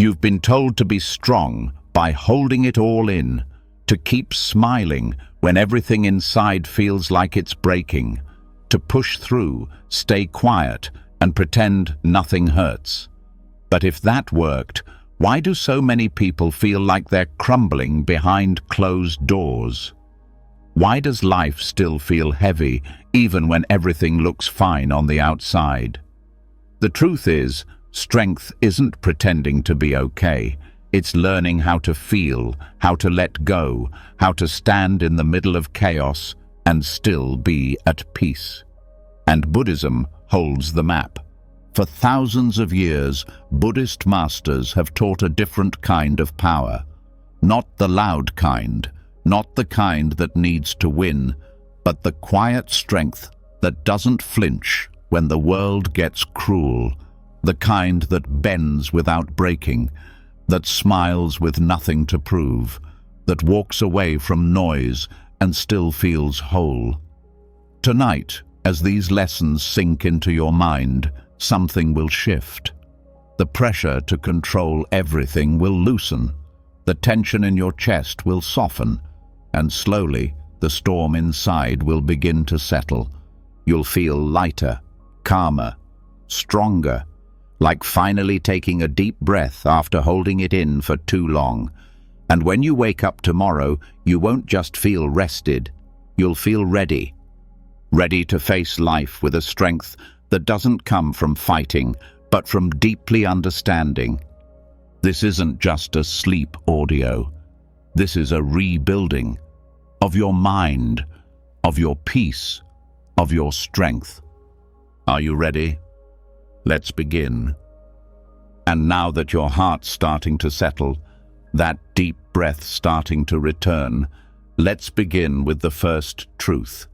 You've been told to be strong by holding it all in, to keep smiling when everything inside feels like it's breaking, to push through, stay quiet, and pretend nothing hurts. But if that worked, why do so many people feel like they're crumbling behind closed doors? Why does life still feel heavy, even when everything looks fine on the outside? The truth is, strength isn't pretending to be okay. It's learning how to feel, how to let go, how to stand in the middle of chaos and still be at peace. And Buddhism holds the map. For thousands of years, Buddhist masters have taught a different kind of power. Not the loud kind, not the kind that needs to win, but the quiet strength that doesn't flinch when the world gets cruel, the kind that bends without breaking, that smiles with nothing to prove, that walks away from noise and still feels whole. Tonight, as these lessons sink into your mind, something will shift. The pressure to control everything will loosen. The tension in your chest will soften, and slowly the storm inside will begin to settle. You'll feel lighter, calmer, stronger, like finally taking a deep breath after holding it in for too long. And when you wake up tomorrow, you won't just feel rested, you'll feel ready. Ready to face life with a strength that doesn't come from fighting, but from deeply understanding. This isn't just a sleep audio. This is a rebuilding of your mind, of your peace, of your strength. Are you ready? Let's begin. And now that your heart's starting to settle, that deep breath starting to return, let's begin with the first truth.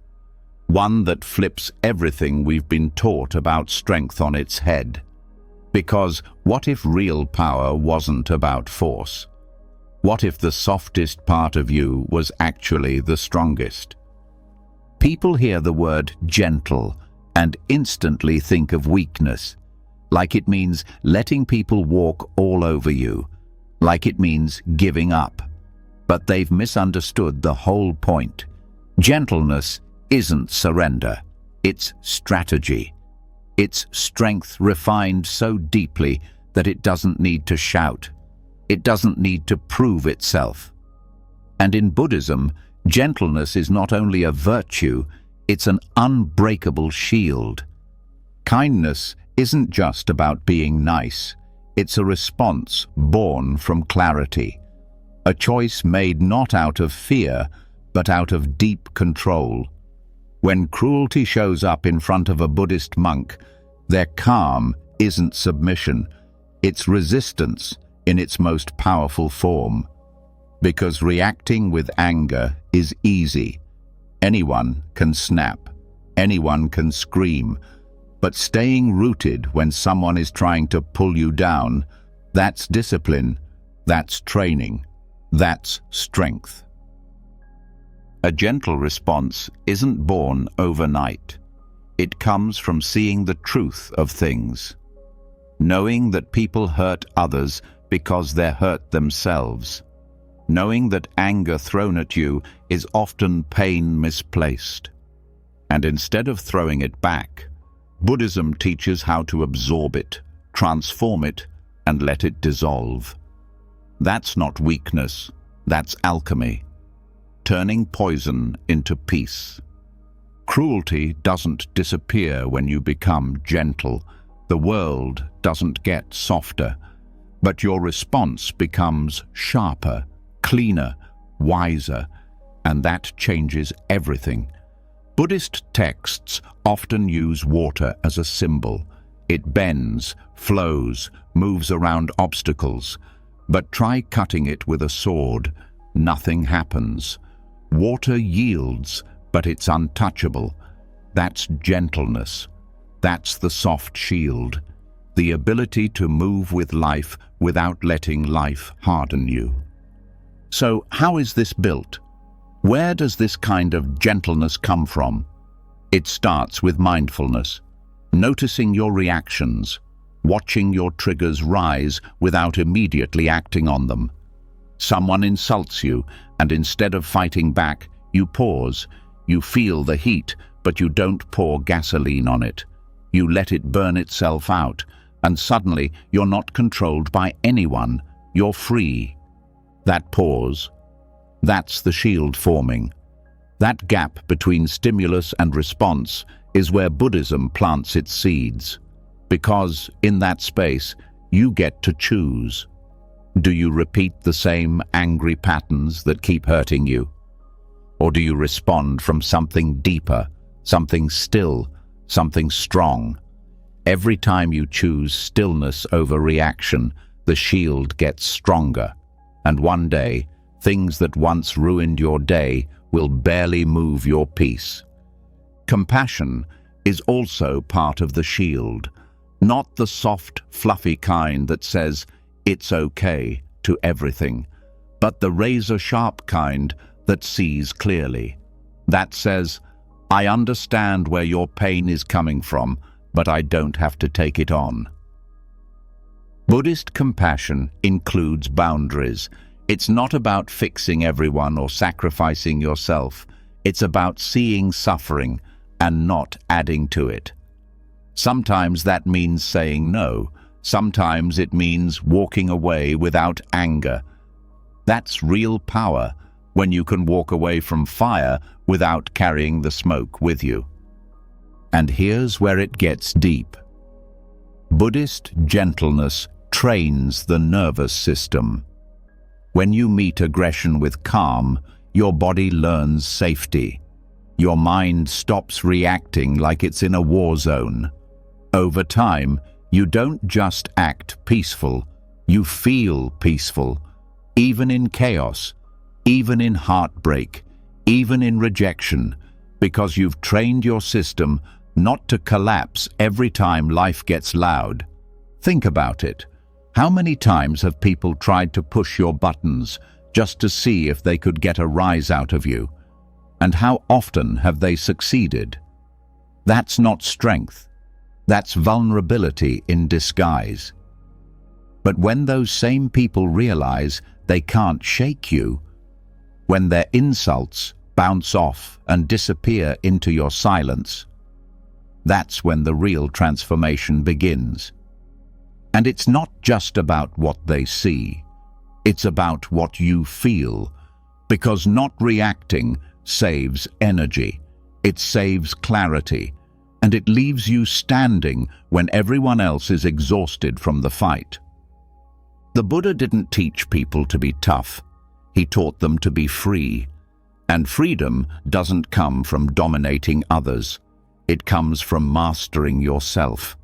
One that flips everything we've been taught about strength on its head. Because what if real power wasn't about force? What if the softest part of you was actually the strongest? People hear the word gentle and instantly think of weakness, like it means letting people walk all over you, like it means giving up. But they've misunderstood the whole point. Gentleness isn't surrender, it's strategy. It's strength refined so deeply that it doesn't need to shout. It doesn't need to prove itself. And in Buddhism, gentleness is not only a virtue, it's an unbreakable shield. Kindness isn't just about being nice. It's a response born from clarity. A choice made not out of fear, but out of deep control. When cruelty shows up in front of a Buddhist monk, their calm isn't submission, it's resistance in its most powerful form. Because reacting with anger is easy. Anyone can snap, anyone can scream, but staying rooted when someone is trying to pull you down, that's discipline, that's training, that's strength. A gentle response isn't born overnight. It comes from seeing the truth of things, knowing that people hurt others because they're hurt themselves, knowing that anger thrown at you is often pain misplaced. And instead of throwing it back, Buddhism teaches how to absorb it, transform it, and let it dissolve. That's not weakness, that's alchemy. Turning poison into peace. Cruelty doesn't disappear when you become gentle. The world doesn't get softer, but your response becomes sharper, cleaner, wiser, and that changes everything. Buddhist texts often use water as a symbol. It bends, flows, moves around obstacles, but try cutting it with a sword. Nothing happens. Water yields, but it's untouchable. That's gentleness. That's the soft shield. The ability to move with life without letting life harden you. So how is this built? Where does this kind of gentleness come from? It starts with mindfulness, noticing your reactions, watching your triggers rise without immediately acting on them. Someone insults you, and instead of fighting back, you pause. You feel the heat, but you don't pour gasoline on it. You let it burn itself out, and suddenly you're not controlled by anyone. You're free. That pause, that's the shield forming. That gap between stimulus and response is where Buddhism plants its seeds. Because in that space, you get to choose. Do you repeat the same angry patterns that keep hurting you? Or do you respond from something deeper, something still, something strong? Every time you choose stillness over reaction, the shield gets stronger. And one day, things that once ruined your day will barely move your peace. Compassion is also part of the shield, not the soft, fluffy kind that says, "It's okay" to everything, but the razor-sharp kind that sees clearly. That says, "I understand where your pain is coming from, but I don't have to take it on." Buddhist compassion includes boundaries. It's not about fixing everyone or sacrificing yourself. It's about seeing suffering and not adding to it. Sometimes that means saying no. Sometimes it means walking away without anger. That's real power, when you can walk away from fire without carrying the smoke with you. And here's where it gets deep. Buddhist gentleness trains the nervous system. When you meet aggression with calm, your body learns safety. Your mind stops reacting like it's in a war zone. Over time, you don't just act peaceful, you feel peaceful, even in chaos, even in heartbreak, even in rejection, because you've trained your system not to collapse every time life gets loud. Think about it. How many times have people tried to push your buttons just to see if they could get a rise out of you? And how often have they succeeded? That's not strength. That's vulnerability in disguise. But when those same people realize they can't shake you, when their insults bounce off and disappear into your silence, that's when the real transformation begins. And it's not just about what they see, it's about what you feel, because not reacting saves energy, it saves clarity, and it leaves you standing when everyone else is exhausted from the fight. The Buddha didn't teach people to be tough, he taught them to be free. And freedom doesn't come from dominating others, it comes from mastering yourself.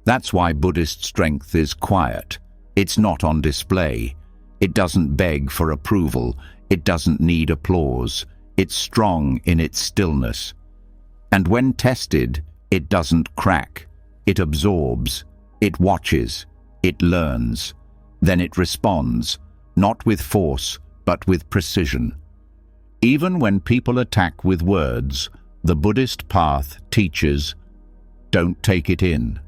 That's why Buddhist strength is quiet. It's not on display. It doesn't beg for approval. It doesn't need applause. It's strong in its stillness. And when tested, it doesn't crack. It absorbs. It watches. It learns. Then it responds, not with force, but with precision. Even when people attack with words, the Buddhist path teaches, don't take it in.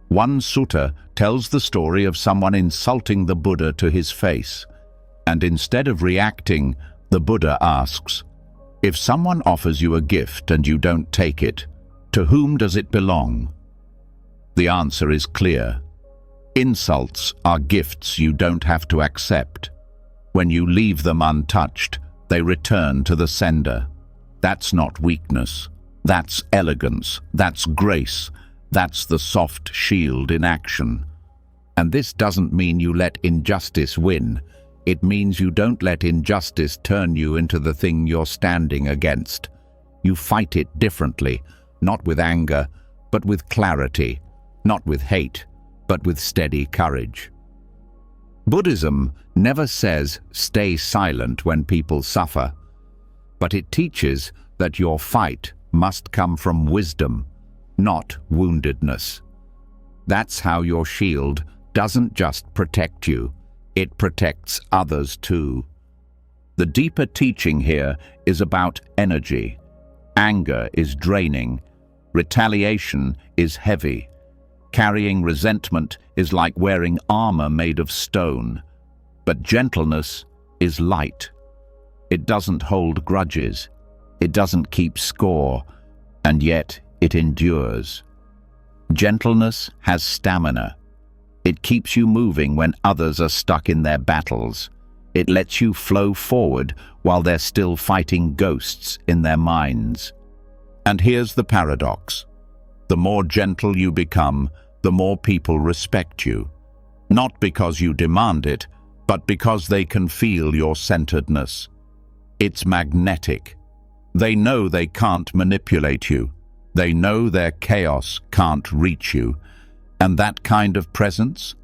One sutta tells the story of someone insulting the Buddha to his face, and instead of reacting, the Buddha asks, if someone offers you a gift and you don't take it, to whom does it belong? The answer is clear. Insults are gifts you don't have to accept. When you leave them untouched, they return to the sender. That's not weakness. That's elegance. That's grace. That's the soft shield in action. And this doesn't mean you let injustice win. It means you don't let injustice turn you into the thing you're standing against. You fight it differently, not with anger, but with clarity, not with hate, but with steady courage. Buddhism never says stay silent when people suffer, but it teaches that your fight must come from wisdom, not woundedness. That's how your shield doesn't just protect you, it protects others too. The deeper teaching here is about energy. Anger is draining. Retaliation is heavy. Carrying resentment is like wearing armor made of stone. But gentleness is light. It doesn't hold grudges. It doesn't keep score, and yet it endures. Gentleness has stamina. It keeps you moving when others are stuck in their battles. It lets you flow forward while they're still fighting ghosts in their minds. And here's the paradox. The more gentle you become, the more people respect you. Not because you demand it, but because they can feel your centeredness. It's magnetic. They know they can't manipulate you. They know their chaos can't reach you. And that kind of presence?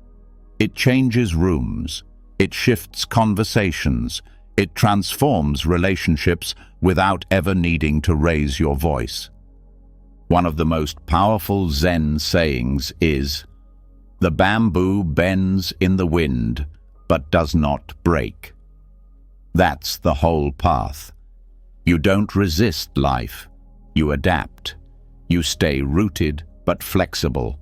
It changes rooms. It shifts conversations. It transforms relationships without ever needing to raise your voice. One of the most powerful Zen sayings is, "The bamboo bends in the wind, but does not break." That's the whole path. You don't resist life. You adapt. You stay rooted but flexible.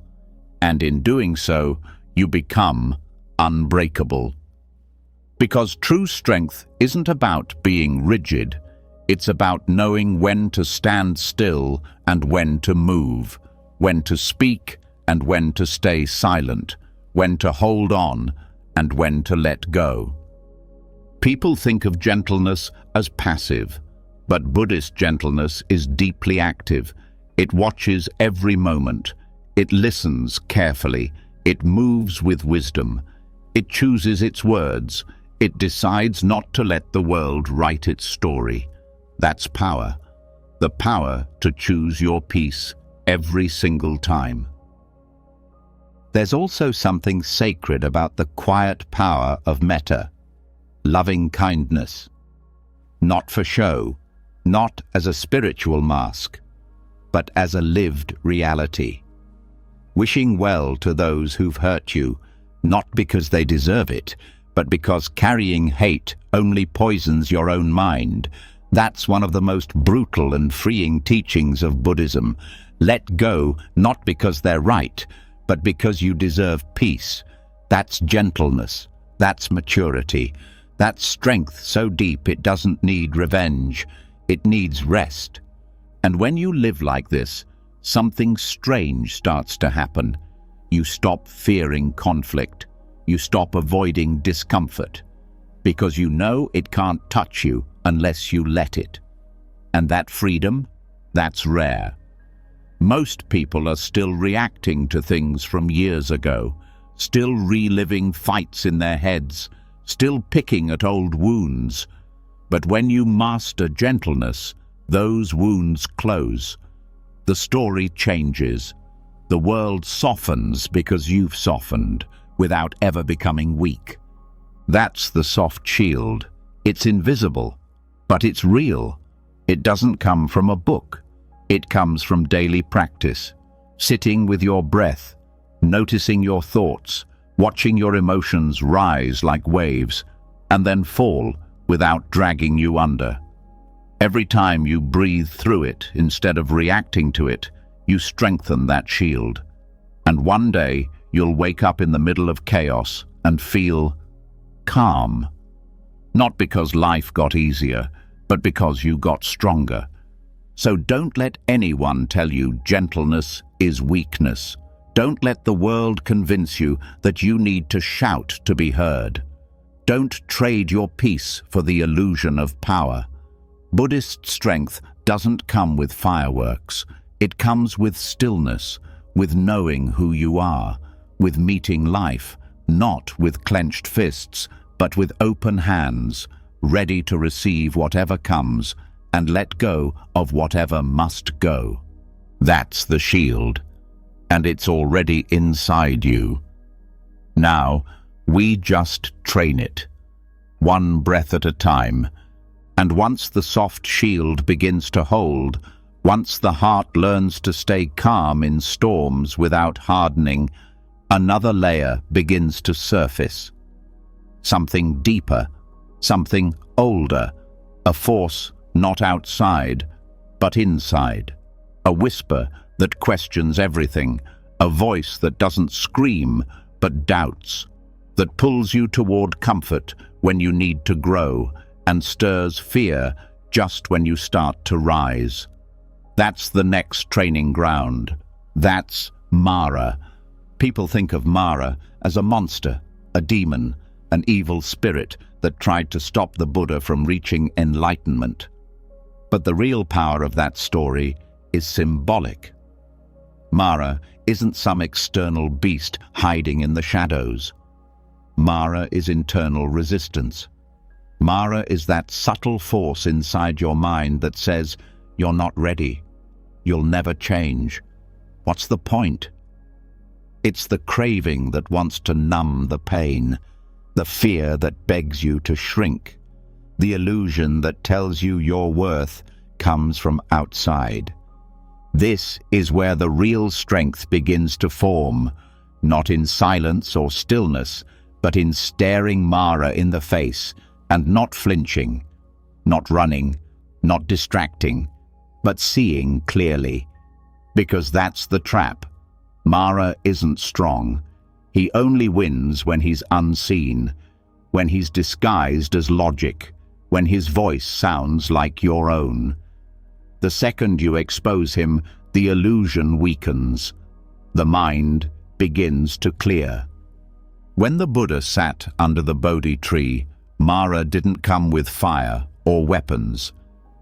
And in doing so, you become unbreakable. Because true strength isn't about being rigid. It's about knowing when to stand still and when to move, when to speak and when to stay silent, when to hold on and when to let go. People think of gentleness as passive, but Buddhist gentleness is deeply active. It watches every moment. It listens carefully. It moves with wisdom. It chooses its words. It decides not to let the world write its story. That's power. The power to choose your peace every single time. There's also something sacred about the quiet power of metta, loving kindness. Not for show, not as a spiritual mask, but as a lived reality. Wishing well to those who've hurt you, not because they deserve it, but because carrying hate only poisons your own mind. That's one of the most brutal and freeing teachings of Buddhism. Let go, not because they're right, but because you deserve peace. That's gentleness. That's maturity. That's strength so deep it doesn't need revenge. It needs rest. And when you live like this, something strange starts to happen. You stop fearing conflict. You stop avoiding discomfort. Because you know it can't touch you unless you let it. And that freedom, that's rare. Most people are still reacting to things from years ago, still reliving fights in their heads, still picking at old wounds. But when you master gentleness, those wounds close. The story changes. The world softens because you've softened, without ever becoming weak. That's the soft shield. It's invisible, but it's real. It doesn't come from a book. It comes from daily practice, sitting with your breath, noticing your thoughts, watching your emotions rise like waves, and then fall without dragging you under. Every time you breathe through it instead of reacting to it, you strengthen that shield. And one day, you'll wake up in the middle of chaos and feel calm. Not because life got easier, but because you got stronger. So don't let anyone tell you gentleness is weakness. Don't let the world convince you that you need to shout to be heard. Don't trade your peace for the illusion of power. Buddhist strength doesn't come with fireworks. It comes with stillness, with knowing who you are, with meeting life, not with clenched fists, but with open hands, ready to receive whatever comes and let go of whatever must go. That's the shield, and it's already inside you. Now, we just train it, one breath at a time, and once the soft shield begins to hold, once the heart learns to stay calm in storms without hardening, another layer begins to surface. Something deeper, something older, a force not outside, but inside. A whisper that questions everything, a voice that doesn't scream but doubts, that pulls you toward comfort when you need to grow and stirs fear just when you start to rise. That's the next training ground. That's Mara. People think of Mara as a monster, a demon, an evil spirit that tried to stop the Buddha from reaching enlightenment. But the real power of that story is symbolic. Mara isn't some external beast hiding in the shadows. Mara is internal resistance. Mara is that subtle force inside your mind that says, "You're not ready. You'll never change. What's the point?" It's the craving that wants to numb the pain, the fear that begs you to shrink, the illusion that tells you your worth comes from outside. This is where the real strength begins to form, not in silence or stillness, but in staring Mara in the face and not flinching, not running, not distracting, but seeing clearly. Because that's the trap. Mara isn't strong. He only wins when he's unseen, when he's disguised as logic, when his voice sounds like your own. The second you expose him, the illusion weakens. The mind begins to clear. When the Buddha sat under the Bodhi tree, Mara didn't come with fire or weapons.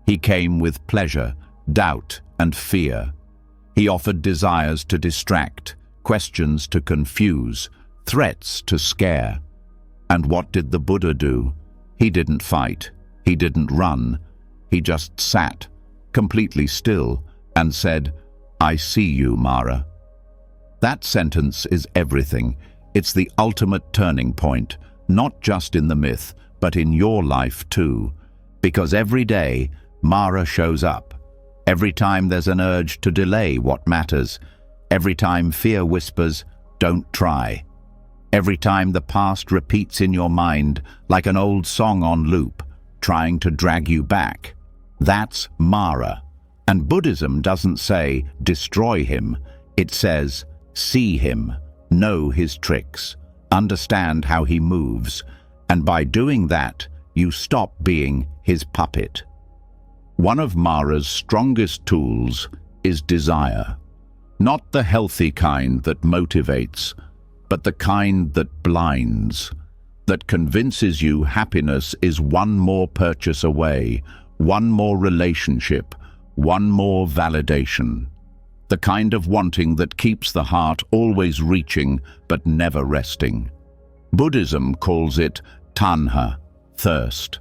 He came with pleasure, doubt, and fear. He offered desires to distract, questions to confuse, threats to scare. And what did the Buddha do? He didn't fight. He didn't run. He just sat, completely still, and said, "I see you, Mara." That sentence is everything. It's the ultimate turning point, not just in the myth, but in your life too. Because every day, Mara shows up. Every time there's an urge to delay what matters. Every time fear whispers, "Don't try." Every time the past repeats in your mind like an old song on loop, trying to drag you back. That's Mara. And Buddhism doesn't say, destroy him. It says, see him, know his tricks, understand how he moves, and by doing that, you stop being his puppet. One of Mara's strongest tools is desire. Not the healthy kind that motivates, but the kind that blinds, that convinces you happiness is one more purchase away, one more relationship, one more validation. The kind of wanting that keeps the heart always reaching but never resting. Buddhism calls it tanha, thirst.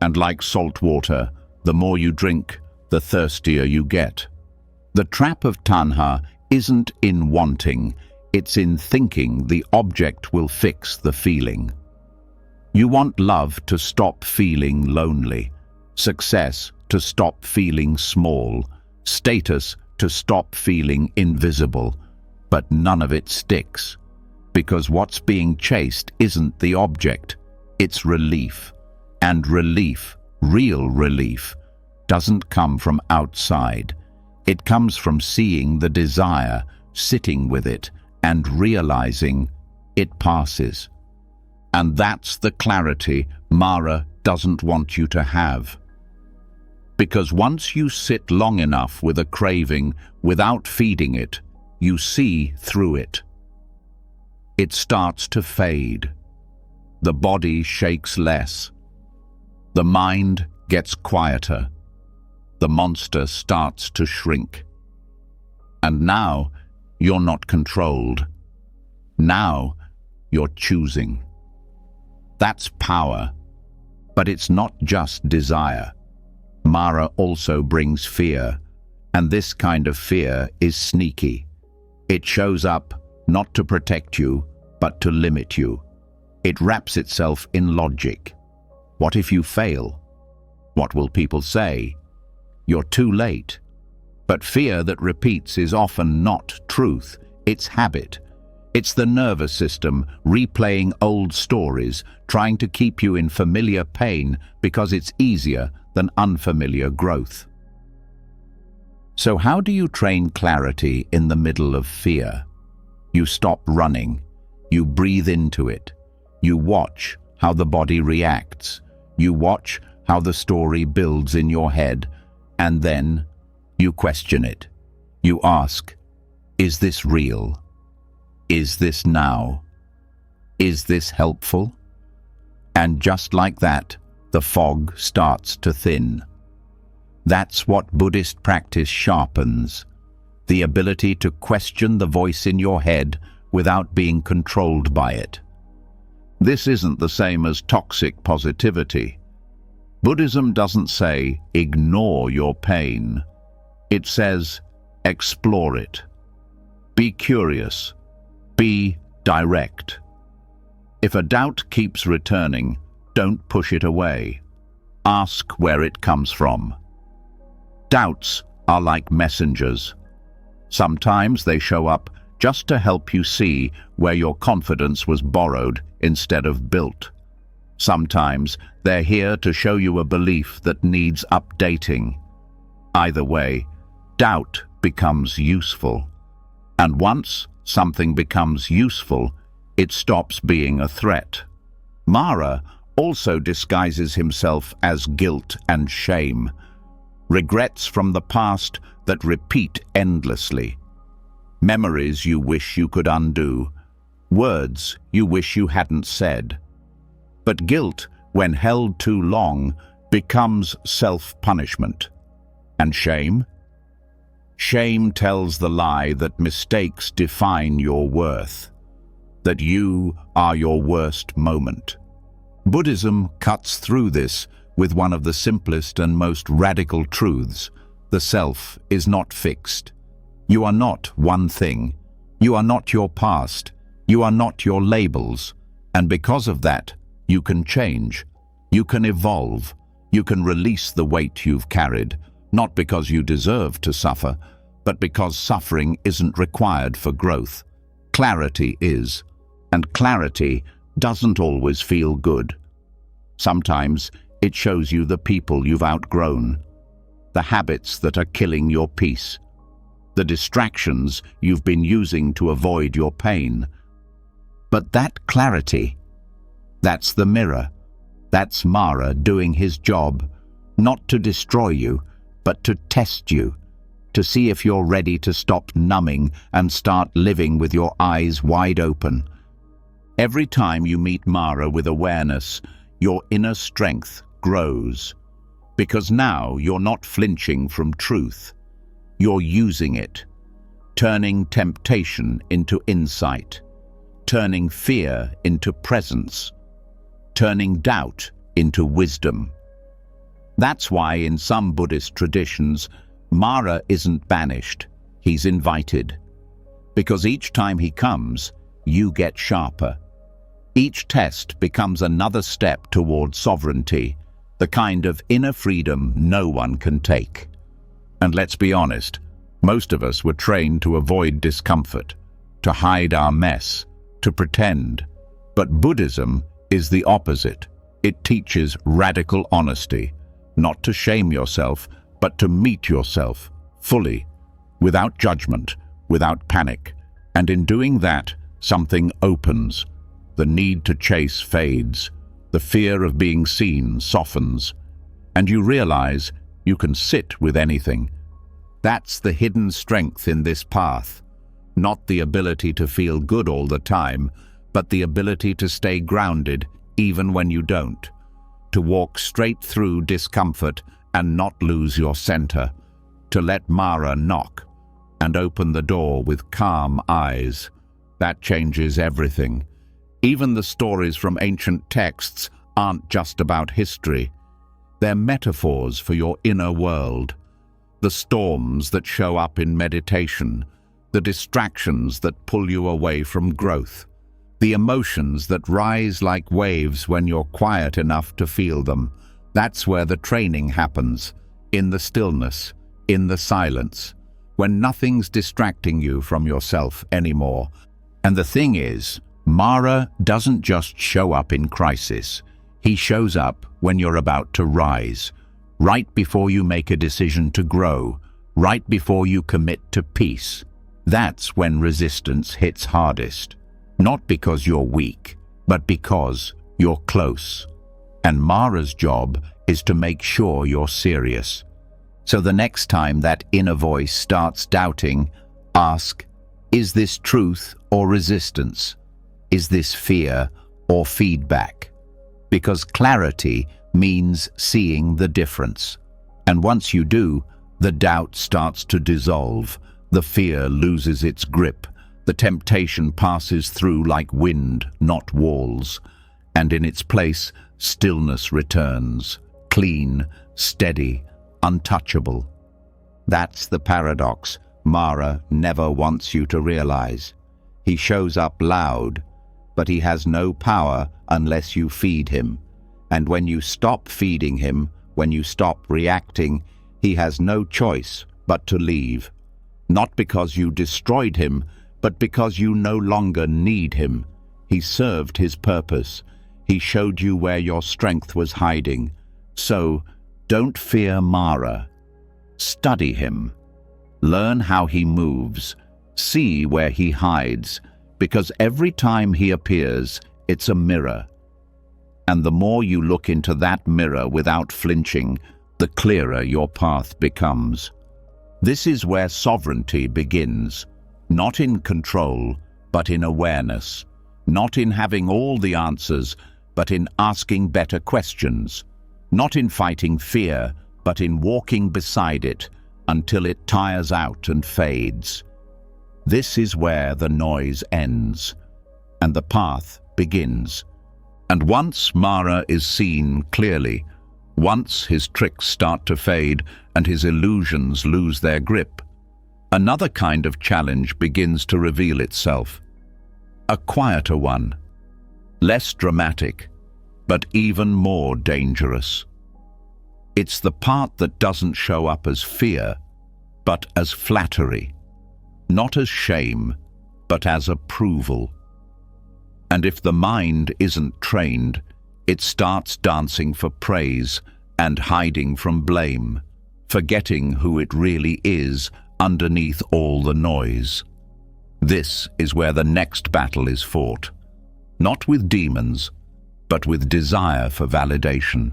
And like salt water, the more you drink, the thirstier you get. The trap of tanha isn't in wanting, it's in thinking the object will fix the feeling. You want love to stop feeling lonely, success to stop feeling small, status to stop feeling invisible, but none of it sticks. Because what's being chased isn't the object, it's relief. And relief, real relief, doesn't come from outside. It comes from seeing the desire, sitting with it, and realizing it passes. And that's the clarity Mara doesn't want you to have. Because once you sit long enough with a craving without feeding it, you see through it. It starts to fade. The body shakes less. The mind gets quieter. The monster starts to shrink. And now you're not controlled. Now you're choosing. That's power. But it's not just desire. Mara also brings fear. And this kind of fear is sneaky. It shows up not to protect you, but to limit you. It wraps itself in logic. What if you fail? What will people say? You're too late. But fear that repeats is often not truth, it's habit. It's the nervous system replaying old stories, trying to keep you in familiar pain because it's easier than unfamiliar growth. So how do you train clarity in the middle of fear? You stop running. You breathe into it. You watch how the body reacts. You watch how the story builds in your head, and then you question it. You ask, is this real? Is this now? Is this helpful? And just like that, the fog starts to thin. That's what Buddhist practice sharpens, the ability to question the voice in your head without being controlled by it. This isn't the same as toxic positivity. Buddhism doesn't say, ignore your pain. It says, explore it. Be curious. Be direct. If a doubt keeps returning, don't push it away. Ask where it comes from. Doubts are like messengers. Sometimes they show up just to help you see where your confidence was borrowed instead of built. Sometimes they're here to show you a belief that needs updating. Either way, doubt becomes useful. And once something becomes useful, it stops being a threat. Mara also disguises himself as guilt and shame, regrets from the past that repeat endlessly, memories you wish you could undo, words you wish you hadn't said. But guilt, when held too long, becomes self-punishment. And shame? Shame tells the lie that mistakes define your worth, that you are your worst moment. Buddhism cuts through this with one of the simplest and most radical truths. The self is not fixed. You are not one thing. You are not your past. You are not your labels. And because of that, you can change. You can evolve. You can release the weight you've carried, not because you deserve to suffer, but because suffering isn't required for growth. Clarity is. And clarity doesn't always feel good. Sometimes it shows you the people you've outgrown, the habits that are killing your peace, the distractions you've been using to avoid your pain. But that clarity, that's the mirror. That's Mara doing his job, not to destroy you, but to test you, to see if you're ready to stop numbing and start living with your eyes wide open. Every time you meet Mara with awareness, your inner strength grows, because now you're not flinching from truth. You're using it, turning temptation into insight, turning fear into presence, turning doubt into wisdom. That's why in some Buddhist traditions, Mara isn't banished, he's invited. Because each time he comes, you get sharper. Each test becomes another step toward sovereignty, the kind of inner freedom no one can take. And let's be honest, most of us were trained to avoid discomfort, to hide our mess, to pretend. But Buddhism is the opposite. It teaches radical honesty, not to shame yourself, but to meet yourself fully, without judgment, without panic. And in doing that, something opens. The need to chase fades. The fear of being seen softens. And you realize you can sit with anything. That's the hidden strength in this path. Not the ability to feel good all the time, but the ability to stay grounded even when you don't. To walk straight through discomfort and not lose your center. To let Mara knock and open the door with calm eyes. That changes everything. Even the stories from ancient texts aren't just about history. They're metaphors for your inner world. The storms that show up in meditation, the distractions that pull you away from growth, the emotions that rise like waves when you're quiet enough to feel them. That's where the training happens, in the stillness, in the silence, when nothing's distracting you from yourself anymore. And the thing is, Mara doesn't just show up in crisis. He shows up when you're about to rise, right before you make a decision to grow, right before you commit to peace. That's when resistance hits hardest. Not because you're weak, but because you're close. And Mara's job is to make sure you're serious. So the next time that inner voice starts doubting, ask, is this truth or resistance? Is this fear or feedback? Because clarity means seeing the difference. And once you do, the doubt starts to dissolve, the fear loses its grip, the temptation passes through like wind, not walls, and in its place, stillness returns, clean, steady, untouchable. That's the paradox Mara never wants you to realize. He shows up loud, but he has no power unless you feed him. And when you stop feeding him, when you stop reacting, he has no choice but to leave. Not because you destroyed him, but because you no longer need him. He served his purpose. He showed you where your strength was hiding. So, don't fear Mara. Study him. Learn how he moves. See where he hides, because every time he appears, it's a mirror. And the more you look into that mirror without flinching, the clearer your path becomes. This is where sovereignty begins, not in control, but in awareness, not in having all the answers, but in asking better questions, not in fighting fear, but in walking beside it until it tires out and fades. This is where the noise ends, and the path begins. And once Mara is seen clearly, once his tricks start to fade and his illusions lose their grip, another kind of challenge begins to reveal itself. A quieter one, less dramatic, but even more dangerous. It's the part that doesn't show up as fear, but as flattery, not as shame, but as approval. And if the mind isn't trained, it starts dancing for praise and hiding from blame, forgetting who it really is underneath all the noise. This is where the next battle is fought, not with demons, but with desire for validation.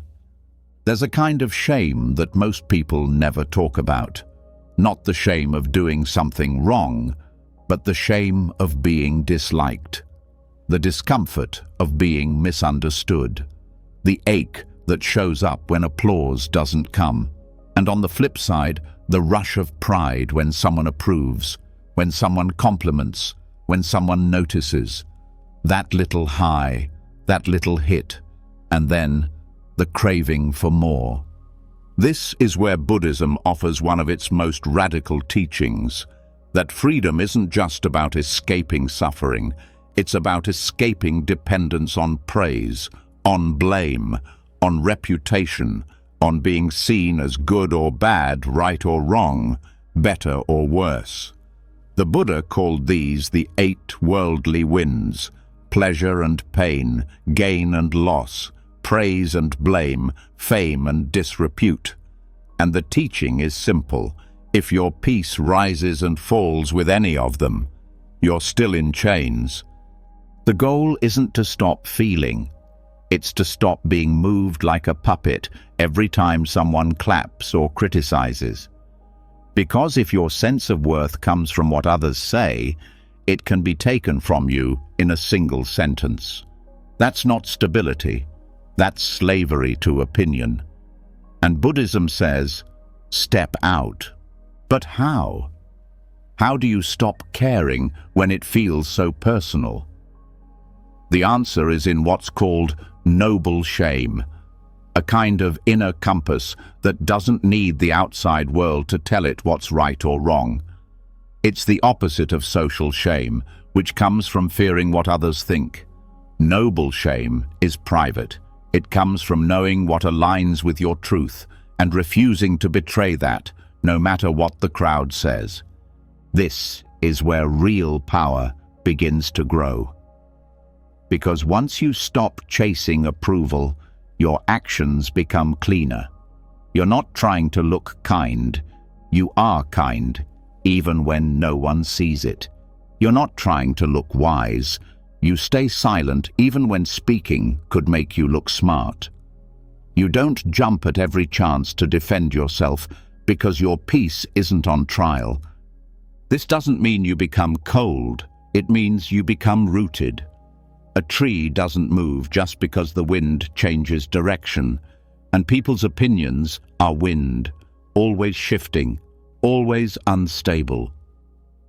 There's a kind of shame that most people never talk about, not the shame of doing something wrong, but the shame of being disliked, the discomfort of being misunderstood, the ache that shows up when applause doesn't come, and on the flip side, the rush of pride when someone approves, when someone compliments, when someone notices. That little high, that little hit, and then the craving for more. This is where Buddhism offers one of its most radical teachings, that freedom isn't just about escaping suffering, it's about escaping dependence on praise, on blame, on reputation, on being seen as good or bad, right or wrong, better or worse. The Buddha called these the 8 worldly winds: pleasure and pain, gain and loss, praise and blame, fame and disrepute. And the teaching is simple. If your peace rises and falls with any of them, you're still in chains. The goal isn't to stop feeling. It's to stop being moved like a puppet every time someone claps or criticizes. Because if your sense of worth comes from what others say, it can be taken from you in a single sentence. That's not stability. That's slavery to opinion. And Buddhism says, step out. But how? How do you stop caring when it feels so personal? The answer is in what's called noble shame, a kind of inner compass that doesn't need the outside world to tell it what's right or wrong. It's the opposite of social shame, which comes from fearing what others think. Noble shame is private. It comes from knowing what aligns with your truth and refusing to betray that, no matter what the crowd says. This is where real power begins to grow. Because once you stop chasing approval, your actions become cleaner. You're not trying to look kind. You are kind, even when no one sees it. You're not trying to look wise. You stay silent even when speaking could make you look smart. You don't jump at every chance to defend yourself because your peace isn't on trial. This doesn't mean you become cold. It means you become rooted. A tree doesn't move just because the wind changes direction, and people's opinions are wind, always shifting, always unstable.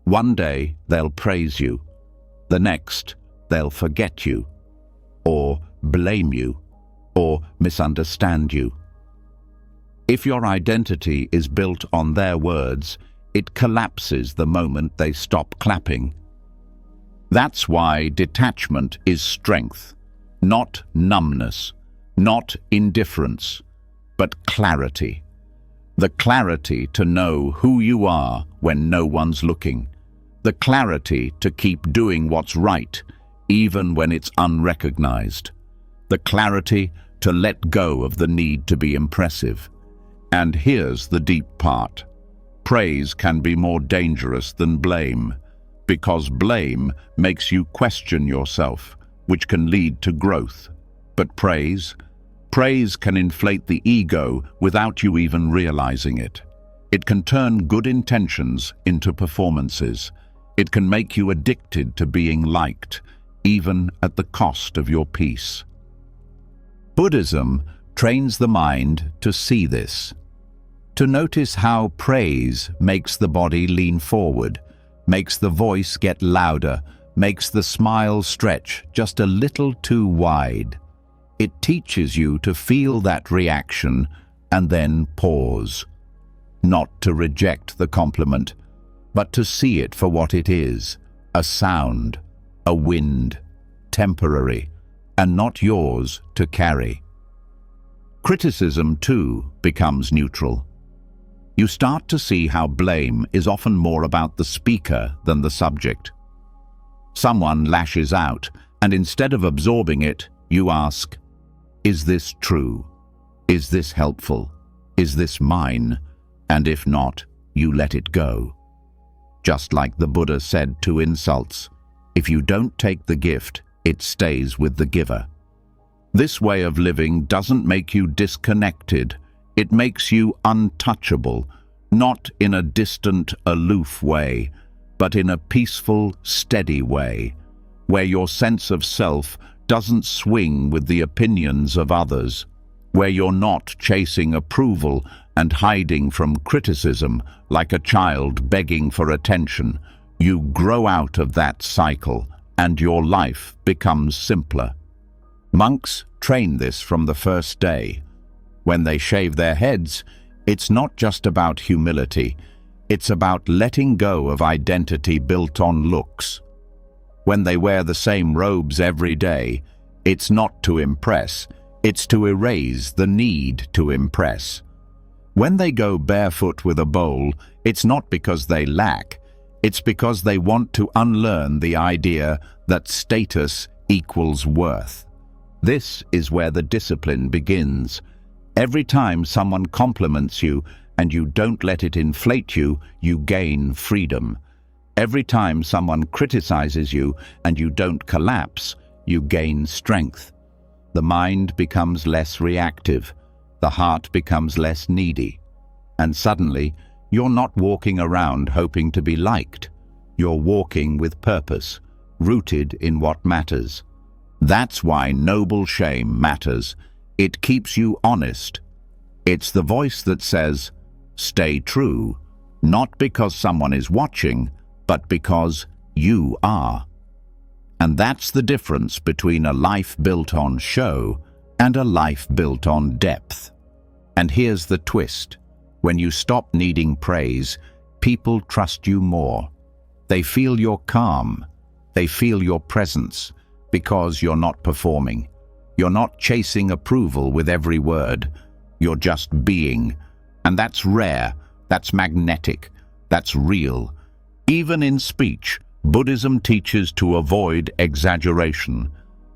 One day they'll praise you, the next they'll forget you, or blame you, or misunderstand you. If your identity is built on their words, it collapses the moment they stop clapping. That's why detachment is strength, not numbness, not indifference, but clarity. The clarity to know who you are when no one's looking. The clarity to keep doing what's right, even when it's unrecognized. The clarity to let go of the need to be impressive. And here's the deep part. Praise can be more dangerous than blame, because blame makes you question yourself, which can lead to growth. But praise can inflate the ego without you even realizing it. It can turn good intentions into performances. It can make you addicted to being liked, even at the cost of your peace. Buddhism trains the mind to see this, to notice how praise makes the body lean forward, makes the voice get louder, makes the smile stretch just a little too wide. It teaches you to feel that reaction and then pause. Not to reject the compliment, but to see it for what it is, a sound, a wind, temporary, and not yours to carry. Criticism, too, becomes neutral. You start to see how blame is often more about the speaker than the subject. Someone lashes out, and instead of absorbing it, you ask, is this true? Is this helpful? Is this mine? And if not, you let it go. Just like the Buddha said to insults, if you don't take the gift, it stays with the giver. This way of living doesn't make you disconnected. It makes you untouchable, not in a distant, aloof way, but in a peaceful, steady way, where your sense of self doesn't swing with the opinions of others, where you're not chasing approval and hiding from criticism like a child begging for attention. You grow out of that cycle, and your life becomes simpler. Monks train this from the first day. When they shave their heads, it's not just about humility, it's about letting go of identity built on looks. When they wear the same robes every day, it's not to impress, it's to erase the need to impress. When they go barefoot with a bowl, it's not because they lack, it's because they want to unlearn the idea that status equals worth. This is where the discipline begins. Every time someone compliments you and you don't let it inflate you, you gain freedom. Every time someone criticizes you and you don't collapse, you gain strength. The mind becomes less reactive. The heart becomes less needy. And suddenly, you're not walking around hoping to be liked. You're walking with purpose, rooted in what matters. That's why noble shame matters. It keeps you honest. It's the voice that says, stay true, not because someone is watching, but because you are. And that's the difference between a life built on show and a life built on depth. And here's the twist. When you stop needing praise, people trust you more. They feel your calm. They feel your presence because you're not performing. You're not chasing approval with every word. You're just being. And that's rare. That's magnetic. That's real. Even in speech, Buddhism teaches to avoid exaggeration,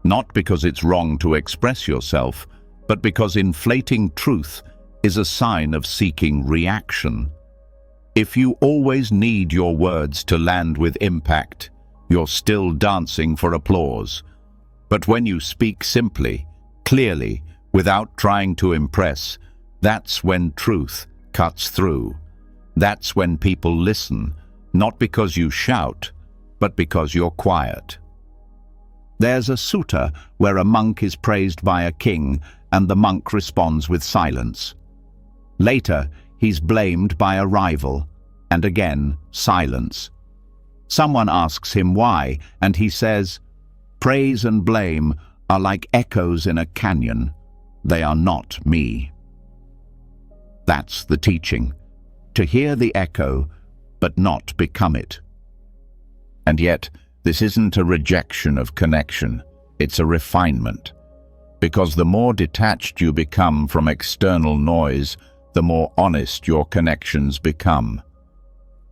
not because it's wrong to express yourself, but because inflating truth is a sign of seeking reaction. If you always need your words to land with impact, you're still dancing for applause. But when you speak simply, clearly, without trying to impress, that's when truth cuts through. That's when people listen, not because you shout, but because you're quiet. There's a sutta where a monk is praised by a king and the monk responds with silence. Later, he's blamed by a rival, and again, silence. Someone asks him why, and he says, "Praise and blame are like echoes in a canyon. They are not me." That's the teaching, to hear the echo, but not become it. And yet, this isn't a rejection of connection, it's a refinement. Because the more detached you become from external noise, the more honest your connections become.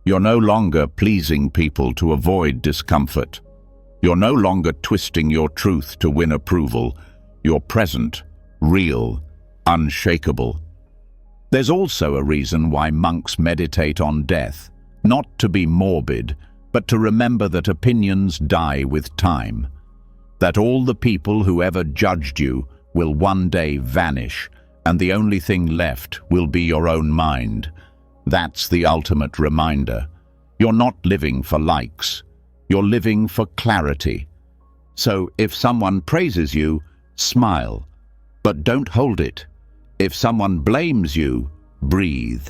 You're no longer pleasing people to avoid discomfort. You're no longer twisting your truth to win approval. You're present, real, unshakable. There's also a reason why monks meditate on death, not to be morbid, but to remember that opinions die with time, that all the people who ever judged you will one day vanish, and the only thing left will be your own mind. That's the ultimate reminder. You're not living for likes. You're living for clarity. So if someone praises you, smile, but don't hold it. If someone blames you, breathe.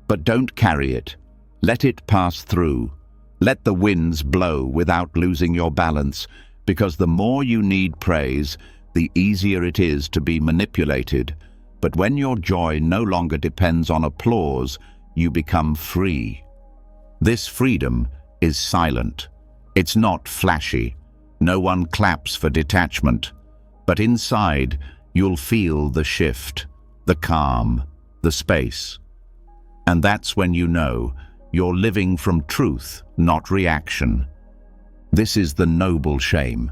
But don't carry it. Let it pass through. Let the winds blow without losing your balance, because the more you need praise, the easier it is to be manipulated. But when your joy no longer depends on applause, you become free. This freedom is silent. It's not flashy. No one claps for detachment. But inside, you'll feel the shift, the calm, the space. And that's when you know you're living from truth, not reaction. This is the noble shame,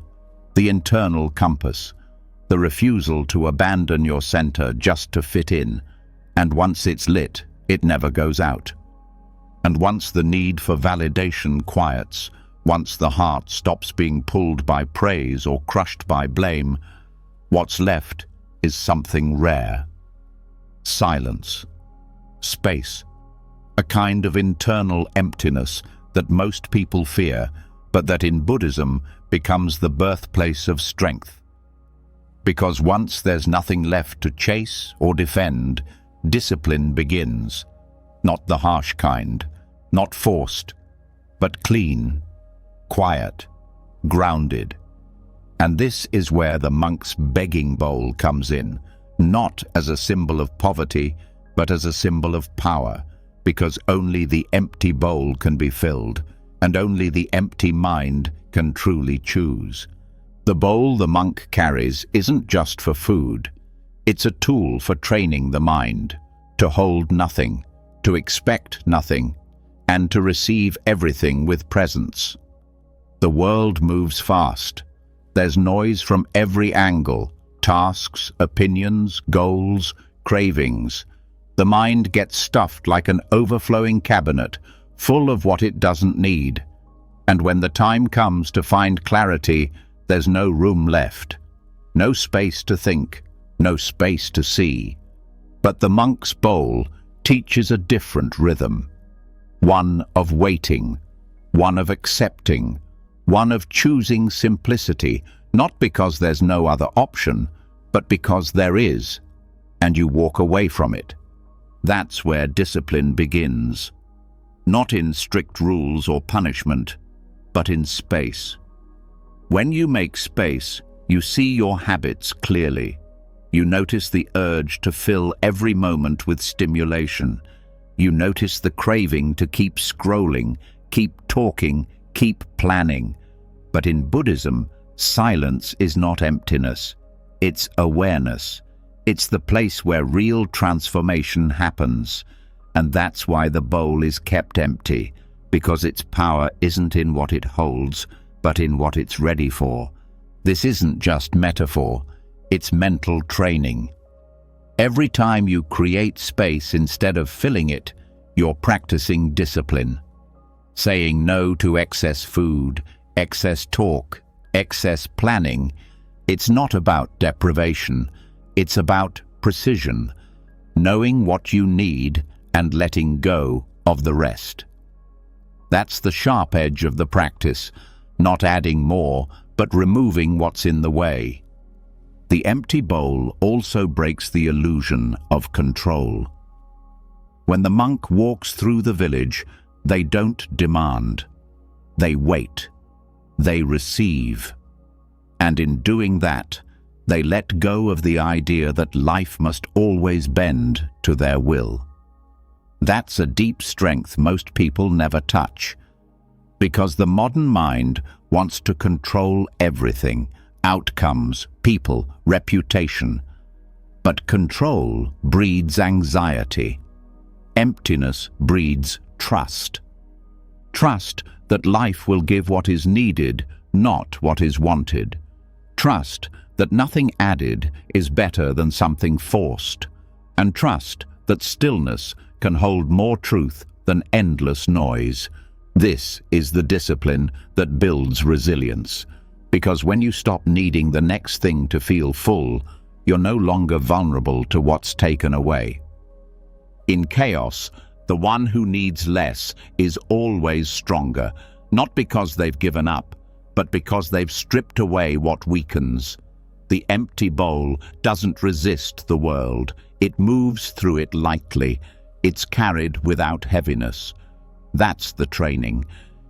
the internal compass, the refusal to abandon your center just to fit in. And once it's lit, it never goes out. And once the need for validation quiets, once the heart stops being pulled by praise or crushed by blame, what's left is something rare. Silence. Space. A kind of internal emptiness that most people fear, but that in Buddhism becomes the birthplace of strength. Because once there's nothing left to chase or defend, discipline begins. Not the harsh kind, not forced, but clean, quiet, grounded. And this is where the monk's begging bowl comes in, not as a symbol of poverty, but as a symbol of power, because only the empty bowl can be filled, and only the empty mind can truly choose. The bowl the monk carries isn't just for food. It's a tool for training the mind, to hold nothing, to expect nothing, and to receive everything with presence. The world moves fast. There's noise from every angle, tasks, opinions, goals, cravings. The mind gets stuffed like an overflowing cabinet, full of what it doesn't need. And when the time comes to find clarity, there's no room left. No space to think, no space to see. But the monk's bowl teaches a different rhythm. One of waiting, one of accepting, one of choosing simplicity, not because there's no other option, but because there is, and you walk away from it. That's where discipline begins. Not in strict rules or punishment, but in space. When you make space, you see your habits clearly. You notice the urge to fill every moment with stimulation. You notice the craving to keep scrolling, keep talking, keep planning. But in Buddhism, silence is not emptiness. It's awareness. It's the place where real transformation happens. And that's why the bowl is kept empty, because its power isn't in what it holds, but in what it's ready for. This isn't just metaphor, it's mental training. Every time you create space instead of filling it, you're practicing discipline. Saying no to excess food, excess talk, excess planning. It's not about deprivation, it's about precision, knowing what you need and letting go of the rest. That's the sharp edge of the practice, not adding more, but removing what's in the way. The empty bowl also breaks the illusion of control. When the monk walks through the village, they don't demand. They wait. They receive. And in doing that, they let go of the idea that life must always bend to their will. That's a deep strength most people never touch, because the modern mind wants to control everything, outcomes, people, reputation. But control breeds anxiety. Emptiness breeds trust. Trust that life will give what is needed, not what is wanted. Trust that nothing added is better than something forced. And trust that stillness can hold more truth than endless noise. This is the discipline that builds resilience. Because when you stop needing the next thing to feel full, you're no longer vulnerable to what's taken away. In chaos, the one who needs less is always stronger, not because they've given up, but because they've stripped away what weakens. The empty bowl doesn't resist the world. It moves through it lightly. It's carried without heaviness. That's the training.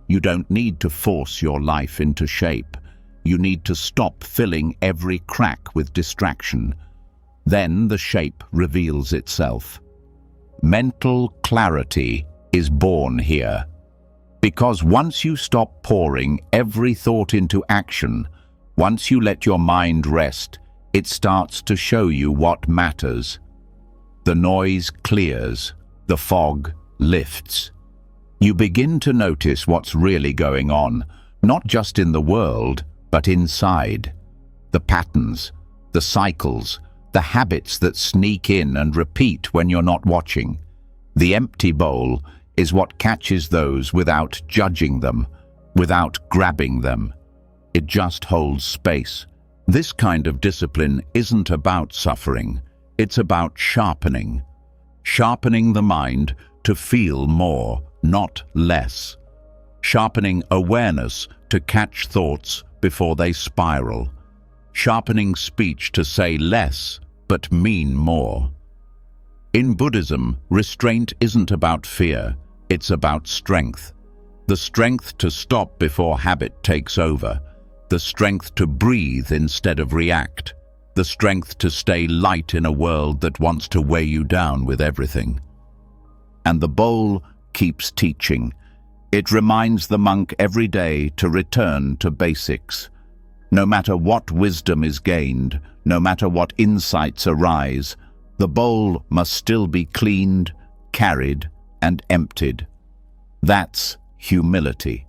You don't need to force your life into shape. You need to stop filling every crack with distraction. Then the shape reveals itself. Mental clarity is born here. Because once you stop pouring every thought into action, once you let your mind rest, it starts to show you what matters. The noise clears, the fog lifts. You begin to notice what's really going on, not just in the world, but inside. The patterns, the cycles, the habits that sneak in and repeat when you're not watching. The empty bowl is what catches those without judging them, without grabbing them. It just holds space. This kind of discipline isn't about suffering. It's about sharpening. Sharpening the mind to feel more, not less. Sharpening awareness to catch thoughts before they spiral. Sharpening speech to say less, but mean more. In Buddhism, restraint isn't about fear. It's about strength. The strength to stop before habit takes over. The strength to breathe instead of react. The strength to stay light in a world that wants to weigh you down with everything. And the bowl keeps teaching. It reminds the monk every day to return to basics. No matter what wisdom is gained, no matter what insights arise, the bowl must still be cleaned, carried, and emptied. That's humility.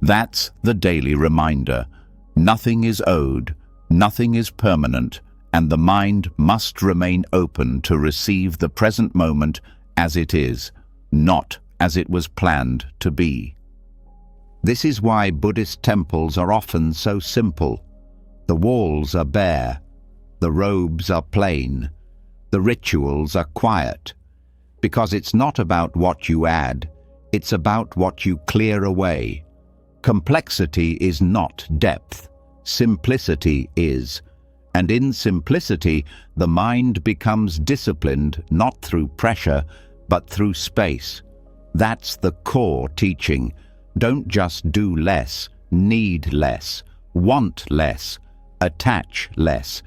That's the daily reminder. Nothing is owed, nothing is permanent, and the mind must remain open to receive the present moment as it is, not as it was planned to be. This is why Buddhist temples are often so simple. The walls are bare, the robes are plain, the rituals are quiet, because it's not about what you add, it's about what you clear away. Complexity is not depth, simplicity is. And in simplicity, the mind becomes disciplined not through pressure, but through space. That's the core teaching. Don't just do less, need less, want less, attach less.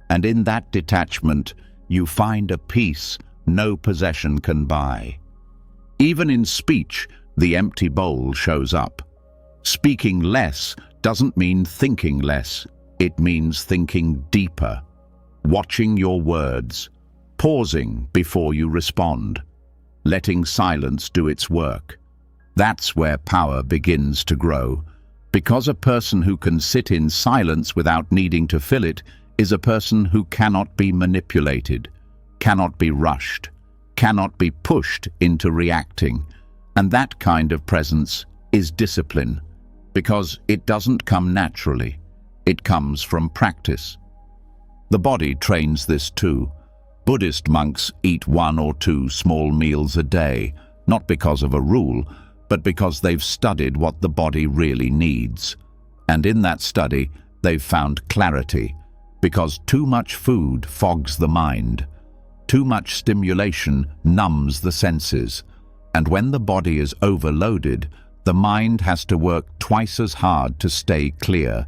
And in that detachment, you find a peace no possession can buy. Even in speech, the empty bowl shows up. Speaking less doesn't mean thinking less. It means thinking deeper, watching your words, pausing before you respond, letting silence do its work. That's where power begins to grow, because a person who can sit in silence without needing to fill it is a person who cannot be manipulated, cannot be rushed, cannot be pushed into reacting. And that kind of presence is discipline, because it doesn't come naturally. It comes from practice. The body trains this too. Buddhist monks eat 1 or 2 small meals a day, not because of a rule, but because they've studied what the body really needs. And in that study, they've found clarity, because too much food fogs the mind. Too much stimulation numbs the senses. And when the body is overloaded, the mind has to work twice as hard to stay clear.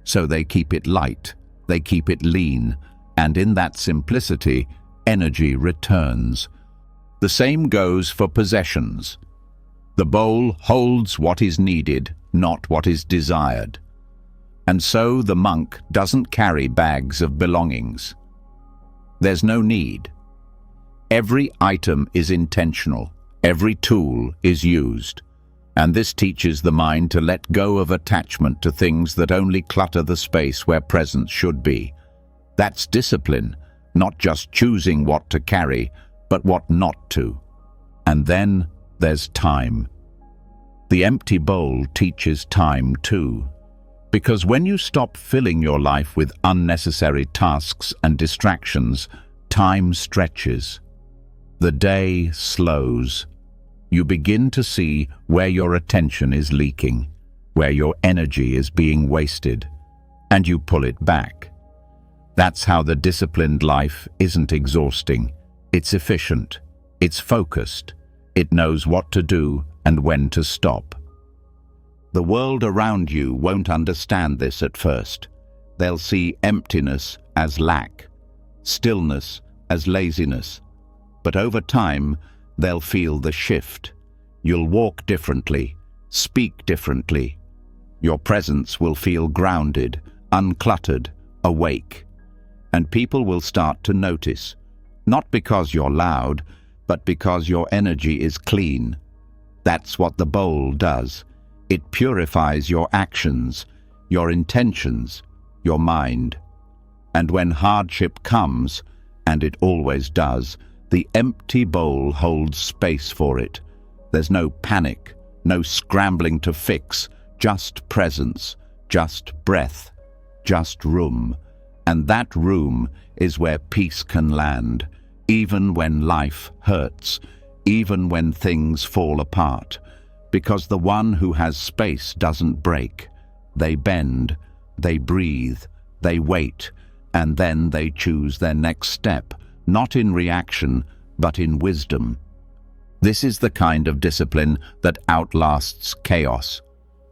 So they keep it light, they keep it lean, and in that simplicity, energy returns. The same goes for possessions. The bowl holds what is needed, not what is desired. And so the monk doesn't carry bags of belongings. There's no need. Every item is intentional. Every tool is used. And this teaches the mind to let go of attachment to things that only clutter the space where presence should be. That's discipline, not just choosing what to carry, but what not to. And then there's time. The empty bowl teaches time too. Because when you stop filling your life with unnecessary tasks and distractions, time stretches. The day slows. You begin to see where your attention is leaking, where your energy is being wasted, and you pull it back. That's how the disciplined life isn't exhausting. It's efficient. It's focused. It knows what to do and when to stop. The world around you won't understand this at first. They'll see emptiness as lack, stillness as laziness. But over time, they'll feel the shift. You'll walk differently, speak differently. Your presence will feel grounded, uncluttered, awake. And people will start to notice, not because you're loud, but because your energy is clean. That's what the bowl does. It purifies your actions, your intentions, your mind. And when hardship comes, and it always does, the empty bowl holds space for it. There's no panic, no scrambling to fix, just presence, just breath, just room. And that room is where peace can land, even when life hurts, even when things fall apart. Because the one who has space doesn't break. They bend, they breathe, they wait, and then they choose their next step, not in reaction, but in wisdom. This is the kind of discipline that outlasts chaos,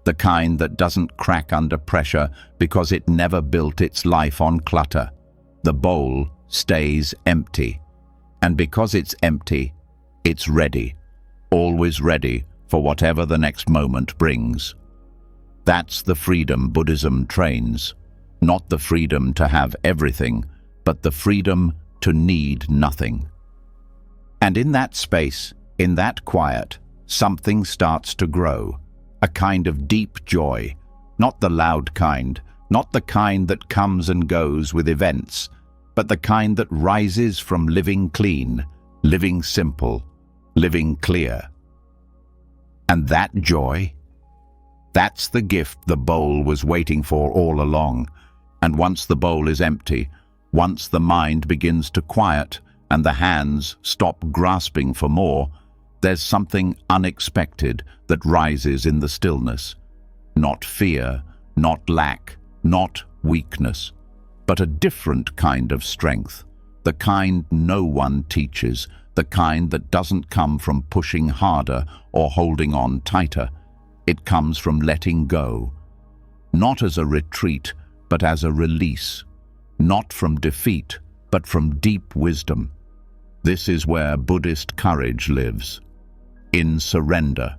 the kind that doesn't crack under pressure because it never built its life on clutter. The bowl stays empty, and because it's empty, it's ready, always ready for whatever the next moment brings. That's the freedom Buddhism trains, not the freedom to have everything, but the freedom to need nothing. And in that space, in that quiet, something starts to grow, a kind of deep joy, not the loud kind, not the kind that comes and goes with events, but the kind that rises from living clean, living simple, living clear. And that joy, that's the gift the bowl was waiting for all along. And once the bowl is empty, once the mind begins to quiet and the hands stop grasping for more, there's something unexpected that rises in the stillness. Not fear, not lack, not weakness, but a different kind of strength, the kind no one teaches, the kind that doesn't come from pushing harder or holding on tighter. It comes from letting go, not as a retreat, but as a release, not from defeat, but from deep wisdom. This is where Buddhist courage lives, in surrender.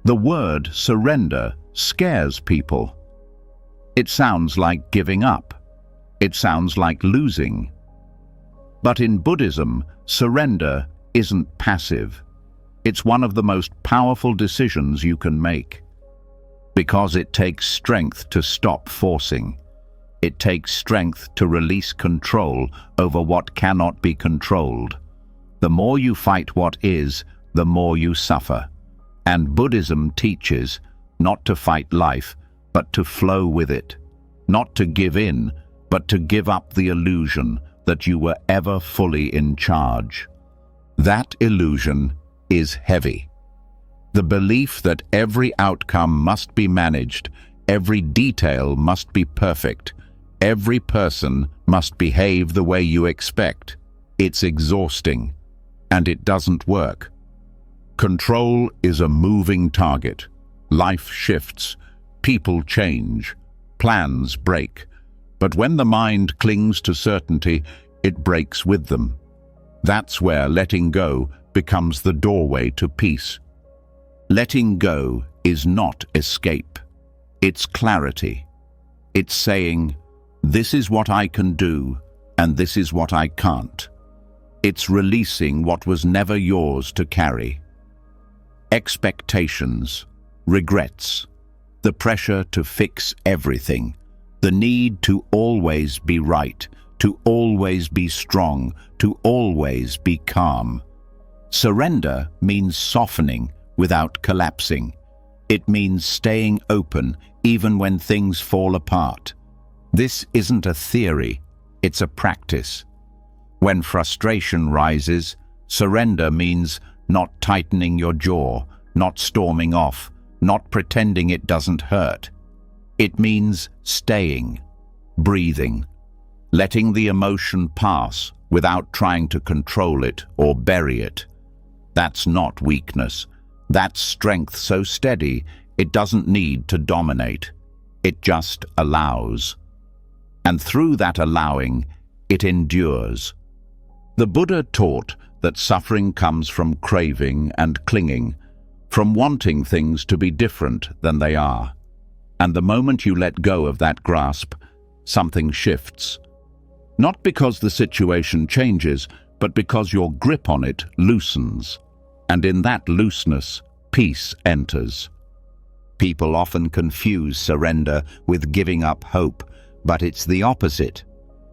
The word surrender scares people. It sounds like giving up. It sounds like losing. But in Buddhism, surrender isn't passive. It's one of the most powerful decisions you can make. Because it takes strength to stop forcing. It takes strength to release control over what cannot be controlled. The more you fight what is, the more you suffer. And Buddhism teaches not to fight life, but to flow with it. Not to give in, but to give up the illusion that you were ever fully in charge. That illusion is heavy. The belief that every outcome must be managed, every detail must be perfect, every person must behave the way you expect. It's exhausting, and it doesn't work. Control is a moving target. Life shifts, people change, plans break. But when the mind clings to certainty, it breaks with them. That's where letting go becomes the doorway to peace. Letting go is not escape. It's clarity. It's saying, this is what I can do, and this is what I can't. It's releasing what was never yours to carry. Expectations, regrets, the pressure to fix everything, the need to always be right, to always be strong, to always be calm. Surrender means softening without collapsing. It means staying open even when things fall apart. This isn't a theory, it's a practice. When frustration rises, surrender means not tightening your jaw, not storming off, not pretending it doesn't hurt. It means staying, breathing, letting the emotion pass without trying to control it or bury it. That's not weakness. That's strength so steady it doesn't need to dominate. It just allows. And through that allowing, it endures. The Buddha taught that suffering comes from craving and clinging, from wanting things to be different than they are. And the moment you let go of that grasp, something shifts. Not because the situation changes, but because your grip on it loosens. And in that looseness, peace enters. People often confuse surrender with giving up hope, but it's the opposite.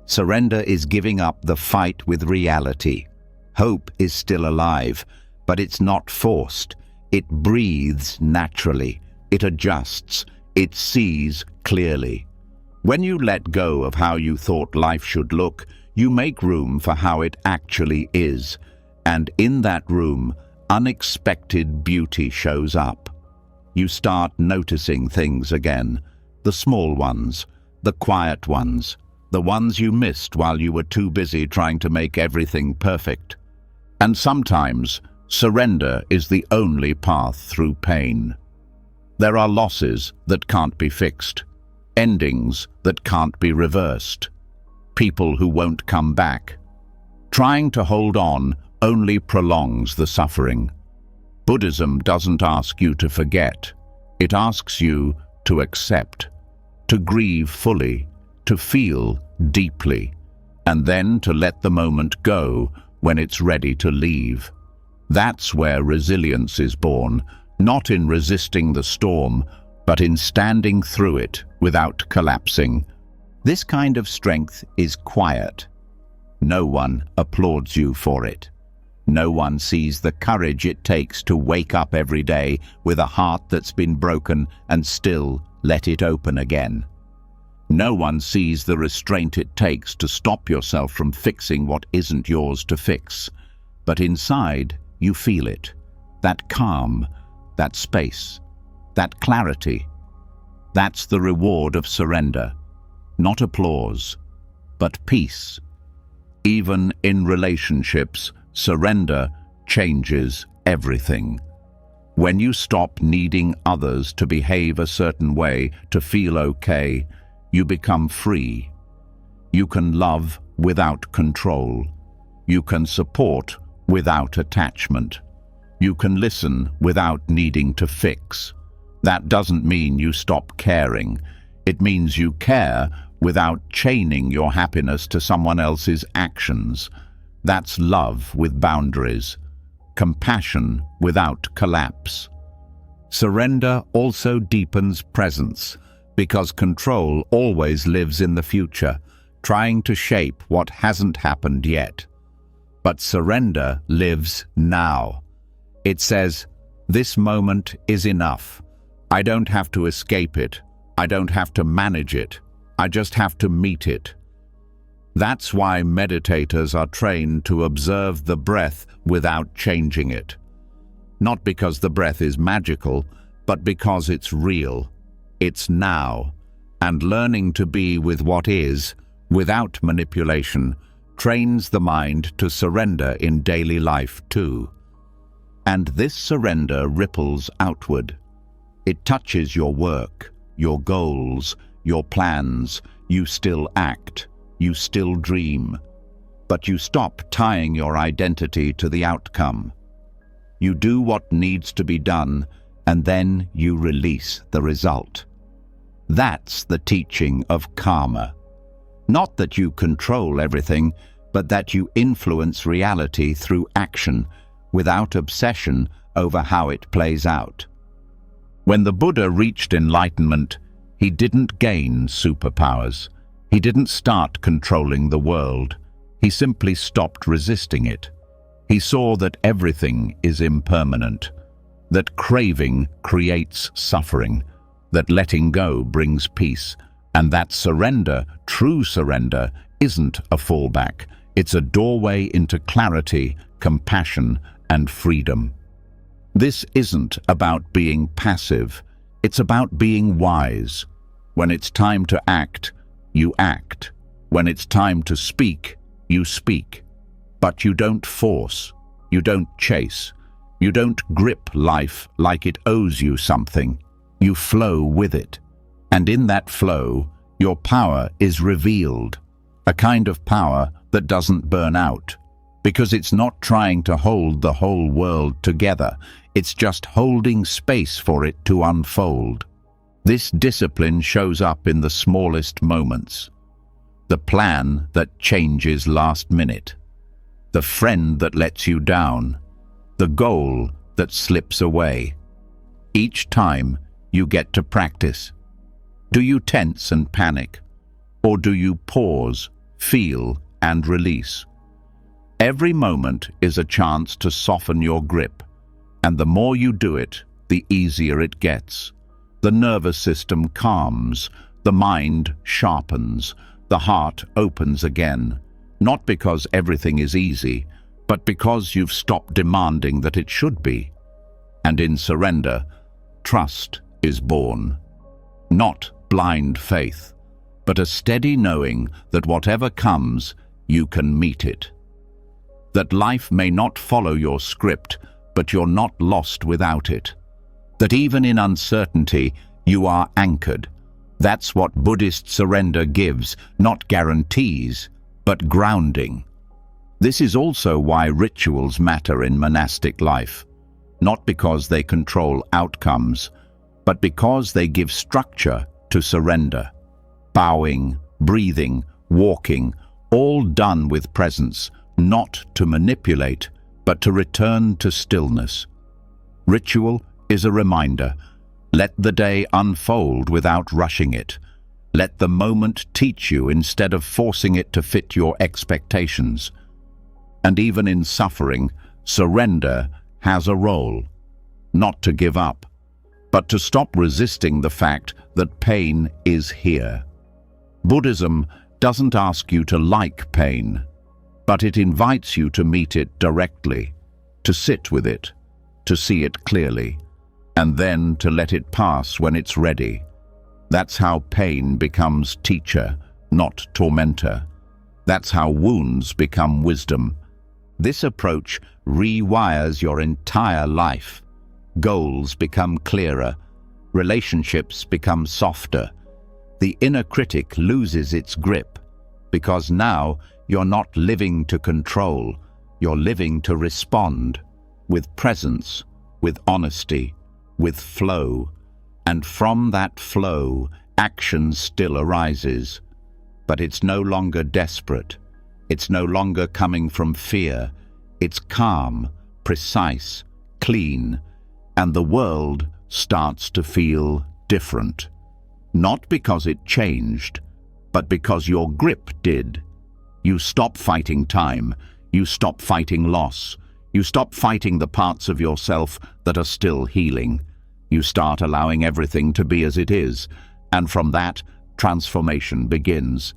Surrender is giving up the fight with reality. Hope is still alive, but it's not forced. It breathes naturally. It adjusts. It sees clearly. When you let go of how you thought life should look, you make room for how it actually is. And in that room, unexpected beauty shows up. You start noticing things again, the small ones, the quiet ones, the ones you missed while you were too busy trying to make everything perfect. And sometimes, surrender is the only path through pain. There are losses that can't be fixed, endings that can't be reversed, people who won't come back. Trying to hold on only prolongs the suffering. Buddhism doesn't ask you to forget. It asks you to accept, to grieve fully, to feel deeply, and then to let the moment go when it's ready to leave. That's where resilience is born, not in resisting the storm, but in standing through it without collapsing. This kind of strength is quiet. No one applauds you for it. No one sees the courage it takes to wake up every day with a heart that's been broken and still let it open again. No one sees the restraint it takes to stop yourself from fixing what isn't yours to fix. But inside, you feel it. That calm, that space, that clarity. That's the reward of surrender. Not applause, but peace. Even in relationships, surrender changes everything. When you stop needing others to behave a certain way to feel okay, you become free. You can love without control. You can support without attachment. You can listen without needing to fix. That doesn't mean you stop caring. It means you care without chaining your happiness to someone else's actions. That's love with boundaries, compassion without collapse. Surrender also deepens presence, because control always lives in the future, trying to shape what hasn't happened yet. But surrender lives now. It says, "This moment is enough. I don't have to escape it. I don't have to manage it. I just have to meet it." That's why meditators are trained to observe the breath without changing it. Not because the breath is magical, but because it's real. It's now. And learning to be with what is, without manipulation, trains the mind to surrender in daily life too. And this surrender ripples outward. It touches your work, your goals, your plans. You still act, you still dream, but you stop tying your identity to the outcome. You do what needs to be done, and then you release the result. That's the teaching of karma. Not that you control everything, but that you influence reality through action, without obsession over how it plays out. When the Buddha reached enlightenment, he didn't gain superpowers. He didn't start controlling the world. He simply stopped resisting it. He saw that everything is impermanent, that craving creates suffering, that letting go brings peace, and that surrender, true surrender, isn't a fallback. It's a doorway into clarity, compassion, and freedom. This isn't about being passive. It's about being wise. When it's time to act, you act. When it's time to speak, you speak. But you don't force. You don't chase. You don't grip life like it owes you something. You flow with it. And in that flow, your power is revealed. A kind of power that doesn't burn out. Because it's not trying to hold the whole world together. It's just holding space for it to unfold. This discipline shows up in the smallest moments. The plan that changes last minute. The friend that lets you down. The goal that slips away. Each time you get to practice. Do you tense and panic? Or do you pause, feel, and release? Every moment is a chance to soften your grip. And the more you do it, the easier it gets. The nervous system calms, the mind sharpens, the heart opens again. Not because everything is easy, but because you've stopped demanding that it should be. And in surrender, trust is born. Not blind faith, but a steady knowing that whatever comes, you can meet it. That life may not follow your script, but you're not lost without it. That even in uncertainty, you are anchored. That's what Buddhist surrender gives, not guarantees, but grounding. This is also why rituals matter in monastic life, not because they control outcomes, but because they give structure to surrender. Bowing, breathing, walking, all done with presence, not to manipulate, but to return to stillness. Ritual is a reminder. Let the day unfold without rushing it. Let the moment teach you instead of forcing it to fit your expectations. And even in suffering, surrender has a role. Not to give up, but to stop resisting the fact that pain is here. Buddhism doesn't ask you to like pain, but it invites you to meet it directly, to sit with it, to see it clearly, and then to let it pass when it's ready. That's how pain becomes teacher, not tormentor. That's how wounds become wisdom. This approach rewires your entire life. Goals become clearer, relationships become softer. The inner critic loses its grip, because now you're not living to control, you're living to respond, with presence, with honesty, with flow. And from that flow, action still arises. But it's no longer desperate. It's no longer coming from fear. It's calm, precise, clean, and the world starts to feel different. Not because it changed, but because your grip did. You stop fighting time. You stop fighting loss. You stop fighting the parts of yourself that are still healing. You start allowing everything to be as it is, and from that, transformation begins.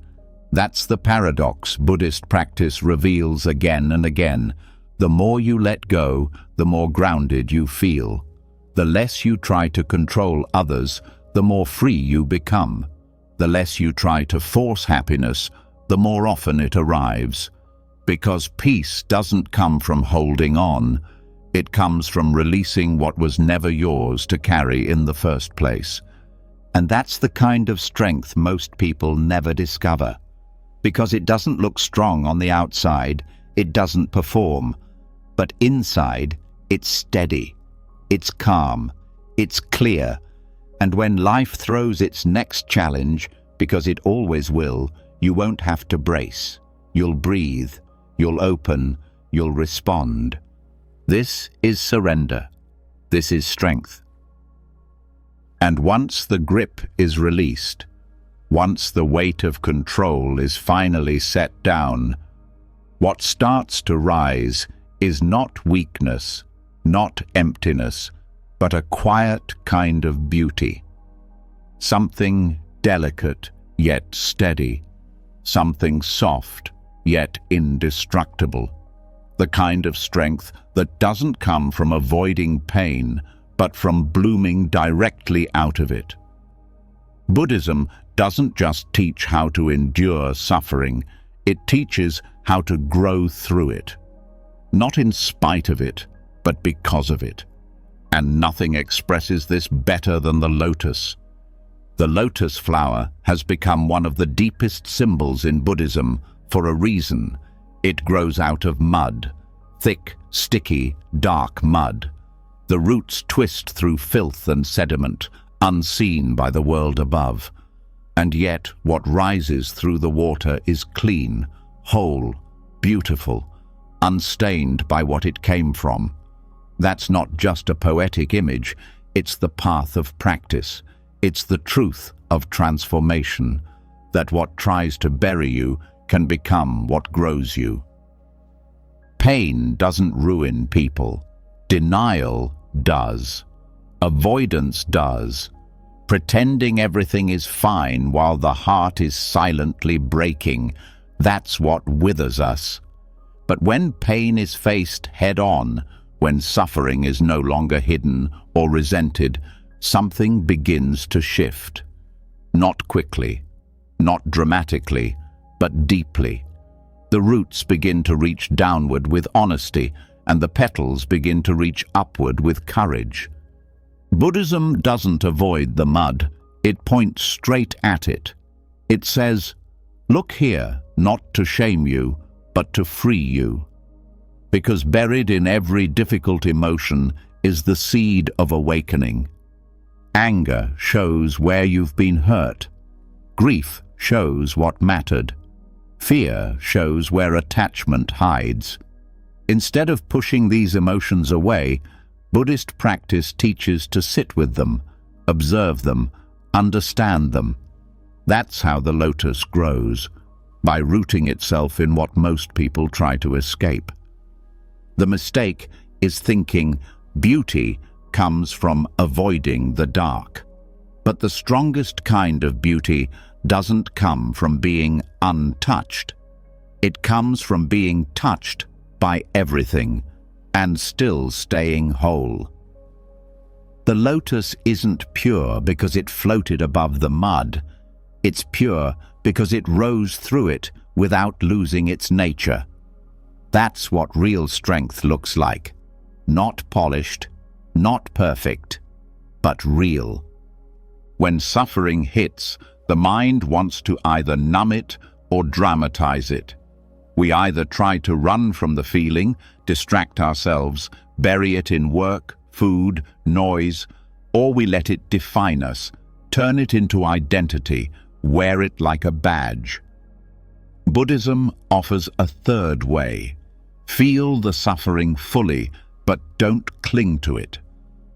That's the paradox Buddhist practice reveals again and again. The more you let go, the more grounded you feel. The less you try to control others, the more free you become. The less you try to force happiness, the more often it arrives. Because peace doesn't come from holding on. It comes from releasing what was never yours to carry in the first place. And that's the kind of strength most people never discover. Because it doesn't look strong on the outside, it doesn't perform. But inside, it's steady, it's calm, it's clear. And when life throws its next challenge, because it always will, you won't have to brace. You'll breathe, you'll open, you'll respond. This is surrender. This is strength. And once the grip is released, once the weight of control is finally set down, what starts to rise is not weakness, not emptiness, but a quiet kind of beauty. Something delicate yet steady, something soft yet indestructible. The kind of strength that doesn't come from avoiding pain, but from blooming directly out of it. Buddhism doesn't just teach how to endure suffering, it teaches how to grow through it. Not in spite of it, but because of it. And nothing expresses this better than the lotus. The lotus flower has become one of the deepest symbols in Buddhism for a reason. It grows out of mud, thick, sticky, dark mud. The roots twist through filth and sediment, unseen by the world above. And yet, what rises through the water is clean, whole, beautiful, unstained by what it came from. That's not just a poetic image, it's the path of practice. It's the truth of transformation, that what tries to bury you can become what grows you. Pain doesn't ruin people. Denial does. Avoidance does. Pretending everything is fine while the heart is silently breaking, that's what withers us. But when pain is faced head-on, when suffering is no longer hidden or resented, something begins to shift. Not quickly, not dramatically, but deeply. The roots begin to reach downward with honesty, and the petals begin to reach upward with courage. Buddhism doesn't avoid the mud, it points straight at it. It says, "Look here, not to shame you, but to free you." Because buried in every difficult emotion is the seed of awakening. Anger shows where you've been hurt. Grief shows what mattered. Fear shows where attachment hides. Instead of pushing these emotions away, Buddhist practice teaches to sit with them, observe them, understand them. That's how the lotus grows, by rooting itself in what most people try to escape. The mistake is thinking beauty comes from avoiding the dark. But the strongest kind of beauty doesn't come from being untouched. It comes from being touched by everything and still staying whole. The lotus isn't pure because it floated above the mud. It's pure because it rose through it without losing its nature. That's what real strength looks like. Not polished, not perfect, but real. When suffering hits, the mind wants to either numb it or dramatize it. We either try to run from the feeling, distract ourselves, bury it in work, food, noise, or we let it define us, turn it into identity, wear it like a badge. Buddhism offers a third way. Feel the suffering fully, but don't cling to it.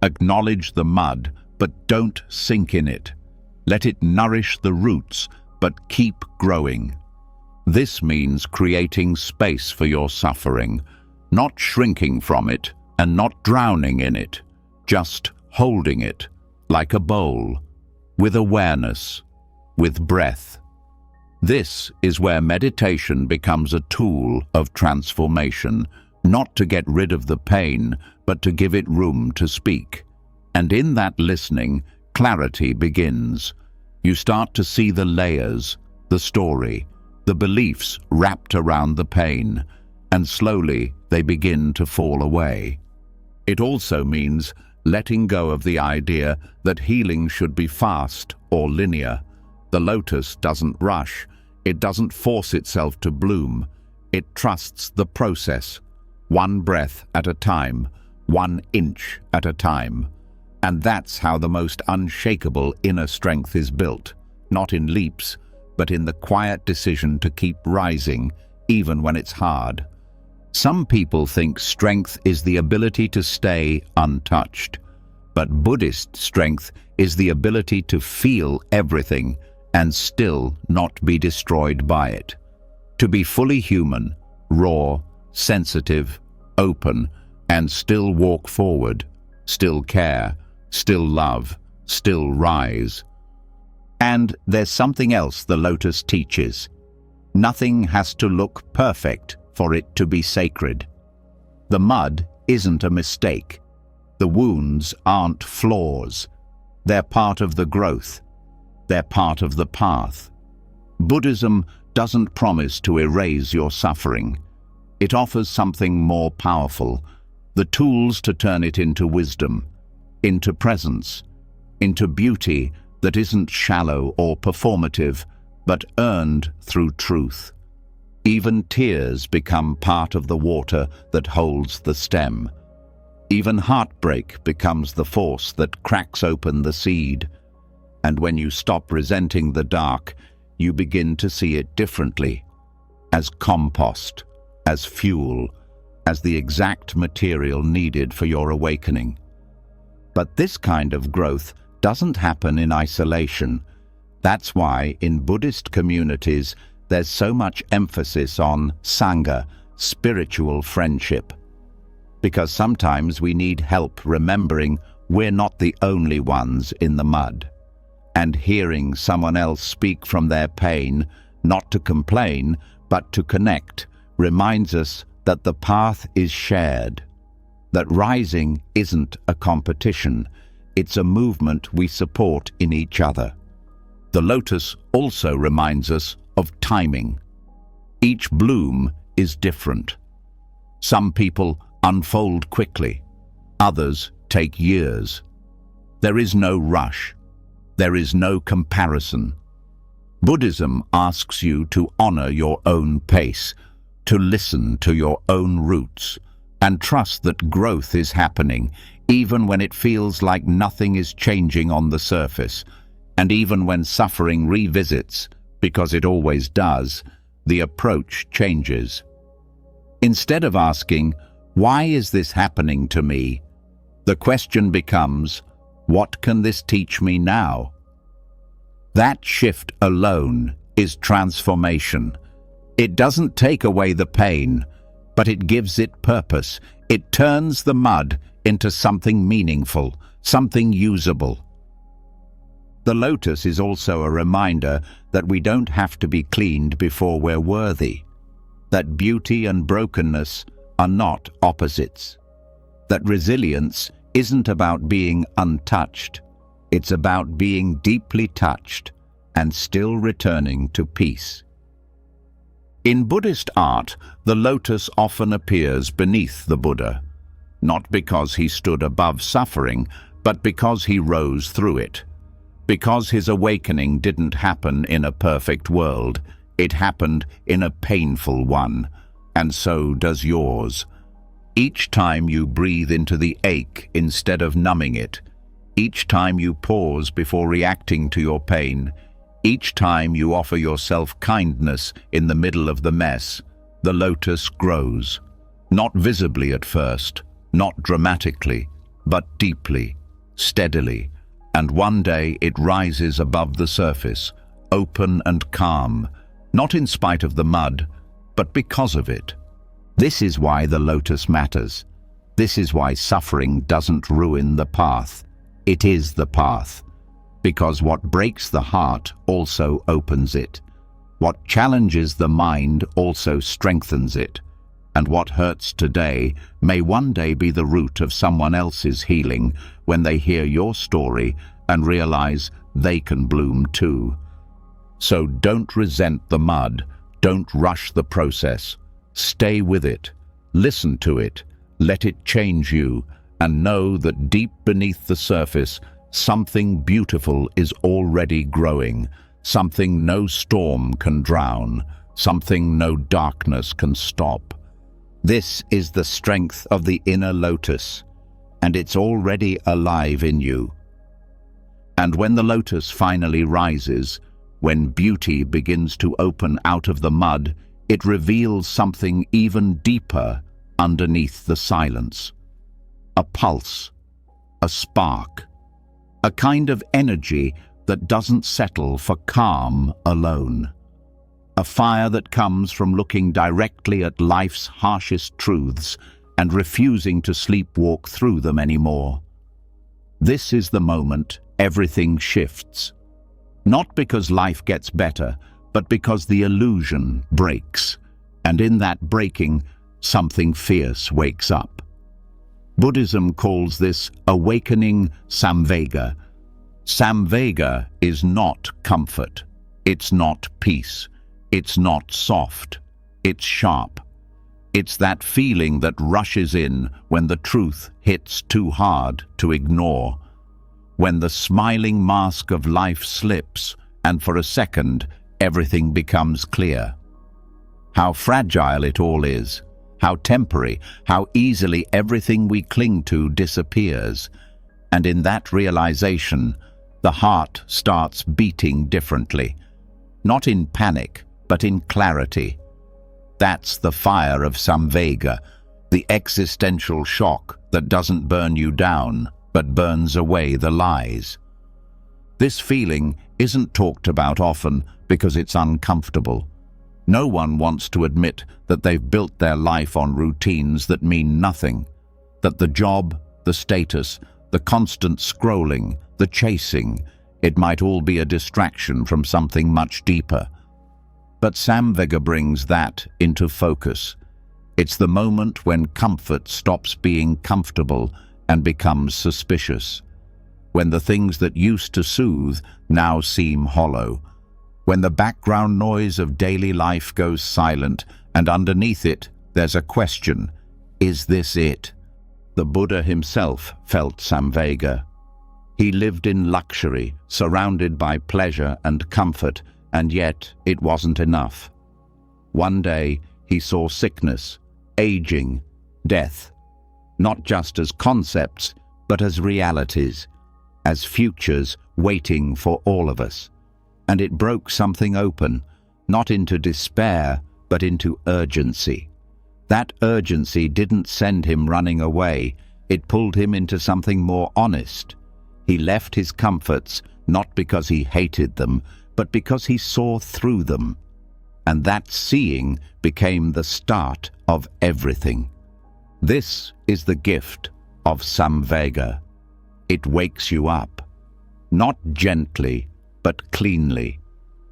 Acknowledge the mud, but don't sink in it. Let it nourish the roots, but keep growing. This means creating space for your suffering, not shrinking from it and not drowning in it, just holding it like a bowl, with awareness, with breath. This is where meditation becomes a tool of transformation, not to get rid of the pain, but to give it room to speak. And in that listening, clarity begins. You start to see the layers, the story, the beliefs wrapped around the pain, and slowly they begin to fall away. It also means letting go of the idea that healing should be fast or linear. The lotus doesn't rush. It doesn't force itself to bloom. It trusts the process, one breath at a time, 1 inch at a time. And that's how the most unshakable inner strength is built, not in leaps, but in the quiet decision to keep rising, even when it's hard. Some people think strength is the ability to stay untouched, but Buddhist strength is the ability to feel everything and still not be destroyed by it. To be fully human, raw, sensitive, open, and still walk forward, still care, still love, still rise. And there's something else the lotus teaches. Nothing has to look perfect for it to be sacred. The mud isn't a mistake. The wounds aren't flaws. They're part of the growth. They're part of the path. Buddhism doesn't promise to erase your suffering. It offers something more powerful, the tools to turn it into wisdom, into presence, into beauty that isn't shallow or performative, but earned through truth. Even tears become part of the water that holds the stem. Even heartbreak becomes the force that cracks open the seed. And when you stop resenting the dark, you begin to see it differently, as compost, as fuel, as the exact material needed for your awakening. But this kind of growth doesn't happen in isolation. That's why in Buddhist communities there's so much emphasis on Sangha, spiritual friendship. Because sometimes we need help remembering we're not the only ones in the mud. And hearing someone else speak from their pain, not to complain, but to connect, reminds us that the path is shared. That rising isn't a competition, it's a movement we support in each other. The lotus also reminds us of timing. Each bloom is different. Some people unfold quickly, others take years. There is no rush. There is no comparison. Buddhism asks you to honor your own pace, to listen to your own roots, and trust that growth is happening, even when it feels like nothing is changing on the surface, and even when suffering revisits, because it always does, the approach changes. Instead of asking, "Why is this happening to me?" the question becomes, "What can this teach me now?" That shift alone is transformation. It doesn't take away the pain, but it gives it purpose. It turns the mud into something meaningful, something usable. The lotus is also a reminder that we don't have to be cleaned before we're worthy, that beauty and brokenness are not opposites, that resilience isn't about being untouched, it's about being deeply touched and still returning to peace. In Buddhist art, the lotus often appears beneath the Buddha, not because he stood above suffering, but because he rose through it. Because his awakening didn't happen in a perfect world, it happened in a painful one, and so does yours. Each time you breathe into the ache instead of numbing it, each time you pause before reacting to your pain, each time you offer yourself kindness in the middle of the mess, the lotus grows. Not visibly at first, not dramatically, but deeply, steadily. And one day it rises above the surface, open and calm, not in spite of the mud, but because of it. This is why the lotus matters. This is why suffering doesn't ruin the path. It is the path. Because what breaks the heart also opens it. What challenges the mind also strengthens it. And what hurts today may one day be the root of someone else's healing when they hear your story and realize they can bloom too. So don't resent the mud. Don't rush the process. Stay with it. Listen to it. Let it change you, and know that deep beneath the surface, something beautiful is already growing, something no storm can drown, something no darkness can stop. This is the strength of the inner lotus, and it's already alive in you. And when the lotus finally rises, when beauty begins to open out of the mud, it reveals something even deeper underneath the silence. A pulse, a spark, a kind of energy that doesn't settle for calm alone. A fire that comes from looking directly at life's harshest truths and refusing to sleepwalk through them anymore. This is the moment everything shifts. Not because life gets better, but because the illusion breaks. And in that breaking, something fierce wakes up. Buddhism calls this awakening samvega. Samvega is not comfort. It's not peace. It's not soft. It's sharp. It's that feeling that rushes in when the truth hits too hard to ignore. When the smiling mask of life slips, and for a second, everything becomes clear. How fragile it all is. How temporary, how easily everything we cling to disappears. And in that realization, the heart starts beating differently. Not in panic, but in clarity. That's the fire of samvega, the existential shock that doesn't burn you down, but burns away the lies. This feeling isn't talked about often because it's uncomfortable. No one wants to admit that they've built their life on routines that mean nothing, that the job, the status, the constant scrolling, the chasing, it might all be a distraction from something much deeper. But samvega brings that into focus. It's the moment when comfort stops being comfortable and becomes suspicious. When the things that used to soothe now seem hollow. When the background noise of daily life goes silent, and underneath it, there's a question: is this it? The Buddha himself felt samvega. He lived in luxury, surrounded by pleasure and comfort, and yet it wasn't enough. One day, he saw sickness, aging, death, not just as concepts, but as realities, as futures waiting for all of us. And it broke something open, not into despair, but into urgency. That urgency didn't send him running away. It pulled him into something more honest. He left his comforts, not because he hated them, but because he saw through them. And that seeing became the start of everything. This is the gift of samvega. It wakes you up, not gently, but cleanly.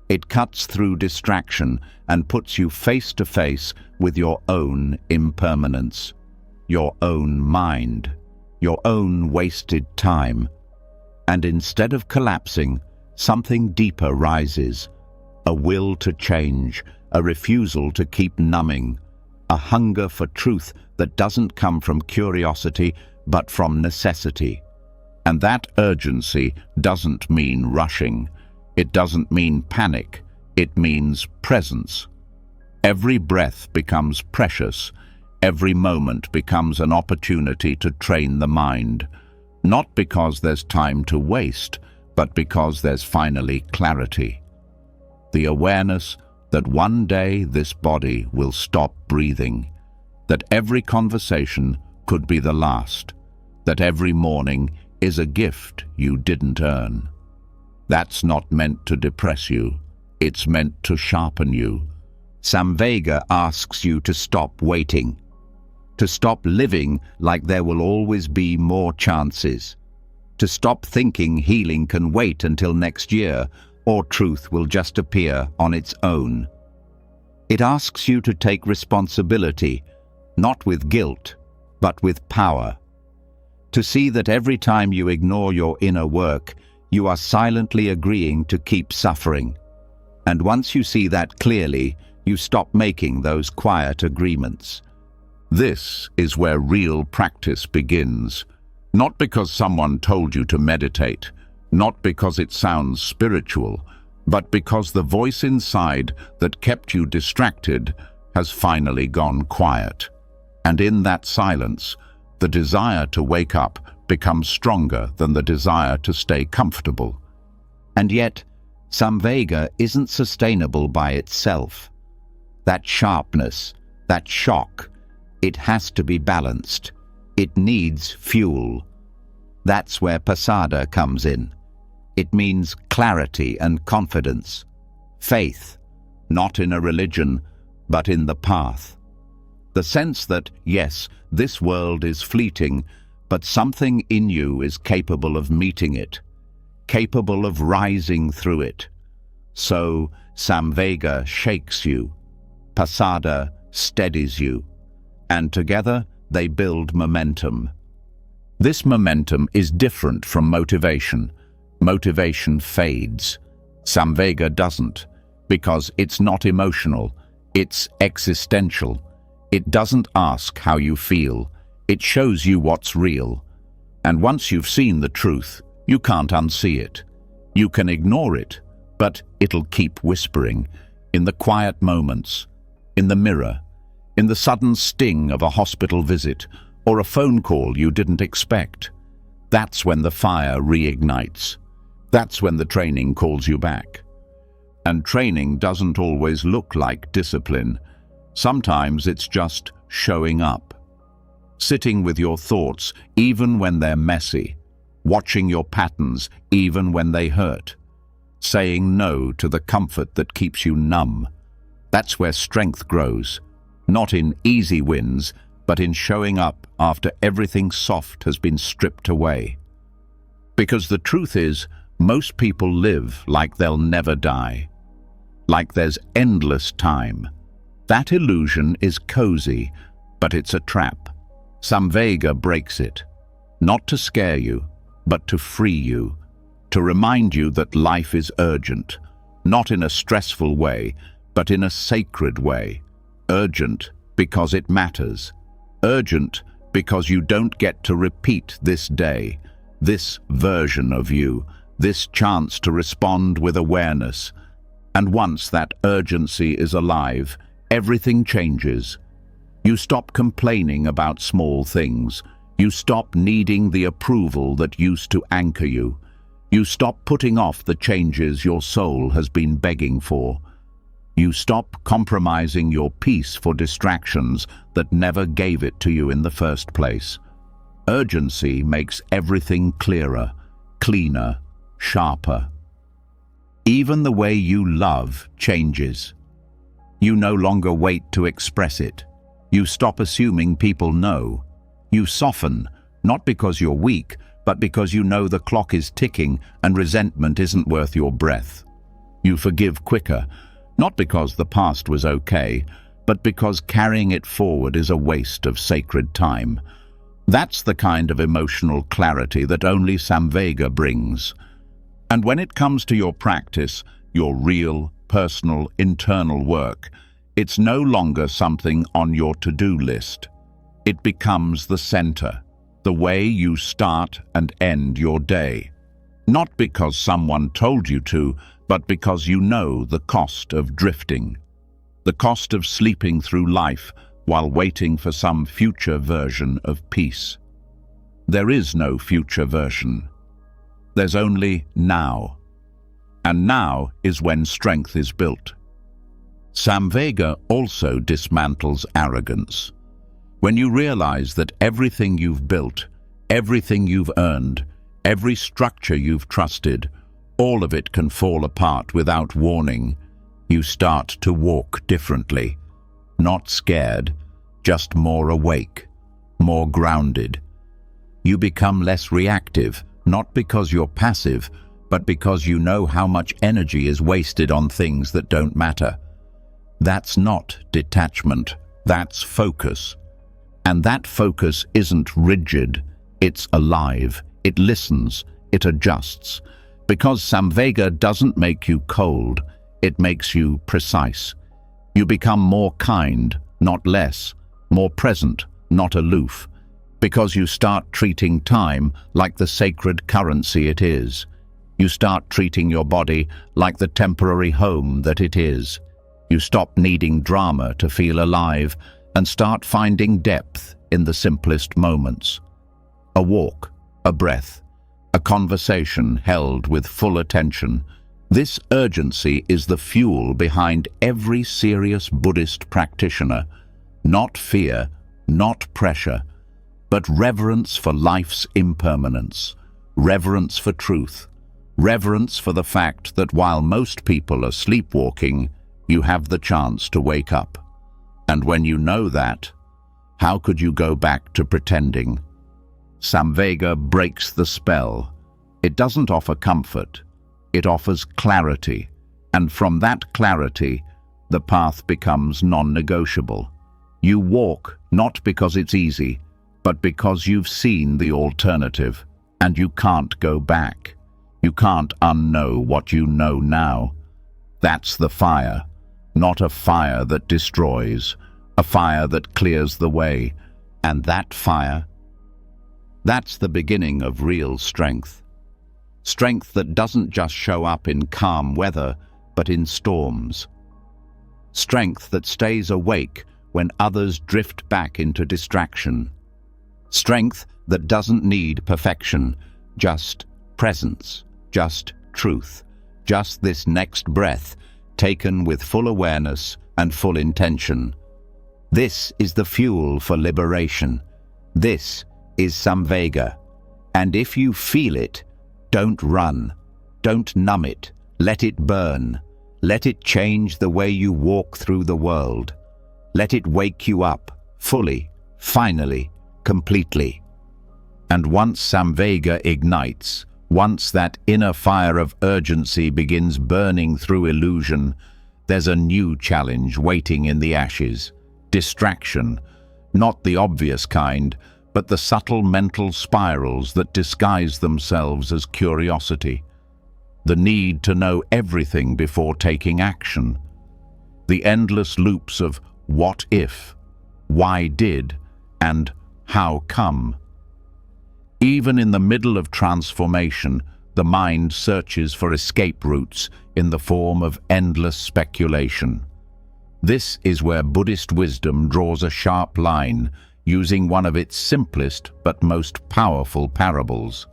It cuts through distraction and puts you face to face with your own impermanence, your own mind, your own wasted time. And instead of collapsing, something deeper rises, a will to change, a refusal to keep numbing, a hunger for truth that doesn't come from curiosity, but from necessity. And that urgency doesn't mean rushing. It doesn't mean panic. It means presence. Every breath becomes precious. Every moment becomes an opportunity to train the mind. Not because there's time to waste, but because there's finally clarity. The awareness that one day this body will stop breathing. That every conversation could be the last. That every morning is a gift you didn't earn. That's not meant to depress you. It's meant to sharpen you. Samvega asks you to stop waiting, to stop living like there will always be more chances, to stop thinking healing can wait until next year or truth will just appear on its own. It asks you to take responsibility, not with guilt, but with power. To see that every time you ignore your inner work, you are silently agreeing to keep suffering. And once you see that clearly, you stop making those quiet agreements. This is where real practice begins. Not because someone told you to meditate, not because it sounds spiritual, but because the voice inside that kept you distracted has finally gone quiet. And in that silence, the desire to wake up becomes stronger than the desire to stay comfortable. And yet, Samvega isn't sustainable by itself. That sharpness, that shock, it has to be balanced. It needs fuel. That's where pasada comes in. It means clarity and confidence. Faith, not in a religion, but in the path. The sense that, yes, this world is fleeting, but something in you is capable of meeting it, capable of rising through it. So, Samvega shakes you, pasada steadies you, and together they build momentum. This momentum is different from motivation. Motivation fades. Samvega doesn't, because it's not emotional, it's existential. It doesn't ask how you feel, it shows you what's real. And once you've seen the truth, you can't unsee it. You can ignore it, but it'll keep whispering, in the quiet moments, in the mirror, in the sudden sting of a hospital visit, or a phone call you didn't expect. That's when the fire reignites. That's when the training calls you back. And training doesn't always look like discipline. Sometimes it's just showing up. Sitting with your thoughts even when they're messy. Watching your patterns even when they hurt. Saying no to the comfort that keeps you numb. That's where strength grows. Not in easy wins, but in showing up after everything soft has been stripped away. Because the truth is, most people live like they'll never die. Like there's endless time. That illusion is cozy, but it's a trap. Samvega breaks it. Not to scare you, but to free you. To remind you that life is urgent. Not in a stressful way, but in a sacred way. Urgent because it matters. Urgent because you don't get to repeat this day, this version of you, this chance to respond with awareness. And once that urgency is alive, everything changes. You stop complaining about small things. You stop needing the approval that used to anchor you. You stop putting off the changes your soul has been begging for. You stop compromising your peace for distractions that never gave it to you in the first place. Urgency makes everything clearer, cleaner, sharper. Even the way you love changes. You no longer wait to express it. You stop assuming people know. You soften, not because you're weak, but because you know the clock is ticking and resentment isn't worth your breath. You forgive quicker, not because the past was okay, but because carrying it forward is a waste of sacred time. That's the kind of emotional clarity that only Samvega brings. And when it comes to your practice, your real, personal, internal work, it's no longer something on your to-do list. It becomes the center, the way you start and end your day. Not because someone told you to, but because you know the cost of drifting. The cost of sleeping through life while waiting for some future version of peace. There is no future version. There's only now. And now is when strength is built. Samvega also dismantles arrogance. When you realize that everything you've built, everything you've earned, every structure you've trusted, all of it can fall apart without warning, You start to walk differently. Not scared, just more awake, more grounded. You become less reactive, not because you're passive, but because you know how much energy is wasted on things that don't matter. That's not detachment, that's focus. And that focus isn't rigid, it's alive, it listens, it adjusts. Because Samvega doesn't make you cold, it makes you precise. You become more kind, not less, more present, not aloof, because you start treating time like the sacred currency it is. You start treating your body like the temporary home that it is. You stop needing drama to feel alive and start finding depth in the simplest moments. A walk, a breath, a conversation held with full attention. This urgency is the fuel behind every serious Buddhist practitioner. Not fear, not pressure, but reverence for life's impermanence, reverence for truth, reverence for the fact that while most people are sleepwalking, you have the chance to wake up. And when you know that, how could you go back to pretending? Samvega breaks the spell. It doesn't offer comfort, it offers clarity, and from that clarity, the path becomes non-negotiable. You walk not because it's easy, but because you've seen the alternative, and you can't go back. You can't unknow what you know now. That's the fire, not a fire that destroys, a fire that clears the way. And that fire, that's the beginning of real strength. Strength that doesn't just show up in calm weather, but in storms. Strength that stays awake when others drift back into distraction. Strength that doesn't need perfection, just presence, just truth, just this next breath, taken with full awareness and full intention. This is the fuel for liberation. This is Samvega. And if you feel it, don't run, don't numb it, let it burn. Let it change the way you walk through the world. Let it wake you up, fully, finally, completely. And once Samvega ignites, once that inner fire of urgency begins burning through illusion, there's a new challenge waiting in the ashes. Distraction, not the obvious kind, but the subtle mental spirals that disguise themselves as curiosity. The need to know everything before taking action. The endless loops of what if, why did, and how come. Even in the middle of transformation, the mind searches for escape routes in the form of endless speculation. This is where Buddhist wisdom draws a sharp line, using one of its simplest but most powerful parables,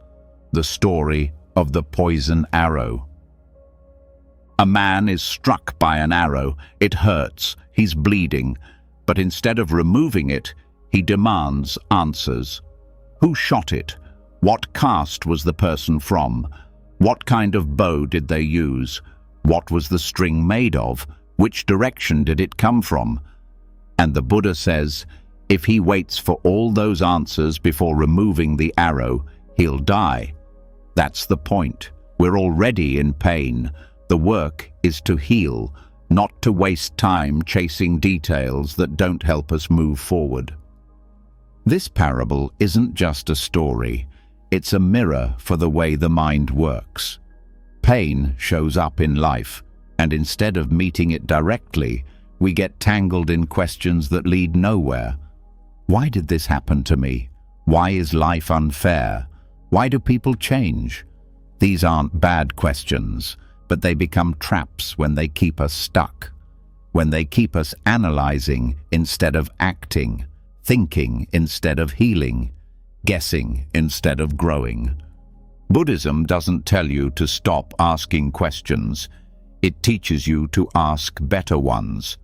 the story of the poison arrow. A man is struck by an arrow. It hurts, he's bleeding, but instead of removing it, he demands answers. Who shot it? What caste was the person from? What kind of bow did they use? What was the string made of? Which direction did it come from? And the Buddha says, if he waits for all those answers before removing the arrow, he'll die. That's the point. We're already in pain. The work is to heal, not to waste time chasing details that don't help us move forward. This parable isn't just a story. It's a mirror for the way the mind works. Pain shows up in life, and instead of meeting it directly, we get tangled in questions that lead nowhere. Why did this happen to me? Why is life unfair? Why do people change? These aren't bad questions, but they become traps when they keep us stuck, when they keep us analyzing instead of acting, thinking instead of healing, guessing instead of growing. Buddhism doesn't tell you to stop asking questions. It teaches you to ask better ones,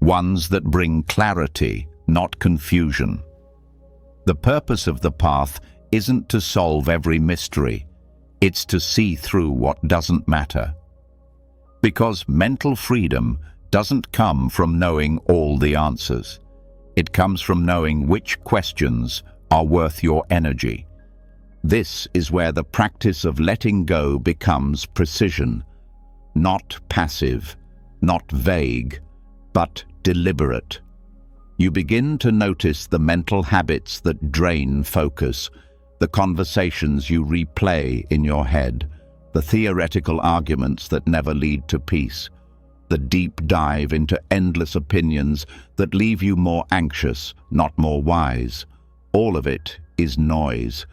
ones that bring clarity, not confusion. The purpose of the path isn't to solve every mystery. It's to see through what doesn't matter. Because mental freedom doesn't come from knowing all the answers. It comes from knowing which questions are worth your energy. This is where the practice of letting go becomes precision, not passive, not vague, but deliberate. You begin to notice the mental habits that drain focus, the conversations you replay in your head, the theoretical arguments that never lead to peace, the deep dive into endless opinions that leave you more anxious, not more wise. All of it is noise,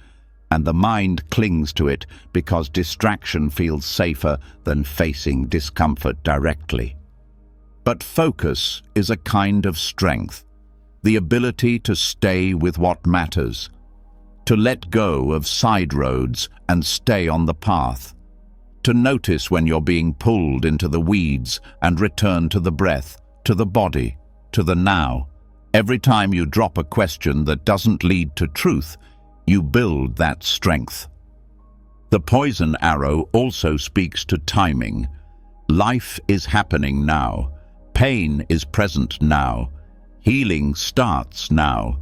and the mind clings to it because distraction feels safer than facing discomfort directly. But focus is a kind of strength, the ability to stay with what matters, to let go of side roads and stay on the path, to notice when you're being pulled into the weeds and return to the breath, to the body, to the now. Every time you drop a question that doesn't lead to truth, you build that strength. The poison arrow also speaks to timing. Life is happening now. Pain is present now. Healing starts now.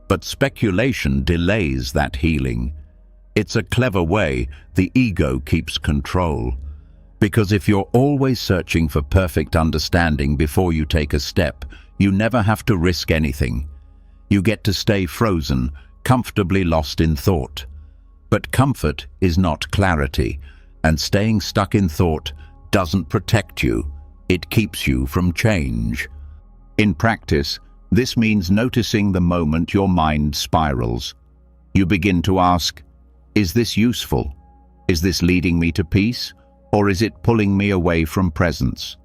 But speculation delays that healing. It's a clever way the ego keeps control. Because if you're always searching for perfect understanding before you take a step, you never have to risk anything. You get to stay frozen, comfortably lost in thought. But comfort is not clarity, and staying stuck in thought doesn't protect you. It keeps you from change. In practice, this means noticing the moment your mind spirals. You begin to ask, is this useful? Is this leading me to peace? Or is it pulling me away from presence?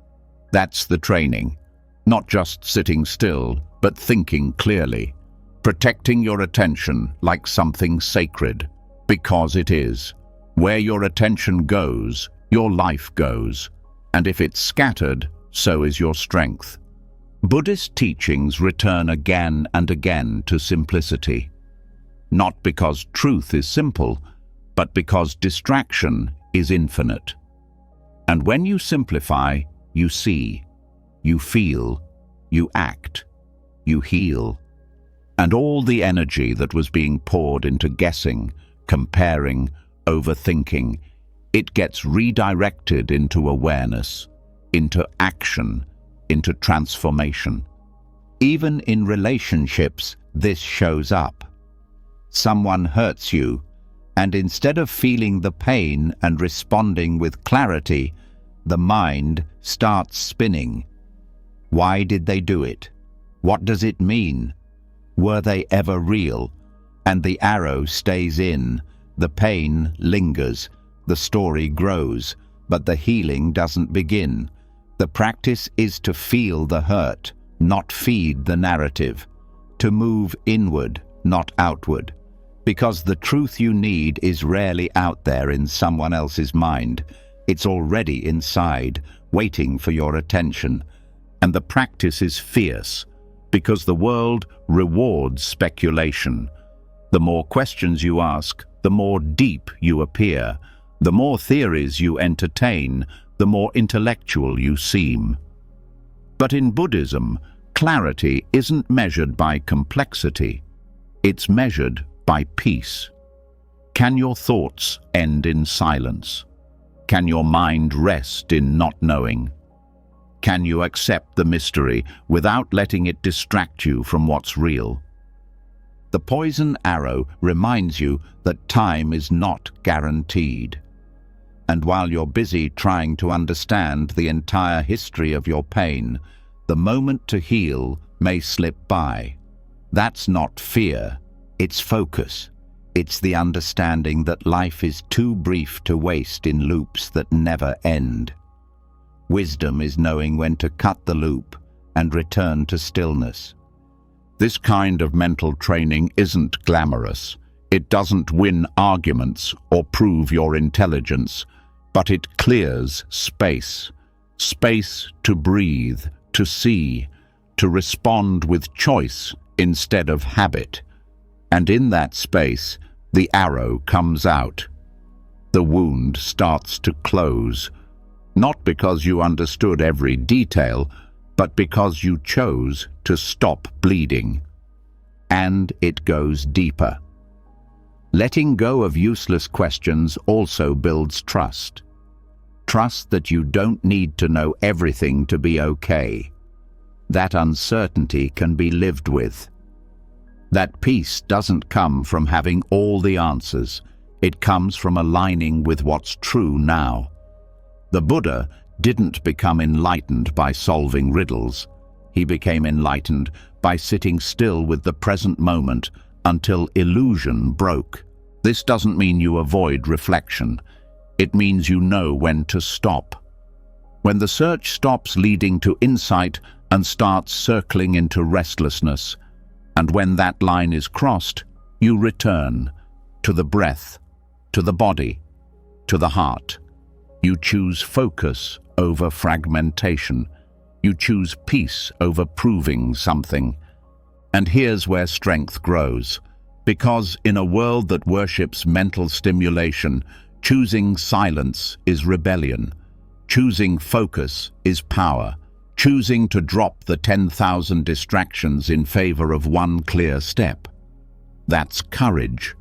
That's the training. Not just sitting still, but thinking clearly. Protecting your attention like something sacred, because it is. Where your attention goes, your life goes. And if it's scattered, so is your strength. Buddhist teachings return again and again to simplicity. Not because truth is simple, but because distraction is infinite. And when you simplify, you see, you feel, you act, you heal. And all the energy that was being poured into guessing, comparing, overthinking, it gets redirected into awareness, into action, into transformation. Even in relationships, this shows up. Someone hurts you, and instead of feeling the pain and responding with clarity, the mind starts spinning. Why did they do it? What does it mean? Were they ever real? And the arrow stays in, the pain lingers, the story grows, but the healing doesn't begin. The practice is to feel the hurt, not feed the narrative, to move inward, not outward, because the truth you need is rarely out there in someone else's mind. It's already inside, waiting for your attention. And the practice is fierce, because the world rewards speculation. The more questions you ask, the more deep you appear. The more theories you entertain, the more intellectual you seem. But in Buddhism, clarity isn't measured by complexity. It's measured by peace. Can your thoughts end in silence? Can your mind rest in not knowing? Can you accept the mystery without letting it distract you from what's real? The poison arrow reminds you that time is not guaranteed. And while you're busy trying to understand the entire history of your pain, the moment to heal may slip by. That's not fear, it's focus. It's the understanding that life is too brief to waste in loops that never end. Wisdom is knowing when to cut the loop and return to stillness. This kind of mental training isn't glamorous. It doesn't win arguments or prove your intelligence, but it clears space. Space to breathe, to see, to respond with choice instead of habit. And in that space, the arrow comes out. The wound starts to close. Not because you understood every detail, but because you chose to stop bleeding. And it goes deeper. Letting go of useless questions also builds trust. Trust that you don't need to know everything to be okay. That uncertainty can be lived with. That peace doesn't come from having all the answers. It comes from aligning with what's true now. The Buddha didn't become enlightened by solving riddles. He became enlightened by sitting still with the present moment until illusion broke. This doesn't mean you avoid reflection. It means you know when to stop. When the search stops leading to insight and starts circling into restlessness, and when that line is crossed, you return to the breath, to the body, to the heart. You choose focus over fragmentation. You choose peace over proving something. And here's where strength grows. Because in a world that worships mental stimulation, choosing silence is rebellion. Choosing focus is power. Choosing to drop the 10,000 distractions in favor of one clear step. That's courage,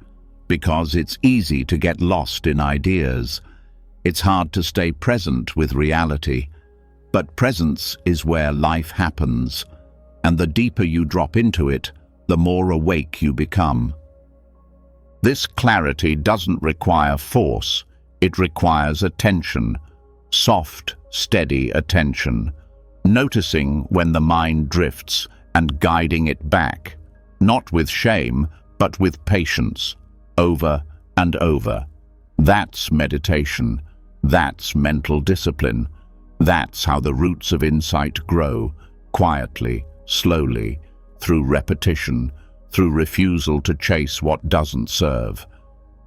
because it's easy to get lost in ideas. It's hard to stay present with reality. But presence is where life happens, and the deeper you drop into it, the more awake you become. This clarity doesn't require force, it requires attention, soft, steady attention, noticing when the mind drifts and guiding it back, not with shame, but with patience, over and over. That's meditation, that's mental discipline, that's how the roots of insight grow, quietly, slowly, through repetition, through refusal to chase what doesn't serve.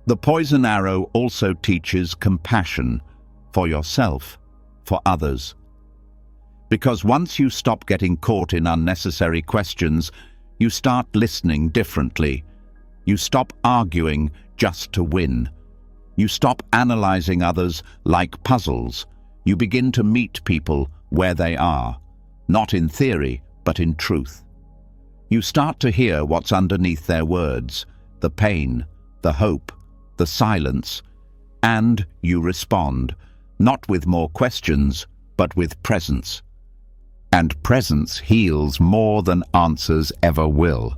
The poison arrow also teaches compassion for yourself, for others. Because once you stop getting caught in unnecessary questions, you start listening differently. You stop arguing just to win. You stop analyzing others like puzzles. You begin to meet people where they are, not in theory, but in truth. You start to hear what's underneath their words, the pain, the hope, the silence, and you respond, not with more questions, but with presence. And presence heals more than answers ever will.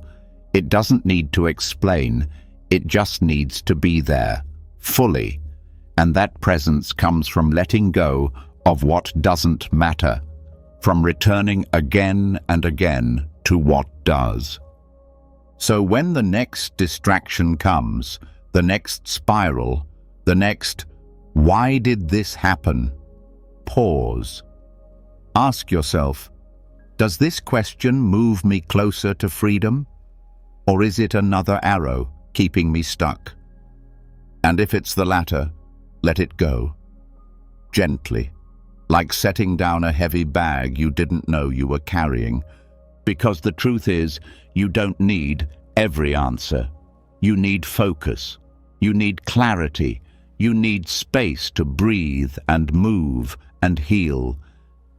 It doesn't need to explain, it just needs to be there, fully. And that presence comes from letting go of what doesn't matter, from returning again and again to what does. So when the next distraction comes, the next spiral, the next, "Why did this happen?" Pause. Ask yourself, does this question move me closer to freedom? Or is it another arrow keeping me stuck? And if it's the latter, let it go. Gently, like setting down a heavy bag you didn't know you were carrying. Because the truth is, you don't need every answer. You need focus. You need clarity. You need space to breathe and move and heal.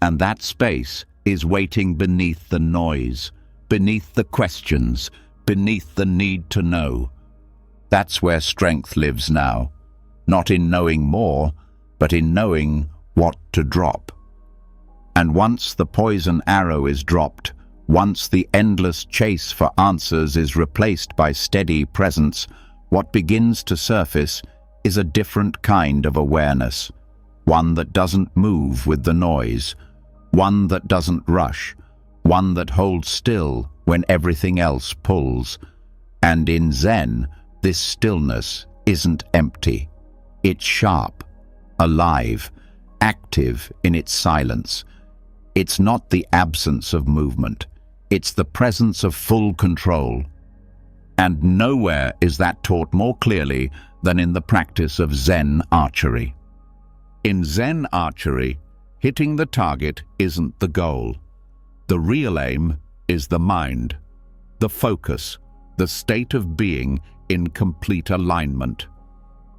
And that space is waiting beneath the noise, beneath the questions, beneath the need to know. That's where strength lives now, not in knowing more, but in knowing what to drop. And once the poison arrow is dropped, once the endless chase for answers is replaced by steady presence, what begins to surface is a different kind of awareness, one that doesn't move with the noise, one that doesn't rush, one that holds still when everything else pulls. And in Zen, this stillness isn't empty. It's sharp, alive, active in its silence. It's not the absence of movement. It's the presence of full control. And nowhere is that taught more clearly than in the practice of Zen archery. In Zen archery, hitting the target isn't the goal. The real aim is the mind, the focus, the state of being in complete alignment.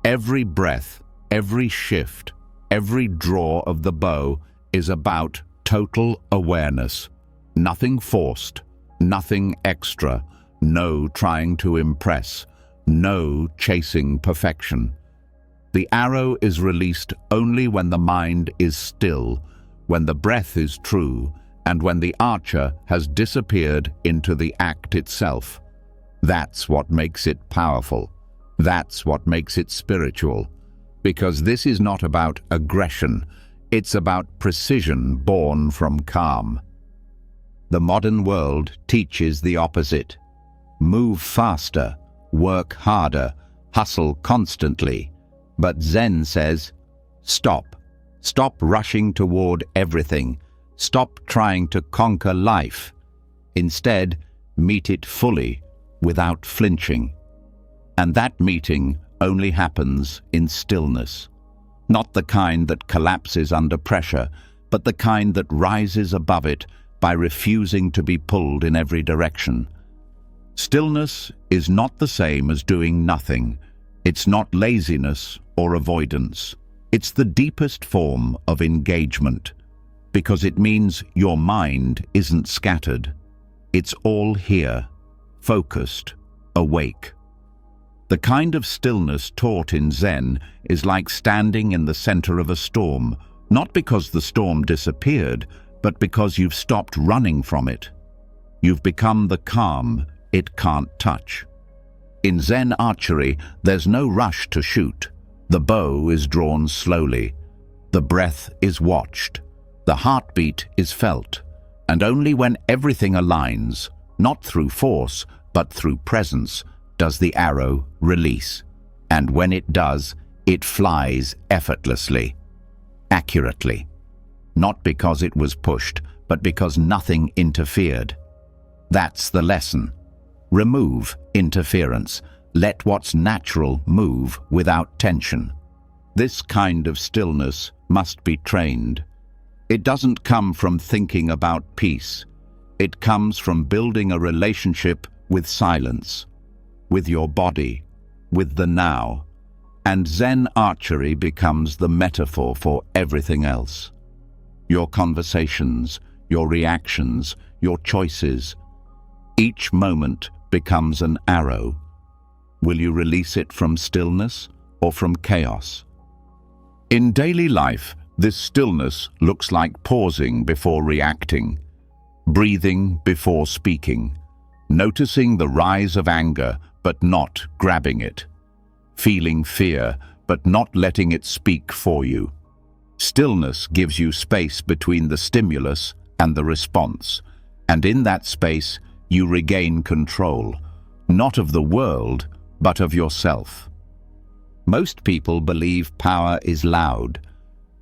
Every breath, every shift, every draw of the bow is about total awareness. Nothing forced, nothing extra, no trying to impress, no chasing perfection. The arrow is released only when the mind is still, when the breath is true, and when the archer has disappeared into the act itself. That's what makes it powerful. That's what makes it spiritual. Because this is not about aggression, it's about precision born from calm. The modern world teaches the opposite. Move faster, work harder, hustle constantly. But Zen says, stop. Stop rushing toward everything. Stop trying to conquer life. Instead, meet it fully, without flinching. And that meeting only happens in stillness. Not the kind that collapses under pressure, but the kind that rises above it by refusing to be pulled in every direction. Stillness is not the same as doing nothing. It's not laziness or avoidance. It's the deepest form of engagement, because it means your mind isn't scattered. It's all here, focused, awake. The kind of stillness taught in Zen is like standing in the center of a storm, not because the storm disappeared, but because you've stopped running from it. You've become the calm it can't touch. In Zen archery, there's no rush to shoot. The bow is drawn slowly. The breath is watched. The heartbeat is felt. And only when everything aligns, not through force, but through presence, does the arrow release. And when it does, it flies effortlessly, accurately. Not because it was pushed, but because nothing interfered. That's the lesson. Remove interference. Let what's natural move without tension. This kind of stillness must be trained. It doesn't come from thinking about peace. It comes from building a relationship with silence, with your body, with the now. And Zen archery becomes the metaphor for everything else. Your conversations, your reactions, your choices. Each moment becomes an arrow. Will you release it from stillness or from chaos? In daily life, this stillness looks like pausing before reacting, breathing before speaking, noticing the rise of anger but not grabbing it, feeling fear but not letting it speak for you. Stillness gives you space between the stimulus and the response, and in that space you regain control, not of the world, but of yourself. Most people believe power is loud,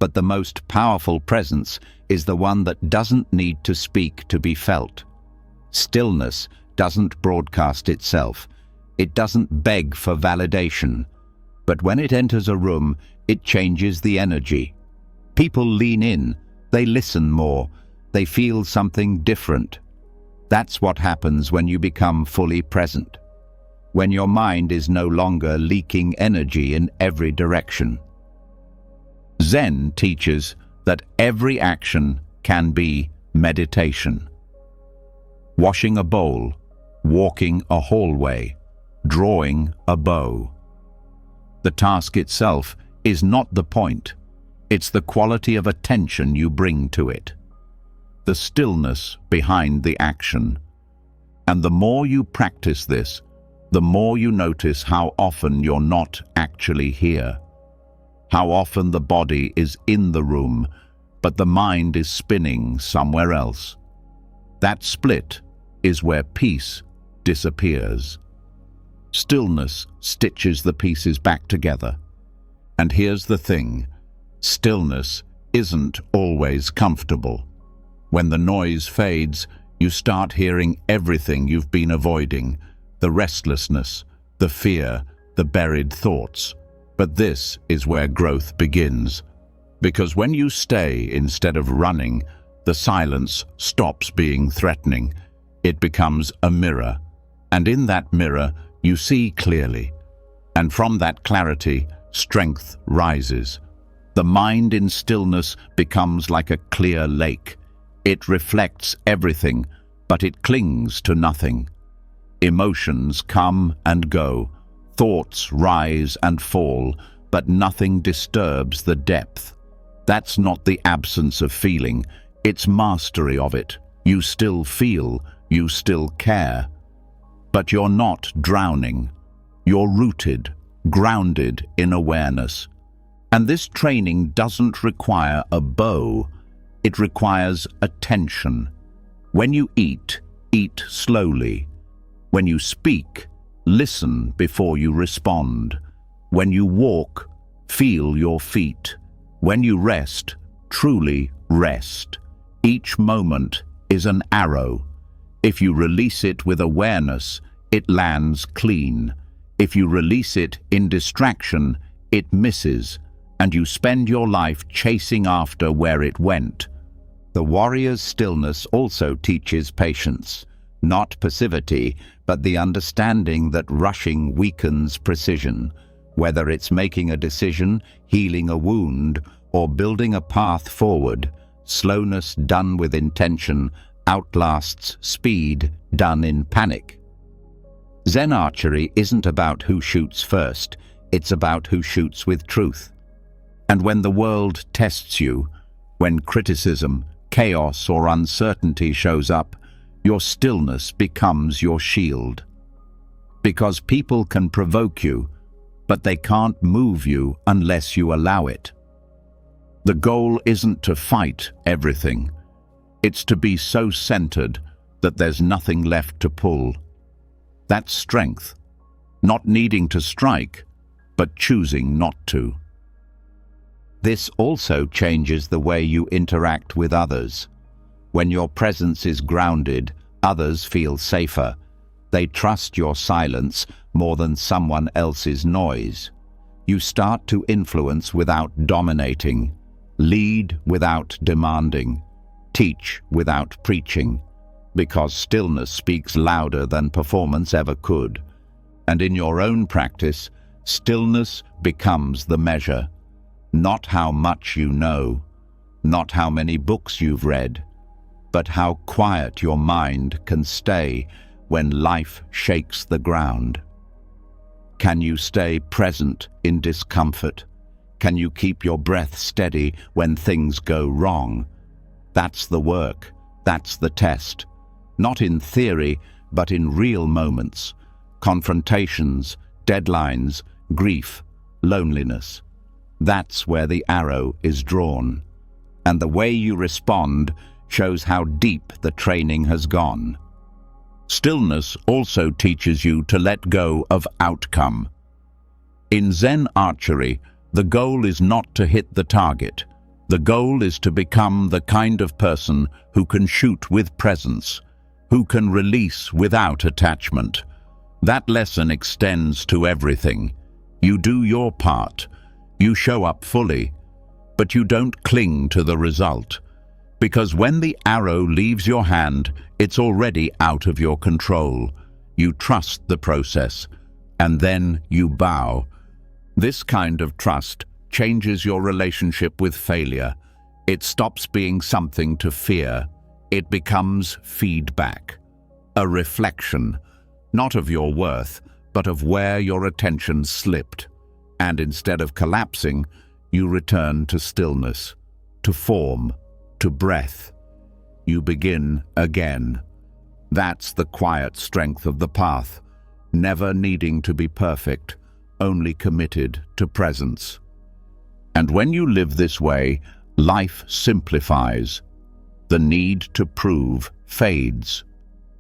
but the most powerful presence is the one that doesn't need to speak to be felt. Stillness doesn't broadcast itself. It doesn't beg for validation. But when it enters a room, it changes the energy. People lean in, they listen more, they feel something different. That's what happens when you become fully present, when your mind is no longer leaking energy in every direction. Zen teaches that every action can be meditation. Washing a bowl, walking a hallway, drawing a bow. The task itself is not the point. It's the quality of attention you bring to it, the stillness behind the action. And the more you practice this, the more you notice how often you're not actually here. How often the body is in the room, but the mind is spinning somewhere else. That split is where peace disappears. Stillness stitches the pieces back together. And here's the thing, stillness isn't always comfortable. When the noise fades, you start hearing everything you've been avoiding, the restlessness, the fear, the buried thoughts. But this is where growth begins. Because when you stay instead of running, the silence stops being threatening. It becomes a mirror. And in that mirror, you see clearly. And from that clarity, strength rises. The mind in stillness becomes like a clear lake. It reflects everything, but it clings to nothing. Emotions come and go, thoughts rise and fall, but nothing disturbs the depth. That's not the absence of feeling, it's mastery of it. You still feel, you still care. But you're not drowning. You're rooted, grounded in awareness. And this training doesn't require a bow. It requires attention. When you eat, eat slowly. When you speak, listen before you respond. When you walk, feel your feet. When you rest, truly rest. Each moment is an arrow. If you release it with awareness, it lands clean. If you release it in distraction, it misses, and you spend your life chasing after where it went. The warrior's stillness also teaches patience, not passivity, but the understanding that rushing weakens precision. Whether it's making a decision, healing a wound, or building a path forward, slowness done with intention outlasts speed done in panic. Zen archery isn't about who shoots first, it's about who shoots with truth. And when the world tests you, when criticism, chaos, or uncertainty shows up, your stillness becomes your shield. Because people can provoke you, but they can't move you unless you allow it. The goal isn't to fight everything. It's to be so centered that there's nothing left to pull. That's strength, not needing to strike, but choosing not to. This also changes the way you interact with others. When your presence is grounded, others feel safer. They trust your silence more than someone else's noise. You start to influence without dominating, lead without demanding, teach without preaching, because stillness speaks louder than performance ever could. And in your own practice, stillness becomes the measure. Not how much you know, not how many books you've read, but how quiet your mind can stay when life shakes the ground. Can you stay present in discomfort? Can you keep your breath steady when things go wrong? That's the work, that's the test. Not in theory, but in real moments. Confrontations, deadlines, grief, loneliness. That's where the arrow is drawn. And the way you respond shows how deep the training has gone. Stillness also teaches you to let go of outcome. In Zen archery, the goal is not to hit the target. The goal is to become the kind of person who can shoot with presence, who can release without attachment. That lesson extends to everything. You do your part. You show up fully, but you don't cling to the result. Because when the arrow leaves your hand, it's already out of your control. You trust the process, and then you bow. This kind of trust changes your relationship with failure. It stops being something to fear. It becomes feedback, a reflection, not of your worth, but of where your attention slipped. And instead of collapsing, you return to stillness, to form, to breath. You begin again. That's the quiet strength of the path, never needing to be perfect, only committed to presence. And when you live this way, life simplifies. The need to prove fades.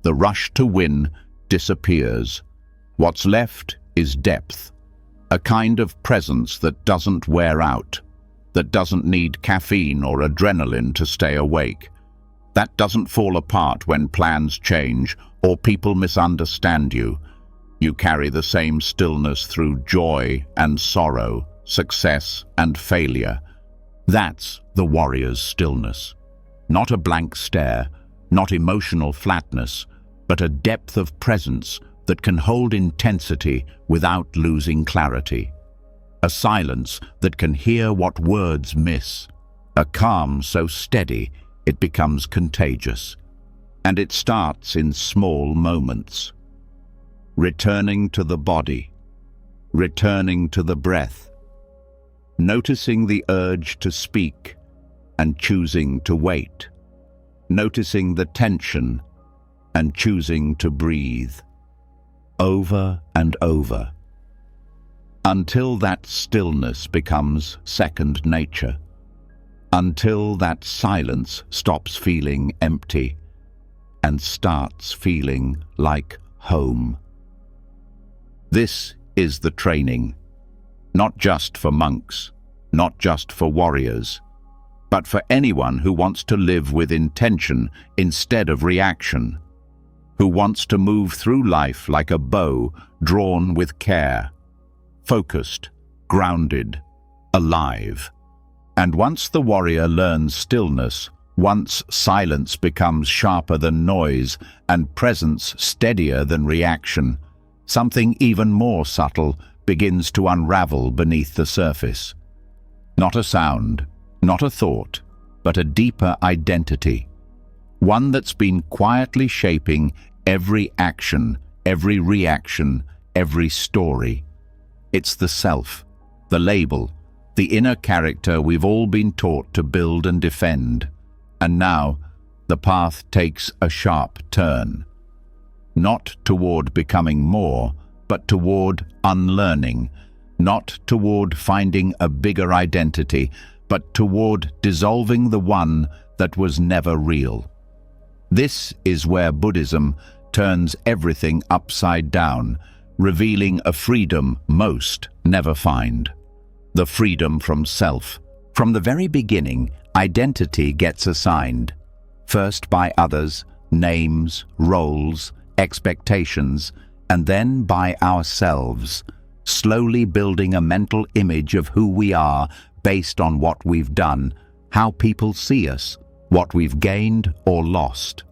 The rush to win disappears. What's left is depth. A kind of presence that doesn't wear out, that doesn't need caffeine or adrenaline to stay awake, that doesn't fall apart when plans change or people misunderstand you. You carry the same stillness through joy and sorrow, success and failure. That's the warrior's stillness. Not a blank stare, not emotional flatness, but a depth of presence that can hold intensity without losing clarity. a silence that can hear what words miss, a calm so steady it becomes contagious. And it starts in small moments. Returning to the body, returning to the breath, noticing the urge to speak and choosing to wait, noticing the tension and choosing to breathe, over and over, until that stillness becomes second nature, until that silence stops feeling empty and starts feeling like home. This is the training, not just for monks, not just for warriors, but for anyone who wants to live with intention instead of reaction, who wants to move through life like a bow drawn with care, focused, grounded, alive. And once the warrior learns stillness, once silence becomes sharper than noise and presence steadier than reaction, something even more subtle begins to unravel beneath the surface. Not a sound, not a thought, but a deeper identity. One that's been quietly shaping every action, every reaction, every story. It's the self, the label, the inner character we've all been taught to build and defend. And now, the path takes a sharp turn. Not toward becoming more, but toward unlearning. Not toward finding a bigger identity, but toward dissolving the one that was never real. This is where Buddhism turns everything upside down, revealing a freedom most never find. The freedom from self. From the very beginning, identity gets assigned, first by others, names, roles, expectations, and then by ourselves, slowly building a mental image of who we are based on what we've done, how people see us, what we've gained or lost.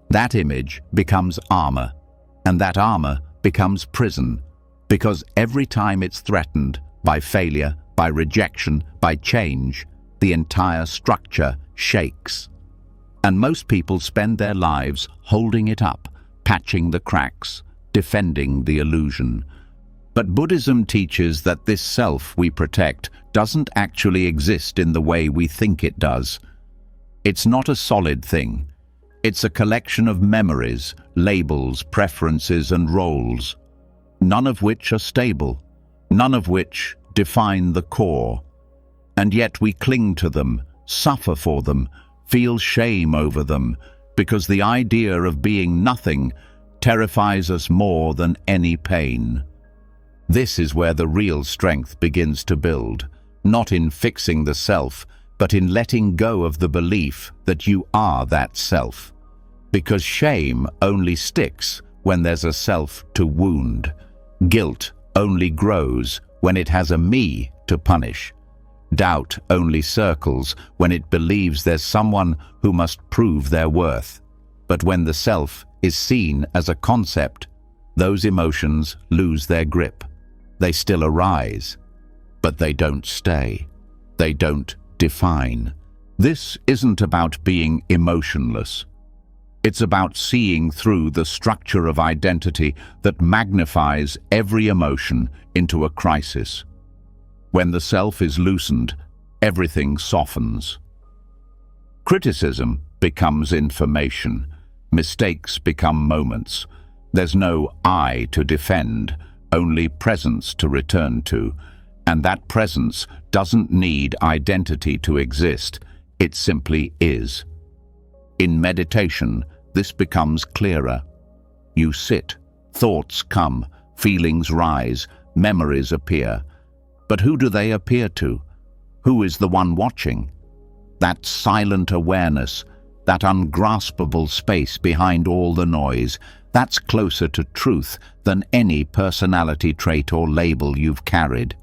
That image becomes armor, and that armor becomes prison, because every time it's threatened by failure, by rejection, by change, the entire structure shakes. And most people spend their lives holding it up, patching the cracks, defending the illusion. But Buddhism teaches that this self we protect doesn't actually exist in the way we think it does. It's not a solid thing. It's a collection of memories, labels, preferences, and roles, none of which are stable, none of which define the core. And yet we cling to them, suffer for them, feel shame over them, because the idea of being nothing terrifies us more than any pain. This is where the real strength begins to build, not in fixing the self, but in letting go of the belief that you are that self. Because shame only sticks when there's a self to wound. Guilt only grows when it has a me to punish. Doubt only circles when it believes there's someone who must prove their worth. But when the self is seen as a concept, those emotions lose their grip. They still arise, but they don't stay. They don't define. This isn't about being emotionless. It's about seeing through the structure of identity that magnifies every emotion into a crisis. When the self is loosened, everything softens. Criticism becomes information. Mistakes become moments. There's no I to defend, only presence to return to. And that presence doesn't need identity to exist. It simply is. In meditation, this becomes clearer. You sit, thoughts come, feelings rise, memories appear. But who do they appear to? Who is the one watching? That silent awareness, that ungraspable space behind all the noise, that's closer to truth than any personality trait or label you've carried.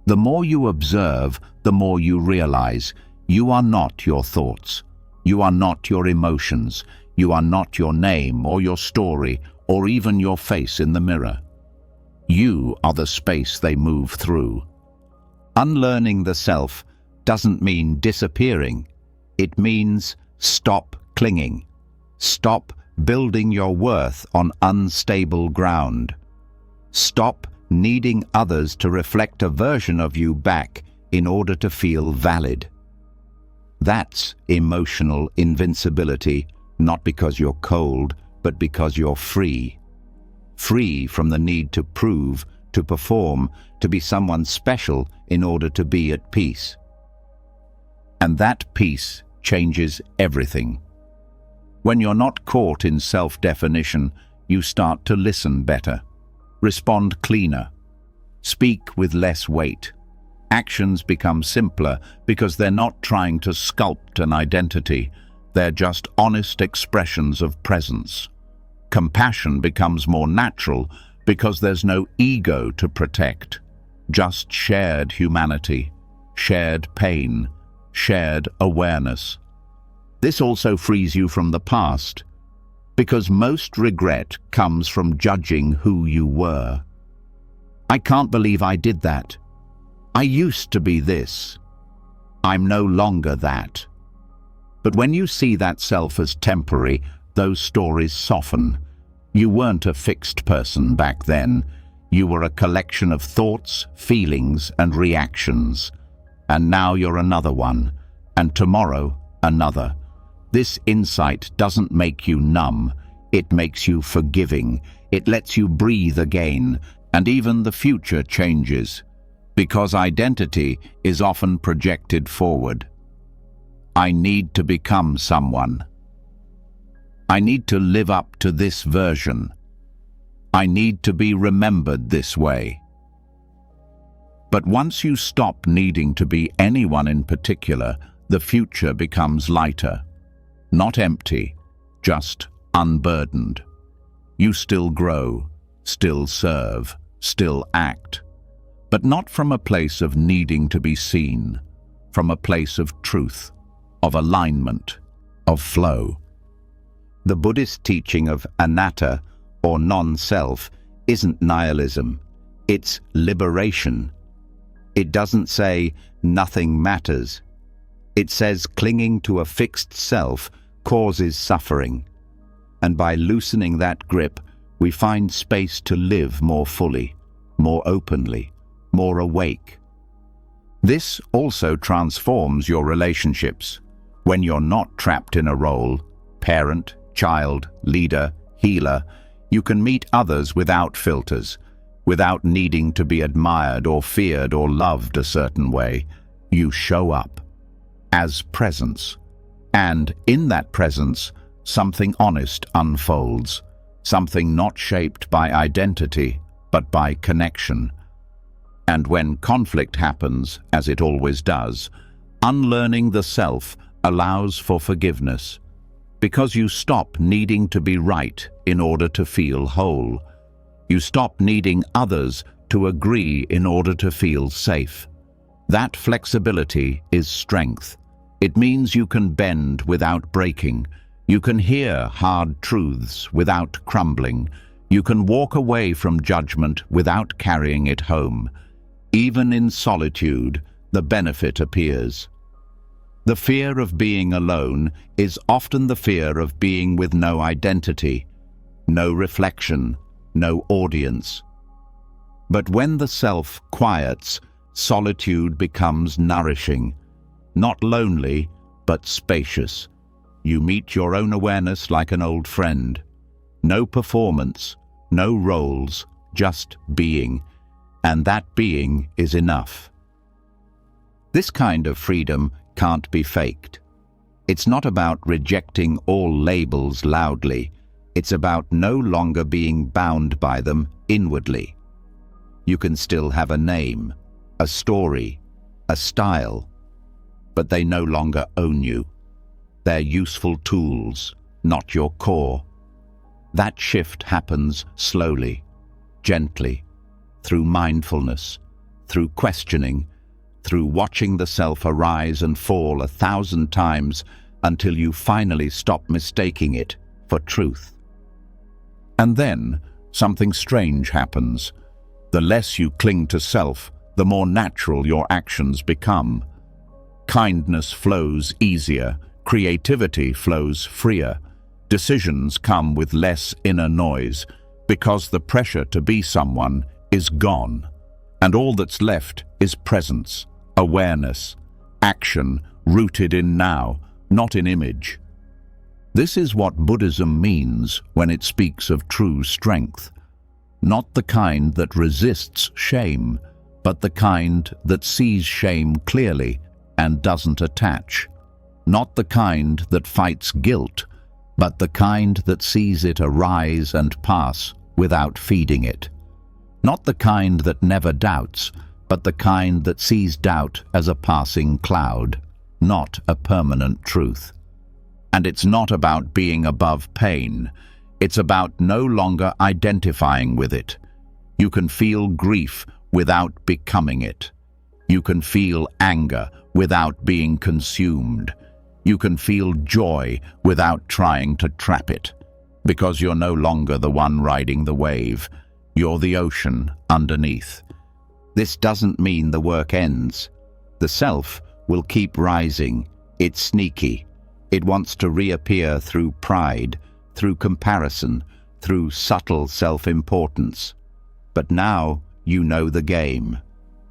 The more you observe, the more you realize you are not your thoughts. You are not your emotions. You are not your name or your story or even your face in the mirror. You are the space they move through. Unlearning the self doesn't mean disappearing. It means stop clinging. Stop building your worth on unstable ground. Stop needing others to reflect a version of you back in order to feel valid. That's emotional invincibility, not because you're cold, but because you're free. Free from the need to prove, to perform, to be someone special in order to be at peace. And that peace changes everything. When you're not caught in self-definition, you start to listen better, respond cleaner, speak with less weight. Actions become simpler because they're not trying to sculpt an identity. They're just honest expressions of presence. Compassion becomes more natural because there's no ego to protect, just shared humanity, shared pain, shared awareness. This also frees you from the past, because most regret comes from judging who you were. I can't believe I did that. I used to be this. I'm no longer that. But when you see that self as temporary, those stories soften. You weren't a fixed person back then. You were a collection of thoughts, feelings, and reactions. And now you're another one, and tomorrow another. This insight doesn't make you numb. It makes you forgiving. It lets you breathe again, and even the future changes, because identity is often projected forward. I need to become someone. I need to live up to this version. I need to be remembered this way. But once you stop needing to be anyone in particular, the future becomes lighter. Not empty, just unburdened. You still grow, still serve, still act, but not from a place of needing to be seen, from a place of truth, of alignment, of flow. The Buddhist teaching of anatta, or non-self, isn't nihilism, it's liberation. It doesn't say nothing matters. It says clinging to a fixed self causes suffering. And by loosening that grip, we find space to live more fully, more openly, more awake. This also transforms your relationships. When you're not trapped in a role, parent, child, leader, healer, you can meet others without filters, without needing to be admired or feared or loved a certain way. You show up as presence. And in that presence, something honest unfolds, something not shaped by identity, but by connection. And when conflict happens, as it always does, unlearning the self allows for forgiveness, because you stop needing to be right in order to feel whole. You stop needing others to agree in order to feel safe. That flexibility is strength. It means you can bend without breaking. You can hear hard truths without crumbling. You can walk away from judgment without carrying it home. Even in solitude, the benefit appears. The fear of being alone is often the fear of being with no identity, no reflection, no audience. But when the self quiets, solitude becomes nourishing. Not lonely, but spacious. You meet your own awareness like an old friend. No performance, no roles, just being. And that being is enough. This kind of freedom can't be faked. It's not about rejecting all labels loudly. It's about no longer being bound by them inwardly. You can still have a name, a story, a style, but they no longer own you. They're useful tools, not your core. That shift happens slowly, gently, through mindfulness, through questioning, through watching the self arise and fall 1,000 times until you finally stop mistaking it for truth. And then something strange happens. The less you cling to self, the more natural your actions become. Kindness flows easier, creativity flows freer. Decisions come with less inner noise because the pressure to be someone is gone, and all that's left is presence, awareness, action rooted in now, not in image. This is what Buddhism means when it speaks of true strength. Not the kind that resists shame, but the kind that sees shame clearly and doesn't attach. Not the kind that fights guilt, but the kind that sees it arise and pass without feeding it. Not the kind that never doubts, but the kind that sees doubt as a passing cloud, not a permanent truth. And it's not about being above pain. It's about no longer identifying with it. You can feel grief without becoming it. You can feel anger without being consumed. You can feel joy without trying to trap it, because you're no longer the one riding the wave. You're the ocean underneath. This doesn't mean the work ends. The self will keep rising. It's sneaky. It wants to reappear through pride, through comparison, through subtle self-importance. But now you know the game.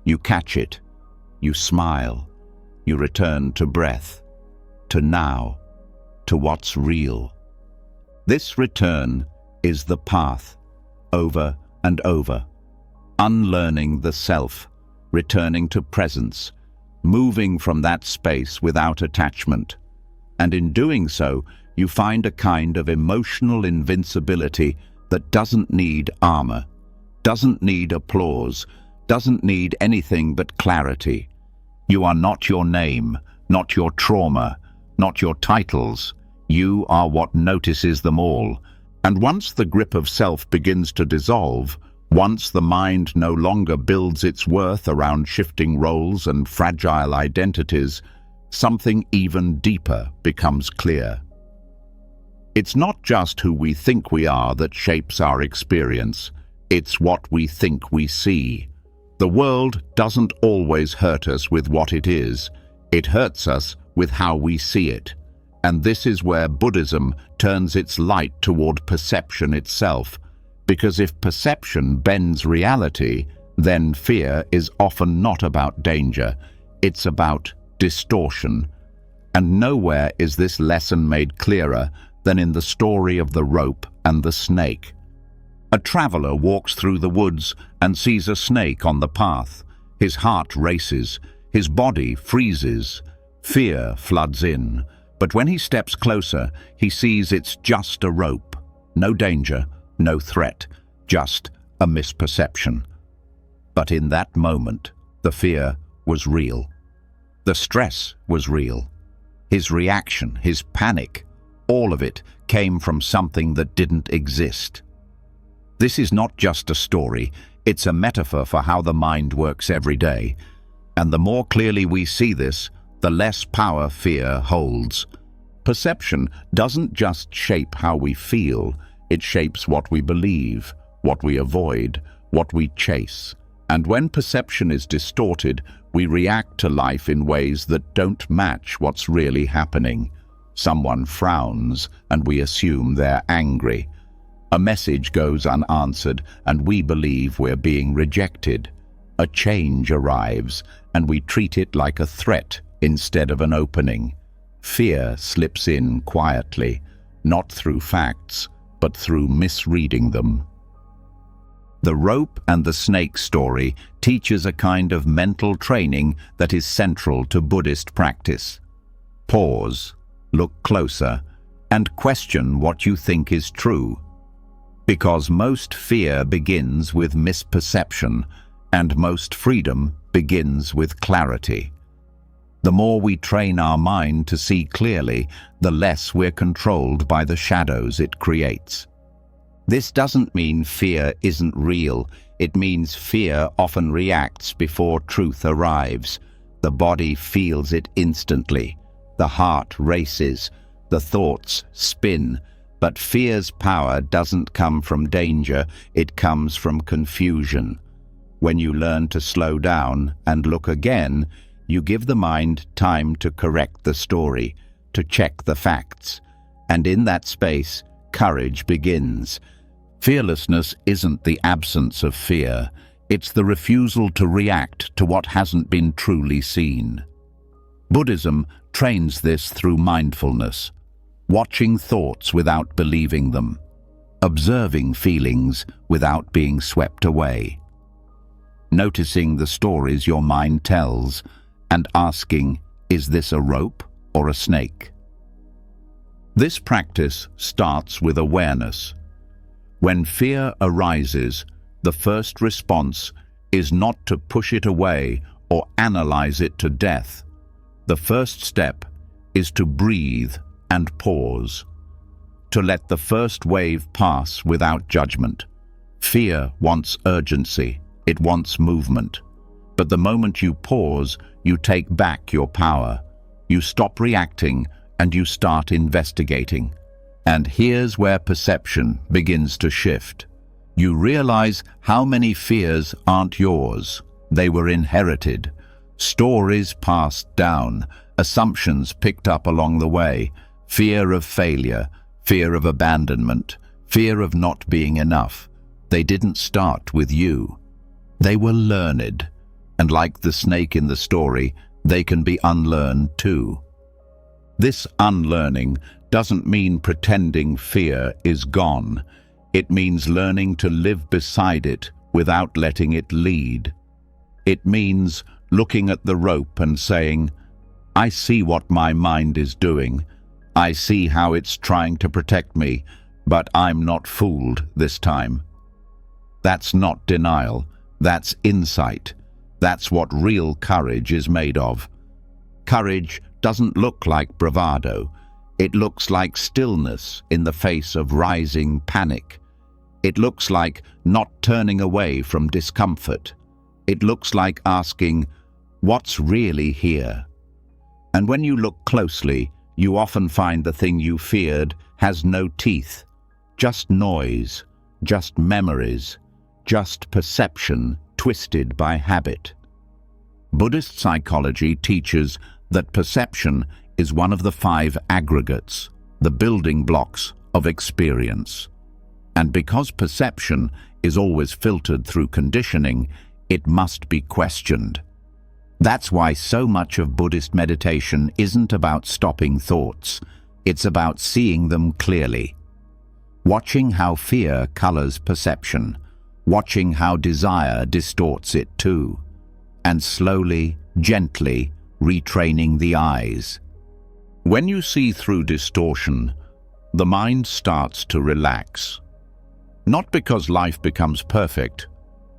You catch it. You smile. You return to breath, to now, to what's real. This return is the path, over and over, unlearning the self, returning to presence, moving from that space without attachment. And in doing so, you find a kind of emotional invincibility that doesn't need armor, doesn't need applause, doesn't need anything but clarity. You are not your name, not your trauma, not your titles. You are what notices them all. And once the grip of self begins to dissolve, once the mind no longer builds its worth around shifting roles and fragile identities, something even deeper becomes clear. It's not just who we think we are that shapes our experience. It's what we think we see. The world doesn't always hurt us with what it is. It hurts us with how we see it. And this is where Buddhism turns its light toward perception itself. Because if perception bends reality, then fear is often not about danger. It's about distortion. And nowhere is this lesson made clearer than in the story of the rope and the snake. A traveler walks through the woods and sees a snake on the path. His heart races, his body freezes, fear floods in. But when he steps closer, he sees it's just a rope. No danger, no threat, just a misperception. But in that moment, the fear was real. The stress was real. His reaction, his panic, all of it came from something that didn't exist. This is not just a story, it's a metaphor for how the mind works every day. And the more clearly we see this, the less power fear holds. Perception doesn't just shape how we feel, it shapes what we believe, what we avoid, what we chase. And when perception is distorted, we react to life in ways that don't match what's really happening. Someone frowns, and we assume they're angry. A message goes unanswered, and we believe we're being rejected. A change arrives, and we treat it like a threat instead of an opening. Fear slips in quietly, not through facts, but through misreading them. The rope and the snake story teaches a kind of mental training that is central to Buddhist practice. Pause, look closer, and question what you think is true. Because most fear begins with misperception, and most freedom begins with clarity. The more we train our mind to see clearly, the less we're controlled by the shadows it creates. This doesn't mean fear isn't real. It means fear often reacts before truth arrives. The body feels it instantly. The heart races. The thoughts spin. But fear's power doesn't come from danger. It comes from confusion. When you learn to slow down and look again, you give the mind time to correct the story, to check the facts. And in that space, courage begins. Fearlessness isn't the absence of fear. It's the refusal to react to what hasn't been truly seen. Buddhism trains this through mindfulness, watching thoughts without believing them, observing feelings without being swept away, noticing the stories your mind tells, and asking, is this a rope or a snake? This practice starts with awareness. When fear arises, the first response is not to push it away or analyze it to death. The first step is to breathe and pause, to let the first wave pass without judgment. Fear wants urgency, it wants movement. But the moment you pause, you take back your power. You stop reacting and you start investigating. And here's where perception begins to shift. You realize how many fears aren't yours. They were inherited. Stories passed down, assumptions picked up along the way, fear of failure, fear of abandonment, fear of not being enough. They didn't start with you. They were learned, and like the snake in the story, they can be unlearned too. This unlearning doesn't mean pretending fear is gone. It means learning to live beside it without letting it lead. It means looking at the rope and saying, I see what my mind is doing. I see how it's trying to protect me, but I'm not fooled this time. That's not denial. That's insight. That's what real courage is made of. Courage doesn't look like bravado. It looks like stillness in the face of rising panic. It looks like not turning away from discomfort. It looks like asking, what's really here? And when you look closely, you often find the thing you feared has no teeth, just noise, just memories, just perception twisted by habit. Buddhist psychology teaches that perception is one of the 5 aggregates, the building blocks of experience. And because perception is always filtered through conditioning, it must be questioned. That's why so much of Buddhist meditation isn't about stopping thoughts. It's about seeing them clearly. Watching how fear colors perception, watching how desire distorts it too, and slowly, gently retraining the eyes. When you see through distortion, the mind starts to relax. Not because life becomes perfect,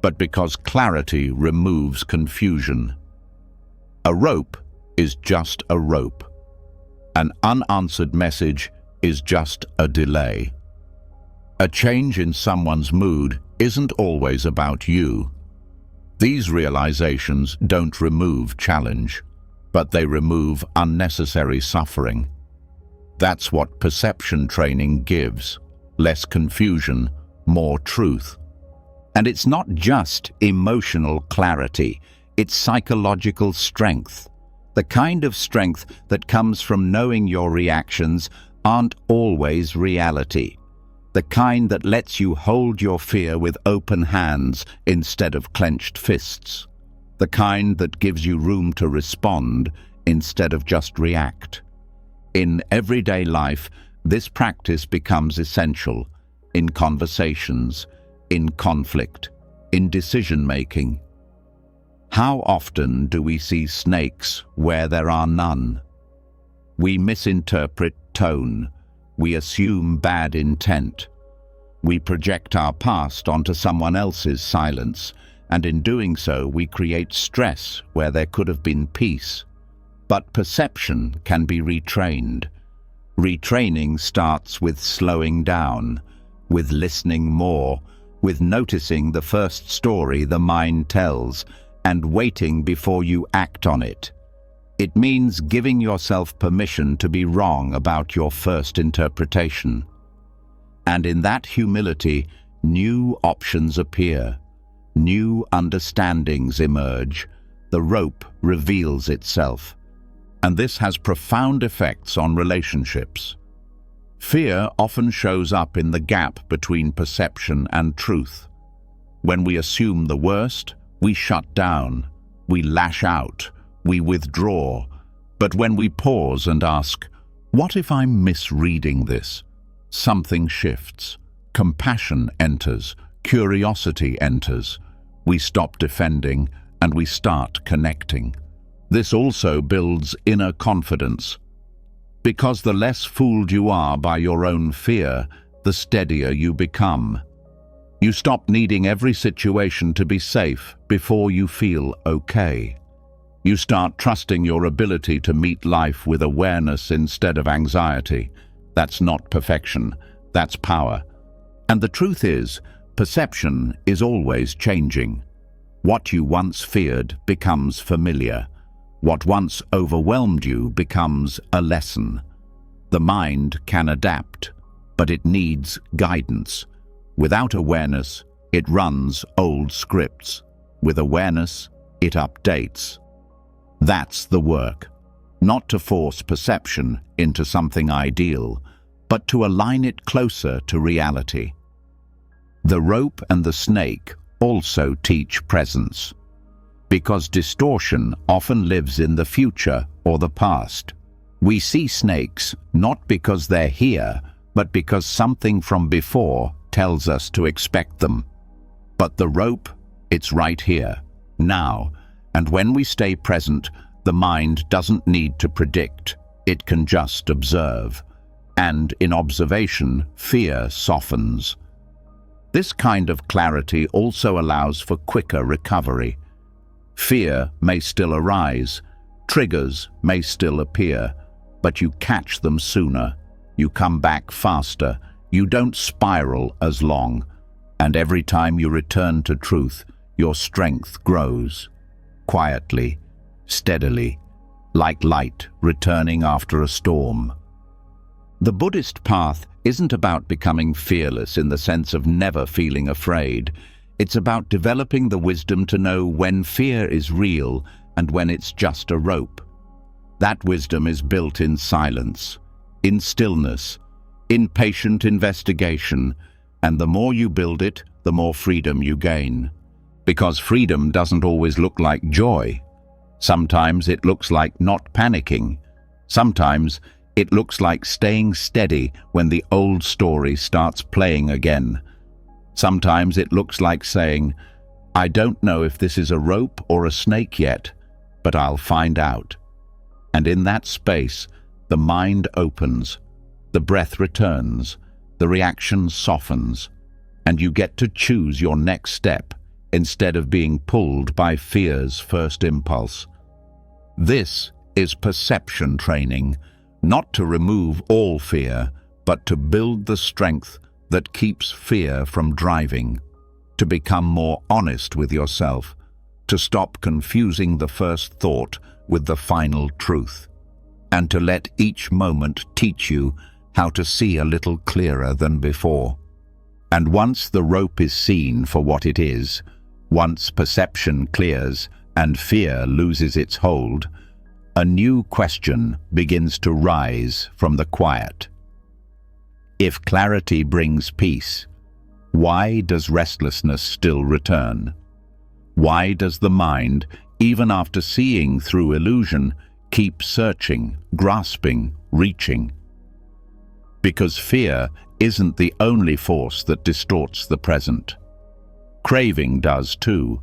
but because clarity removes confusion. A rope is just a rope. An unanswered message is just a delay. A change in someone's mood isn't always about you. These realizations don't remove challenge, but they remove unnecessary suffering. That's what perception training gives: less confusion, more truth. And it's not just emotional clarity, it's psychological strength. The kind of strength that comes from knowing your reactions aren't always reality. The kind that lets you hold your fear with open hands instead of clenched fists. The kind that gives you room to respond instead of just react. In everyday life, this practice becomes essential. In conversations, in conflict, in decision-making. How often do we see snakes where there are none? We misinterpret tone. We assume bad intent. We project our past onto someone else's silence, and in doing so, we create stress where there could have been peace. But perception can be retrained. Retraining starts with slowing down, with listening more, with noticing the first story the mind tells, and waiting before you act on it. It means giving yourself permission to be wrong about your first interpretation. And in that humility, new options appear. New understandings emerge. The rope reveals itself. And this has profound effects on relationships. Fear often shows up in the gap between perception and truth. When we assume the worst, we shut down, we lash out, we withdraw. But when we pause and ask, what if I'm misreading this? Something shifts. Compassion enters, curiosity enters. We stop defending and we start connecting. This also builds inner confidence. Because the less fooled you are by your own fear, the steadier you become. You stop needing every situation to be safe before you feel okay. You start trusting your ability to meet life with awareness instead of anxiety. That's not perfection, that's power. And the truth is, perception is always changing. What you once feared becomes familiar. What once overwhelmed you becomes a lesson. The mind can adapt, but it needs guidance. Without awareness, it runs old scripts. With awareness, it updates. That's the work. Not to force perception into something ideal, but to align it closer to reality. The rope and the snake also teach presence, because distortion often lives in the future or the past. We see snakes not because they're here, but because something from before tells us to expect them. But the rope, it's right here, now, and when we stay present, the mind doesn't need to predict, it can just observe. And in observation, fear softens. This kind of clarity also allows for quicker recovery. Fear may still arise, triggers may still appear, but you catch them sooner, you come back faster, you don't spiral as long, and every time you return to truth, your strength grows. Quietly, steadily, like light returning after a storm. The Buddhist path isn't about becoming fearless in the sense of never feeling afraid. It's about developing the wisdom to know when fear is real and when it's just a rope. That wisdom is built in silence, in stillness, in patient investigation, and the more you build it, the more freedom you gain. Because freedom doesn't always look like joy. Sometimes it looks like not panicking. Sometimes it looks like staying steady when the old story starts playing again. Sometimes it looks like saying, I don't know if this is a rope or a snake yet, but I'll find out. And in that space, the mind opens, the breath returns, the reaction softens, and you get to choose your next step instead of being pulled by fear's first impulse. This is perception training, not to remove all fear, but to build the strength that keeps fear from driving, to become more honest with yourself, to stop confusing the first thought with the final truth, and to let each moment teach you how to see a little clearer than before. And once the rope is seen for what it is, once perception clears and fear loses its hold, a new question begins to rise from the quiet. If clarity brings peace, why does restlessness still return? Why does the mind, even after seeing through illusion, keep searching, grasping, reaching? Because fear isn't the only force that distorts the present. Craving does too.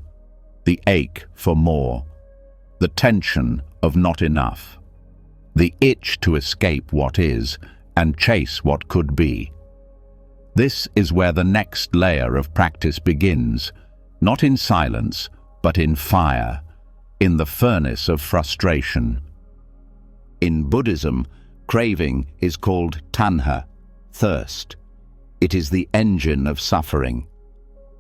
The ache for more. The tension of not enough. The itch to escape what is and chase what could be. This is where the next layer of practice begins, not in silence, but in fire, in the furnace of frustration. In Buddhism, craving is called tanha, thirst. It is the engine of suffering.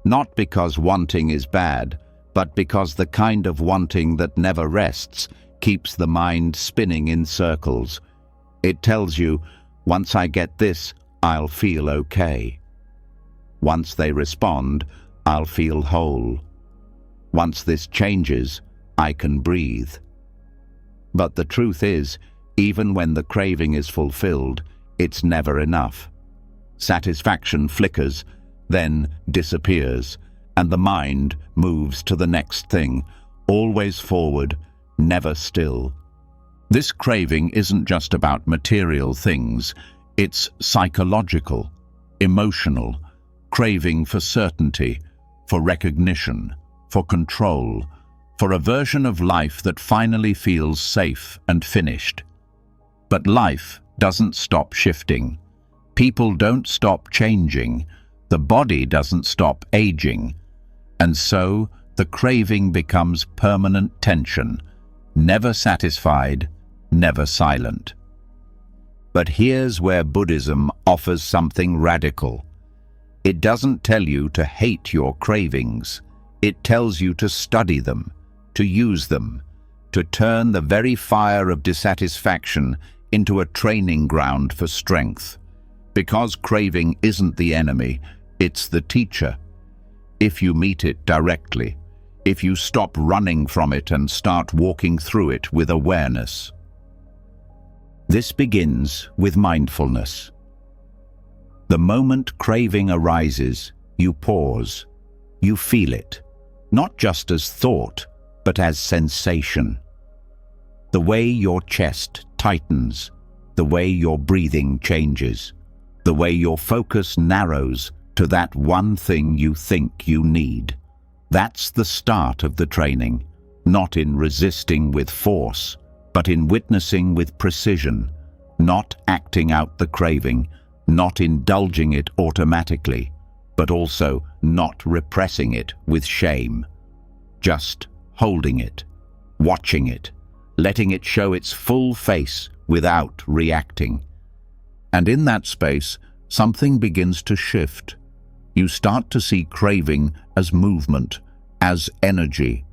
Not because wanting is bad, but because the kind of wanting that never rests keeps the mind spinning in circles. It tells you, once I get this, I'll feel okay. Once they respond, I'll feel whole. Once this changes, I can breathe. But the truth is, even when the craving is fulfilled, it's never enough. Satisfaction flickers, then disappears, and the mind moves to the next thing, always forward, never still. This craving isn't just about material things, it's psychological, emotional, craving for certainty, for recognition, for control, for a version of life that finally feels safe and finished. But life doesn't stop shifting. People don't stop changing. The body doesn't stop aging. And so, the craving becomes permanent tension, never satisfied, never silent. But here's where Buddhism offers something radical. It doesn't tell you to hate your cravings. It tells you to study them, to use them, to turn the very fire of dissatisfaction into a training ground for strength. Because craving isn't the enemy, it's the teacher. If you meet it directly, if you stop running from it and start walking through it with awareness. This begins with mindfulness. The moment craving arises, you pause. You feel it, not just as thought, but as sensation. The way your chest tightens, the way your breathing changes, the way your focus narrows to that one thing you think you need. That's the start of the training, not in resisting with force, but in witnessing with precision, not acting out the craving, not indulging it automatically, but also not repressing it with shame. Just holding it, watching it, letting it show its full face without reacting. And in that space, something begins to shift. You start to see craving as movement, as energy,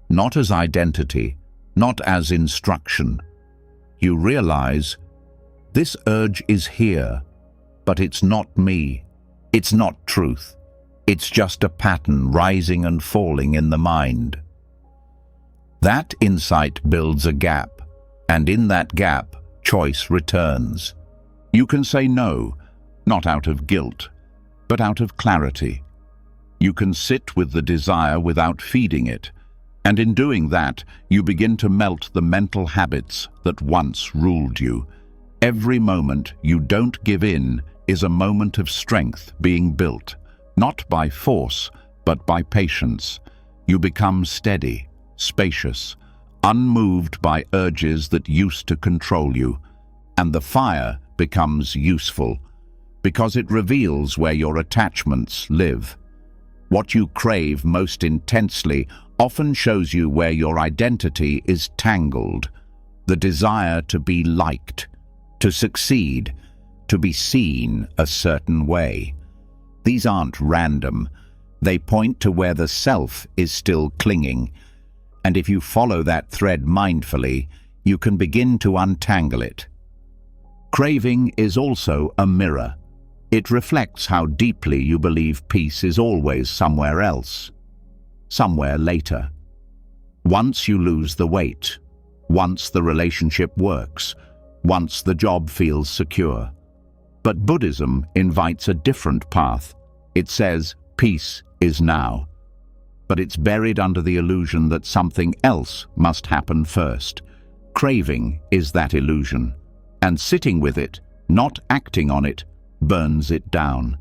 not as identity, not as instruction. You realize, this urge is here, but it's not me. It's not truth. It's just a pattern rising and falling in the mind. That insight builds a gap, and in that gap, choice returns. You can say no, not out of guilt, but out of clarity. You can sit with the desire without feeding it, and in doing that, you begin to melt the mental habits that once ruled you. Every moment you don't give in is a moment of strength being built, not by force, but by patience. You become steady, spacious, unmoved by urges that used to control you, and the fire becomes useful, because it reveals where your attachments live. What you crave most intensely often shows you where your identity is tangled. The desire to be liked, to succeed, to be seen a certain way. These aren't random. They point to where the self is still clinging. And if you follow that thread mindfully, you can begin to untangle it. Craving is also a mirror. It reflects how deeply you believe peace is always somewhere else, somewhere later. Once you lose the weight, once the relationship works, once the job feels secure. But Buddhism invites a different path. It says peace is now. But it's buried under the illusion that something else must happen first. Craving is that illusion, and sitting with it, not acting on it, burns it down.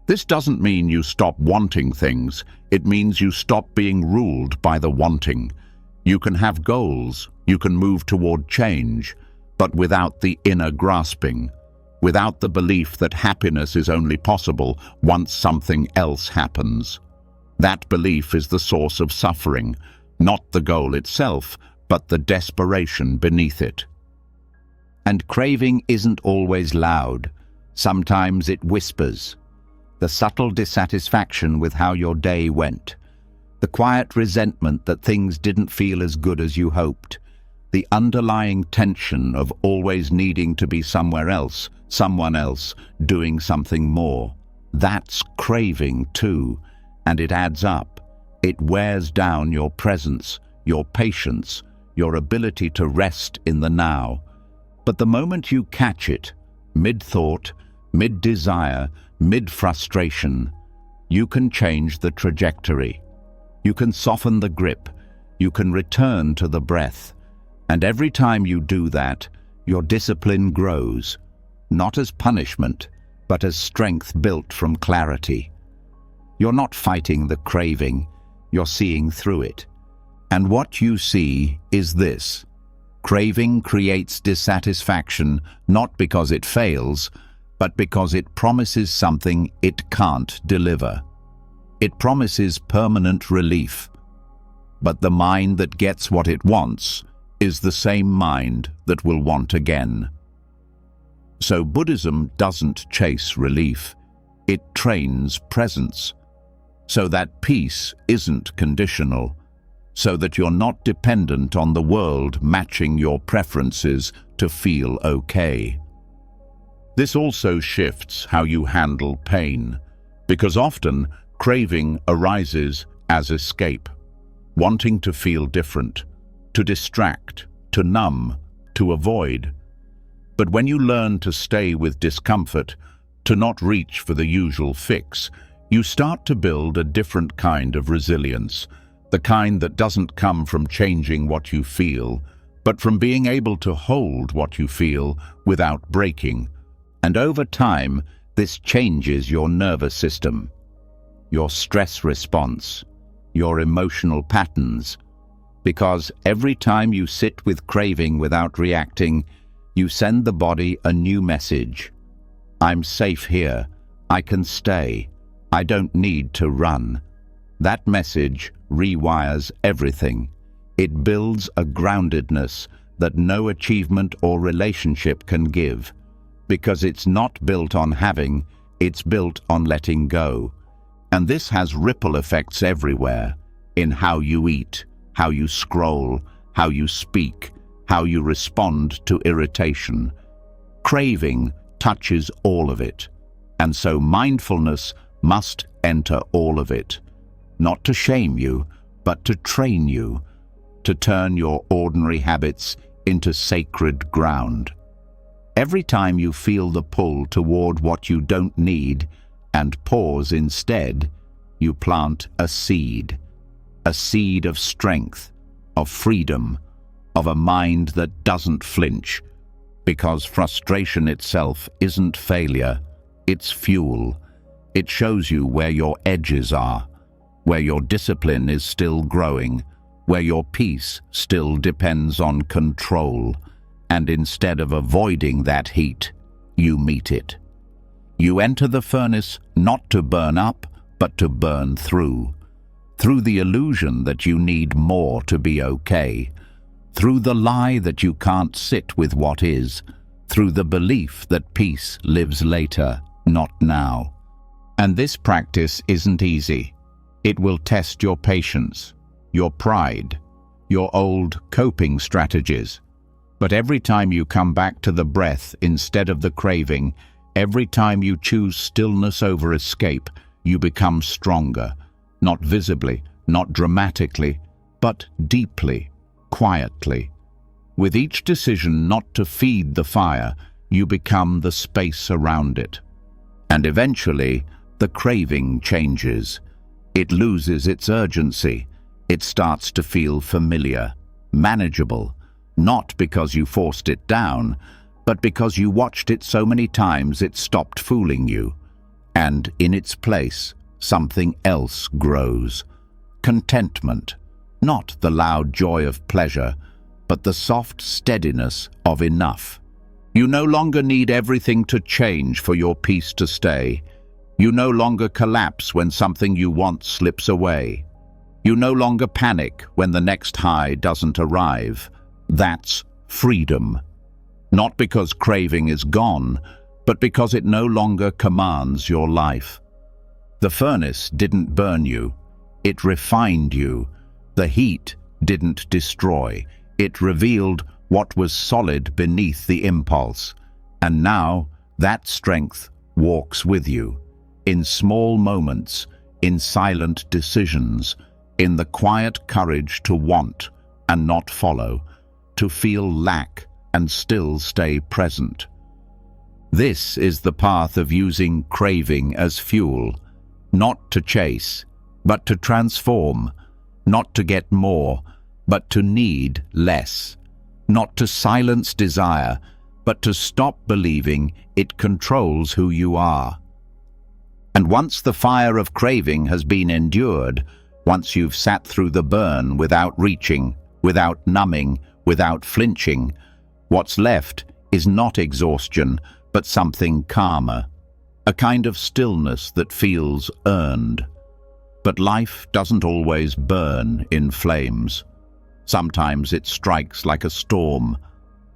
This doesn't mean you stop wanting things. It means you stop being ruled by the wanting. You can have goals, you can move toward change, but without the inner grasping, without the belief that happiness is only possible once something else happens. That belief is the source of suffering, not the goal itself, but the desperation beneath it. And craving isn't always loud. Sometimes it whispers. The subtle dissatisfaction with how your day went. The quiet resentment that things didn't feel as good as you hoped. The underlying tension of always needing to be somewhere else, someone else, doing something more. That's craving too, and it adds up. It wears down your presence, your patience, your ability to rest in the now. But the moment you catch it, mid-thought, mid-desire, mid-frustration, you can change the trajectory. You can soften the grip. You can return to the breath. And every time you do that, your discipline grows, not as punishment, but as strength built from clarity. You're not fighting the craving, you're seeing through it. And what you see is this. Craving creates dissatisfaction not because it fails, but because it promises something it can't deliver. It promises permanent relief. But the mind that gets what it wants is the same mind that will want again. So Buddhism doesn't chase relief, it trains presence, so that peace isn't conditional, so that you're not dependent on the world matching your preferences to feel okay. This also shifts how you handle pain, because often craving arises as escape, wanting to feel different, to distract, to numb, to avoid. But when you learn to stay with discomfort, to not reach for the usual fix, you start to build a different kind of resilience, the kind that doesn't come from changing what you feel, but from being able to hold what you feel without breaking. And over time, this changes your nervous system, your stress response, your emotional patterns, because every time you sit with craving without reacting, you send the body a new message. I'm safe here. I can stay. I don't need to run. That message rewires everything. It builds a groundedness that no achievement or relationship can give, because it's not built on having, it's built on letting go. And this has ripple effects everywhere, in how you eat, how you scroll, how you speak, how you respond to irritation. Craving touches all of it, and so mindfulness must enter all of it, not to shame you, but to train you, to turn your ordinary habits into sacred ground. Every time you feel the pull toward what you don't need and pause instead, you plant a seed of strength, of freedom, of a mind that doesn't flinch, because frustration itself isn't failure, it's fuel. It shows you where your edges are, where your discipline is still growing, where your peace still depends on control, and instead of avoiding that heat, you meet it. You enter the furnace not to burn up, but to burn through the illusion that you need more to be okay, through the lie that you can't sit with what is, through the belief that peace lives later, not now. And this practice isn't easy. It will test your patience, your pride, your old coping strategies. But every time you come back to the breath instead of the craving, every time you choose stillness over escape, you become stronger, not visibly, not dramatically, but deeply, quietly. With each decision not to feed the fire, you become the space around it. And eventually, the craving changes. It loses its urgency. It starts to feel familiar, manageable, not because you forced it down, but because you watched it so many times it stopped fooling you. And in its place, something else grows. Contentment, not the loud joy of pleasure, but the soft steadiness of enough. You no longer need everything to change for your peace to stay. You no longer collapse when something you want slips away. You no longer panic when the next high doesn't arrive. That's freedom. Not because craving is gone, but because it no longer commands your life. The furnace didn't burn you, it refined you. The heat didn't destroy, it revealed what was solid beneath the impulse. And now that strength walks with you, in small moments, in silent decisions, in the quiet courage to want and not follow, to feel lack and still stay present. This is the path of using craving as fuel, not to chase, but to transform, not to get more, but to need less, not to silence desire, but to stop believing it controls who you are. And once the fire of craving has been endured, once you've sat through the burn without reaching, without numbing, without flinching, what's left is not exhaustion, but something calmer, a kind of stillness that feels earned. But life doesn't always burn in flames. Sometimes it strikes like a storm,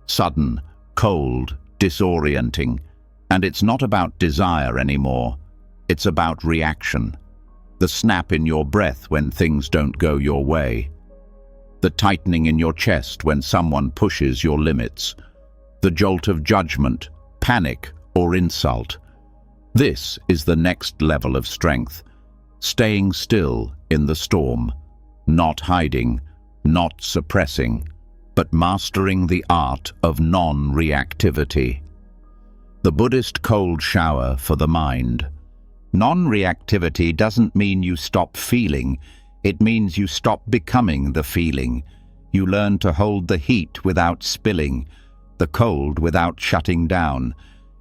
sudden, cold, disorienting, and it's not about desire anymore. It's about reaction. The snap in your breath when things don't go your way. The tightening in your chest when someone pushes your limits. The jolt of judgment, panic, or insult. This is the next level of strength. Staying still in the storm, not hiding, not suppressing, but mastering the art of non-reactivity. The Buddhist cold shower for the mind. Non-reactivity doesn't mean you stop feeling, it means you stop becoming the feeling. You learn to hold the heat without spilling, the cold without shutting down.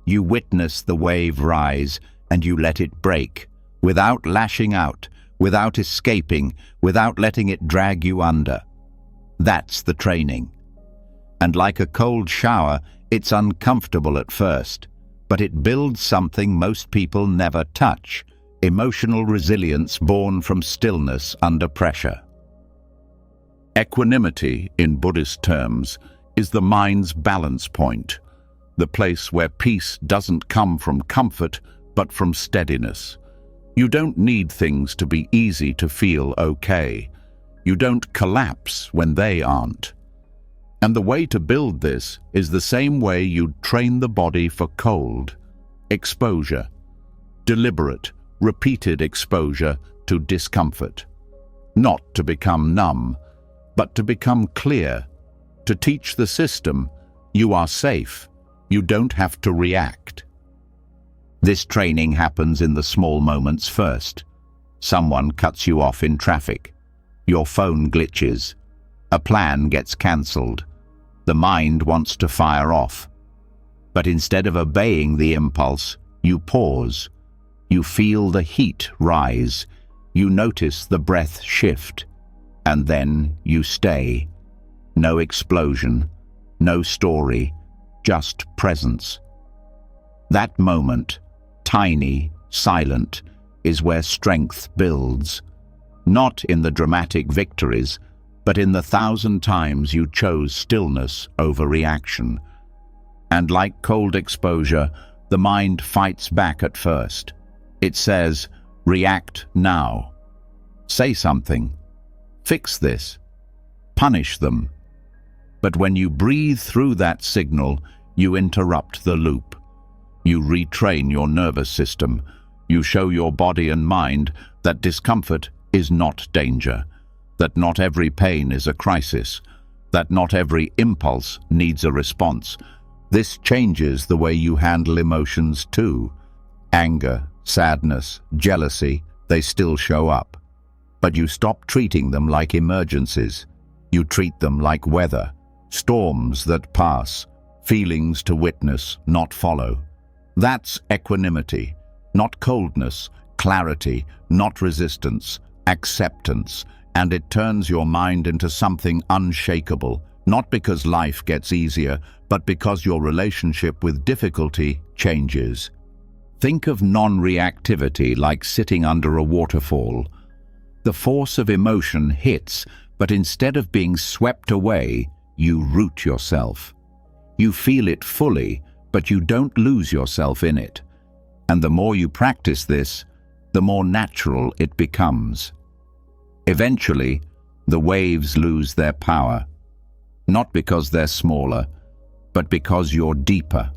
You witness the wave rise and you let it break, without lashing out, without escaping, without letting it drag you under. That's the training. And like a cold shower, it's uncomfortable at first, but it builds something most people never touch: emotional resilience born from stillness under pressure. Equanimity, in Buddhist terms, is the mind's balance point, the place where peace doesn't come from comfort, but from steadiness. You don't need things to be easy to feel okay. You don't collapse when they aren't. And the way to build this is the same way you'd train the body for cold: exposure, deliberate, repeated exposure to discomfort. Not to become numb, but to become clear, to teach the system you are safe, you don't have to react. This training happens in the small moments first. Someone cuts you off in traffic. Your phone glitches. A plan gets cancelled. The mind wants to fire off. But instead of obeying the impulse, you pause. You feel the heat rise. You notice the breath shift. And then you stay. No explosion, no story, just presence. That moment, tiny, silent, is where strength builds. Not in the dramatic victories, but in the 1,000 times you chose stillness over reaction. And like cold exposure, the mind fights back at first. It says, react now. Say something. Fix this. Punish them. But when you breathe through that signal, you interrupt the loop. You retrain your nervous system. You show your body and mind that discomfort is not danger, that not every pain is a crisis, that not every impulse needs a response. This changes the way you handle emotions too. Anger, sadness, jealousy, they still show up. But you stop treating them like emergencies. You treat them like weather, storms that pass, feelings to witness, not follow. That's equanimity, not coldness, clarity, not resistance, acceptance, and it turns your mind into something unshakable, not because life gets easier, but because your relationship with difficulty changes. Think of non-reactivity like sitting under a waterfall. The force of emotion hits, but instead of being swept away, you root yourself. You feel it fully, but you don't lose yourself in it. And the more you practice this, the more natural it becomes. Eventually, the waves lose their power, not because they're smaller, but because you're deeper.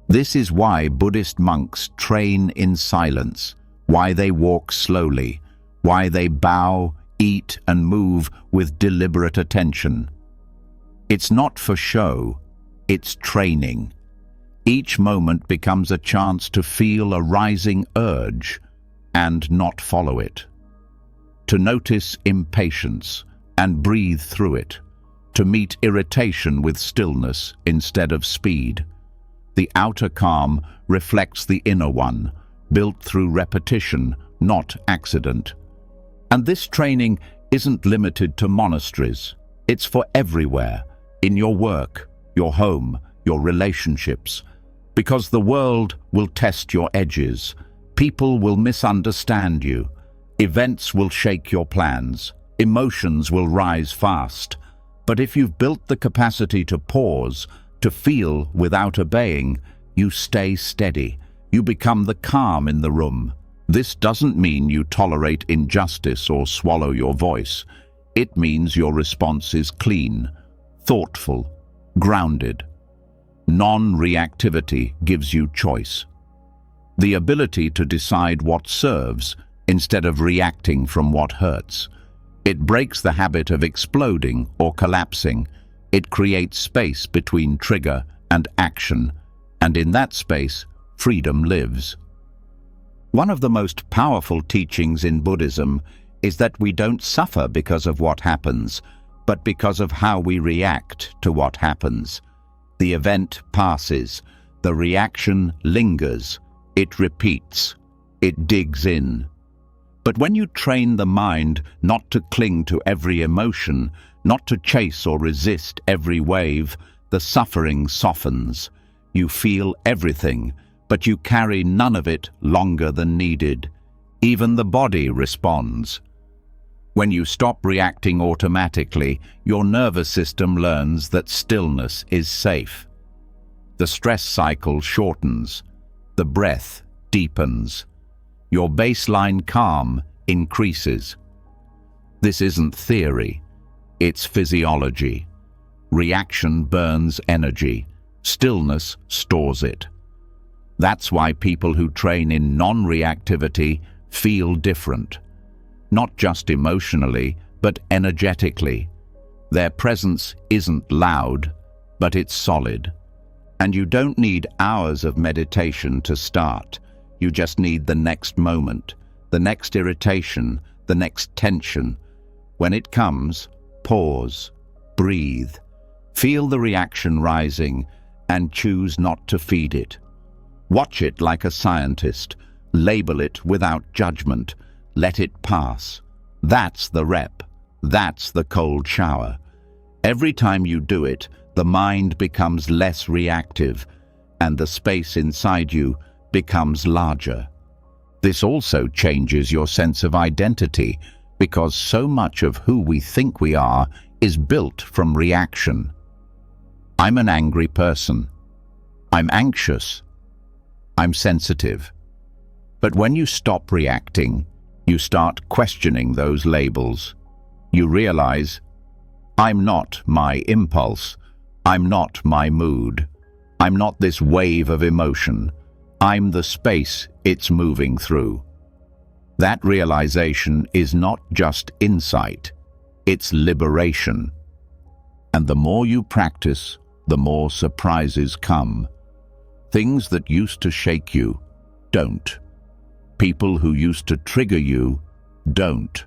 This is why Buddhist monks train in silence, why they walk slowly, why they bow, eat, and move with deliberate attention. It's not for show, it's training. Each moment becomes a chance to feel a rising urge and not follow it. To notice impatience and breathe through it. To meet irritation with stillness instead of speed. The outer calm reflects the inner one, built through repetition, not accident. And this training isn't limited to monasteries. It's for everywhere, in your work, your home, your relationships. Because the world will test your edges. People will misunderstand you. Events will shake your plans. Emotions will rise fast. But if you've built the capacity to pause, to feel without obeying, you stay steady. You become the calm in the room. This doesn't mean you tolerate injustice or swallow your voice. It means your response is clean, thoughtful, grounded. Non-reactivity gives you choice. The ability to decide what serves instead of reacting from what hurts. It breaks the habit of exploding or collapsing. It creates space between trigger and action, and in that space, freedom lives. One of the most powerful teachings in Buddhism is that we don't suffer because of what happens, but because of how we react to what happens. The event passes, the reaction lingers, it repeats, it digs in. But when you train the mind not to cling to every emotion, not to chase or resist every wave, the suffering softens. You feel everything, but you carry none of it longer than needed. Even the body responds. When you stop reacting automatically, your nervous system learns that stillness is safe. The stress cycle shortens. The breath deepens. Your baseline calm increases. This isn't theory, it's physiology. Reaction burns energy. Stillness stores it. That's why people who train in non-reactivity feel different. Not just emotionally, but energetically. Their presence isn't loud, but it's solid. And you don't need hours of meditation to start. You just need the next moment, the next irritation, the next tension. When it comes, pause, breathe, feel the reaction rising, and choose not to feed it. Watch it like a scientist, label it without judgment, let it pass. That's the rep, that's the cold shower. Every time you do it, the mind becomes less reactive, and the space inside you becomes larger. This also changes your sense of identity, because so much of who we think we are is built from reaction. I'm an angry person. I'm anxious. I'm sensitive. But when you stop reacting, you start questioning those labels. You realize, I'm not my impulse. I'm not my mood. I'm not this wave of emotion. I'm the space it's moving through. That realization is not just insight, it's liberation. And the more you practice, the more surprises come. Things that used to shake you, don't. People who used to trigger you, don't.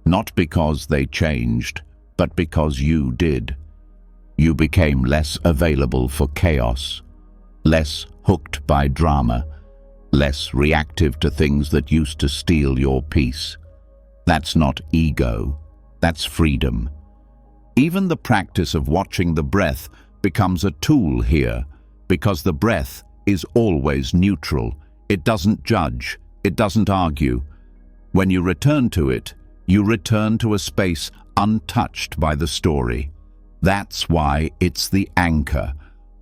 Not because they changed, but because you did. You became less available for chaos, less hooked by drama, less reactive to things that used to steal your peace. That's not ego, that's freedom. Even the practice of watching the breath becomes a tool here, because the breath is always neutral. It doesn't judge, it doesn't argue. When you return to it, you return to a space untouched by the story. That's why it's the anchor,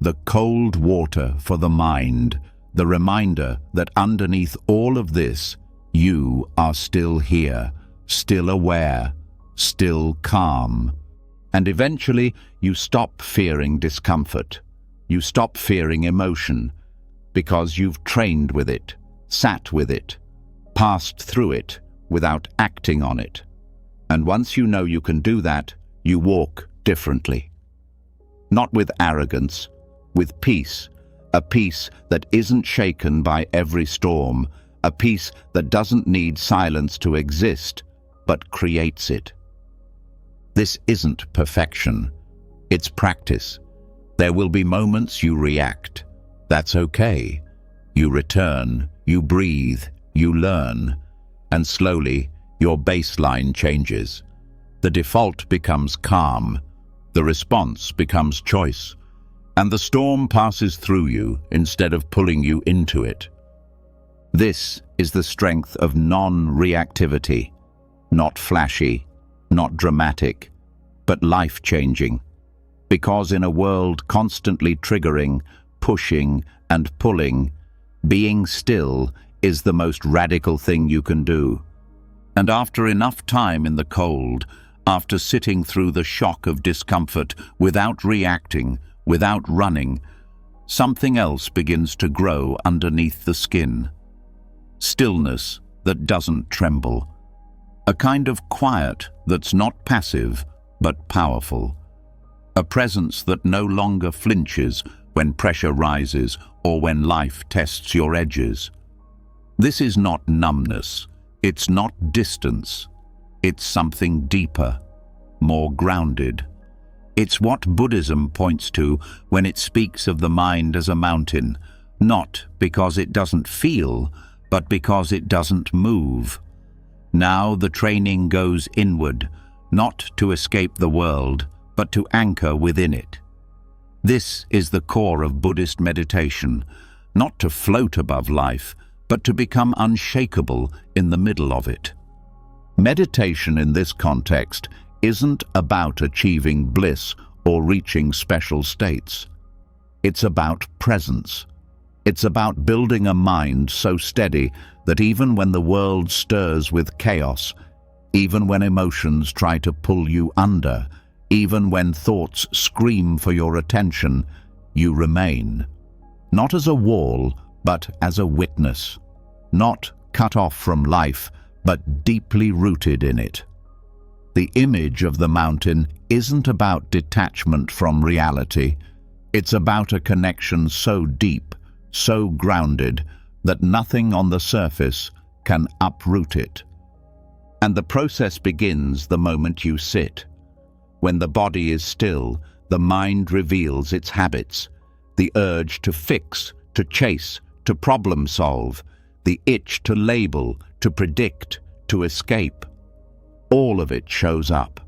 the cold water for the mind, the reminder that underneath all of this, you are still here, still aware, still calm. And eventually, you stop fearing discomfort. You stop fearing emotion, because you've trained with it, sat with it, passed through it without acting on it. And once you know you can do that, you walk differently. Not with arrogance, with peace, a peace that isn't shaken by every storm, a peace that doesn't need silence to exist, but creates it. This isn't perfection, it's practice. There will be moments you react. That's okay. You return, you breathe, you learn, and slowly your baseline changes. The default becomes calm, the response becomes choice, and the storm passes through you instead of pulling you into it. This is the strength of non-reactivity, not flashy, not dramatic, but life-changing. Because in a world constantly triggering, pushing, and pulling, being still is the most radical thing you can do. And after enough time in the cold, after sitting through the shock of discomfort without reacting, without running, something else begins to grow underneath the skin. Stillness that doesn't tremble. A kind of quiet that's not passive, but powerful. A presence that no longer flinches when pressure rises or when life tests your edges. This is not numbness. It's not distance. It's something deeper, more grounded. It's what Buddhism points to when it speaks of the mind as a mountain, not because it doesn't feel, but because it doesn't move. Now the training goes inward, not to escape the world, but to anchor within it. This is the core of Buddhist meditation, not to float above life, but to become unshakable in the middle of it. Meditation in this context isn't about achieving bliss or reaching special states. It's about presence. It's about building a mind so steady that even when the world stirs with chaos, even when emotions try to pull you under, even when thoughts scream for your attention, you remain. Not as a wall, but as a witness. Not cut off from life, but deeply rooted in it. The image of the mountain isn't about detachment from reality. It's about a connection so deep, so grounded, that nothing on the surface can uproot it. And the process begins the moment you sit. When the body is still, the mind reveals its habits, the urge to fix, to chase, to problem solve, the itch to label, to predict, to escape. All of it shows up.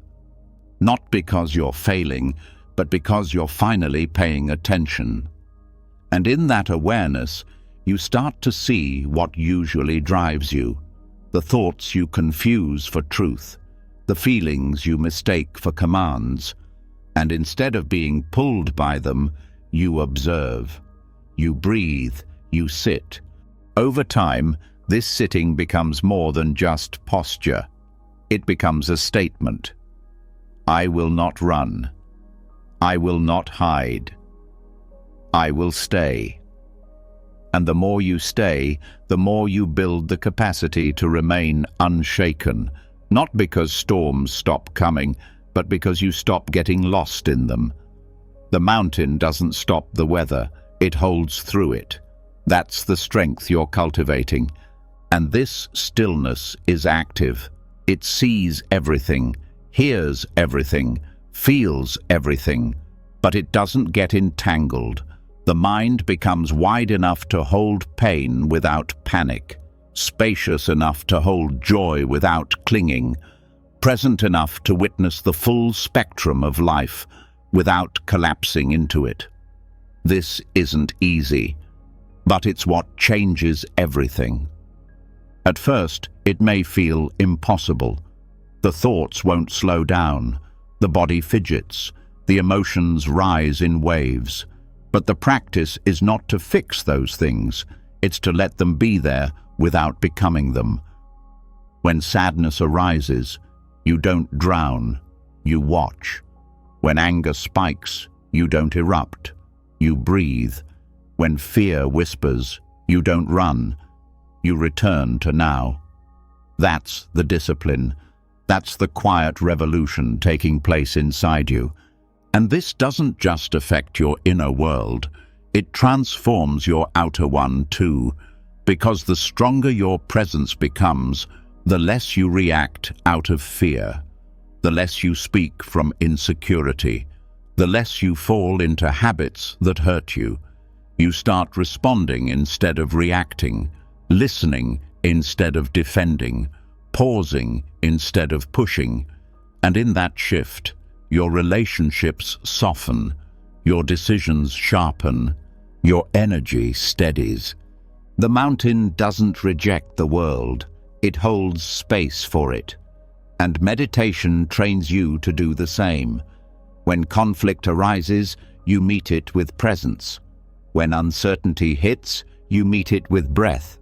Not because you're failing, but because you're finally paying attention. And in that awareness, you start to see what usually drives you, the thoughts you confuse for truth, the feelings you mistake for commands, and instead of being pulled by them, you observe. You breathe, you sit. Over time, this sitting becomes more than just posture. It becomes a statement. I will not run. I will not hide. I will stay. And the more you stay, the more you build the capacity to remain unshaken, not because storms stop coming, but because you stop getting lost in them. The mountain doesn't stop the weather, it holds through it. That's the strength you're cultivating. And this stillness is active. It sees everything, hears everything, feels everything, but it doesn't get entangled. The mind becomes wide enough to hold pain without panic, spacious enough to hold joy without clinging, present enough to witness the full spectrum of life without collapsing into it. This isn't easy, but it's what changes everything. At first, it may feel impossible. The thoughts won't slow down, the body fidgets, the emotions rise in waves. But the practice is not to fix those things, it's to let them be there without becoming them. When sadness arises, you don't drown, you watch. When anger spikes, you don't erupt, you breathe. When fear whispers, you don't run, you return to now. That's the discipline. That's the quiet revolution taking place inside you. And this doesn't just affect your inner world, it transforms your outer one too, because the stronger your presence becomes, the less you react out of fear, the less you speak from insecurity, the less you fall into habits that hurt you. You start responding instead of reacting, listening instead of defending, pausing instead of pushing. And in that shift, your relationships soften, your decisions sharpen, your energy steadies. The mountain doesn't reject the world, it holds space for it. And meditation trains you to do the same. When conflict arises, you meet it with presence. When uncertainty hits, you meet it with breath.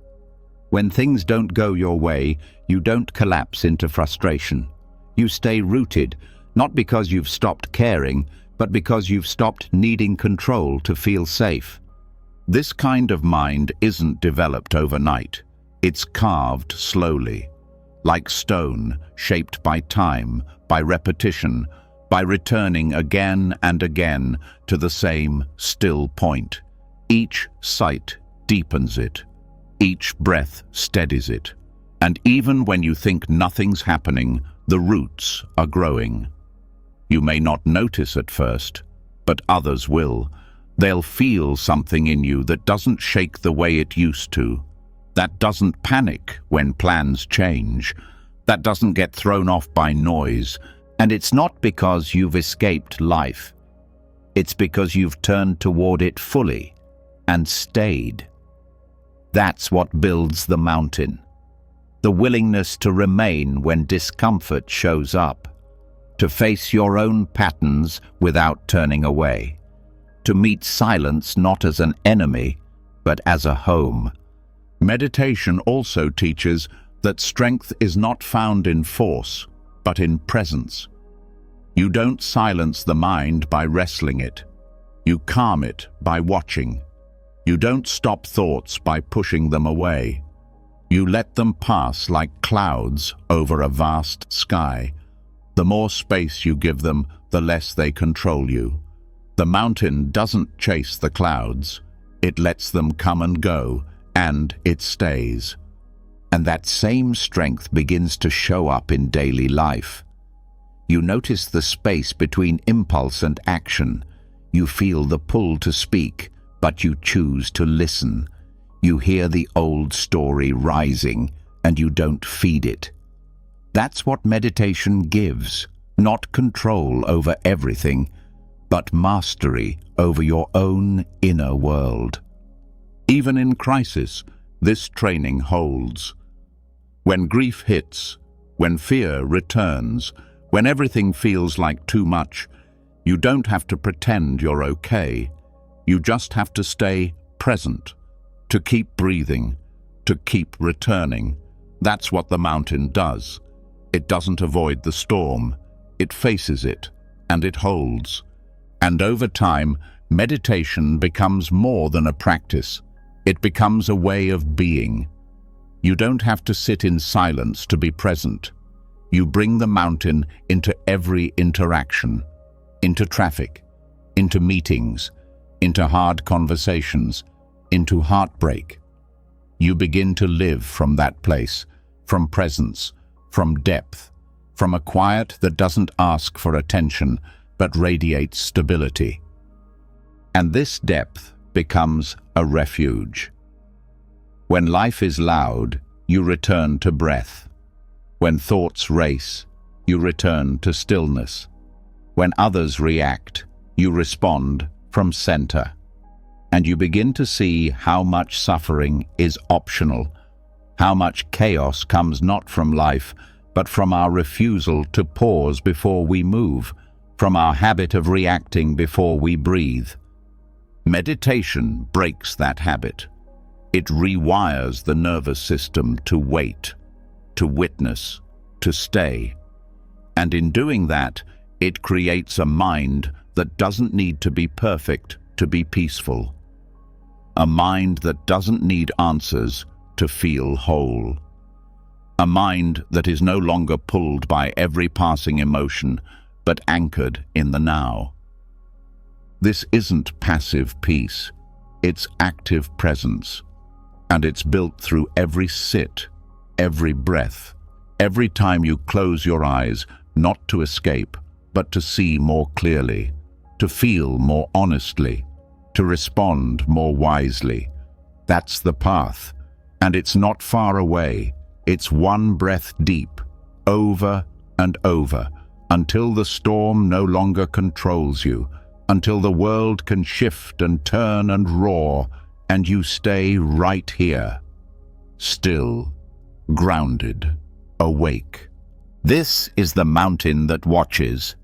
When things don't go your way, you don't collapse into frustration. You stay rooted, not because you've stopped caring, but because you've stopped needing control to feel safe. This kind of mind isn't developed overnight. It's carved slowly, like stone, shaped by time, by repetition, by returning again and again to the same still point. Each sight deepens it. Each breath steadies it. And even when you think nothing's happening, the roots are growing. You may not notice at first, but others will. They'll feel something in you that doesn't shake the way it used to, that doesn't panic when plans change, that doesn't get thrown off by noise. And it's not because you've escaped life. It's because you've turned toward it fully and stayed. That's what builds the mountain. The willingness to remain when discomfort shows up, to face your own patterns without turning away, to meet silence not as an enemy, but as a home. Meditation also teaches that strength is not found in force, but in presence. You don't silence the mind by wrestling it. You calm it by watching. You don't stop thoughts by pushing them away. You let them pass like clouds over a vast sky. The more space you give them, the less they control you. The mountain doesn't chase the clouds. It lets them come and go, and it stays. And that same strength begins to show up in daily life. You notice the space between impulse and action. You feel the pull to speak, but you choose to listen. You hear the old story rising, and you don't feed it. That's what meditation gives, not control over everything, but mastery over your own inner world. Even in crisis, this training holds. When grief hits, when fear returns, when everything feels like too much, you don't have to pretend you're okay. You just have to stay present, to keep breathing, to keep returning. That's what the mountain does. It doesn't avoid the storm. It faces it, and it holds. And over time, meditation becomes more than a practice. It becomes a way of being. You don't have to sit in silence to be present. You bring the mountain into every interaction, into traffic, into meetings, into hard conversations, into heartbreak. You begin to live from that place, from presence, from depth, from a quiet that doesn't ask for attention, but radiates stability. And this depth becomes a refuge. When life is loud, you return to breath. When thoughts race, you return to stillness. When others react, you respond from center. And you begin to see how much suffering is optional, how much chaos comes not from life, but from our refusal to pause before we move, from our habit of reacting before we breathe. Meditation breaks that habit. It rewires the nervous system to wait, to witness, to stay. And in doing that, it creates a mind that doesn't need to be perfect to be peaceful. A mind that doesn't need answers to feel whole. A mind that is no longer pulled by every passing emotion, but anchored in the now. This isn't passive peace, it's active presence. And it's built through every sit, every breath, every time you close your eyes, not to escape, but to see more clearly, to feel more honestly, to respond more wisely. That's the path, and it's not far away. It's one breath deep, over and over, until the storm no longer controls you, until the world can shift and turn and roar, and you stay right here, still, grounded, awake. This is the mountain that watches.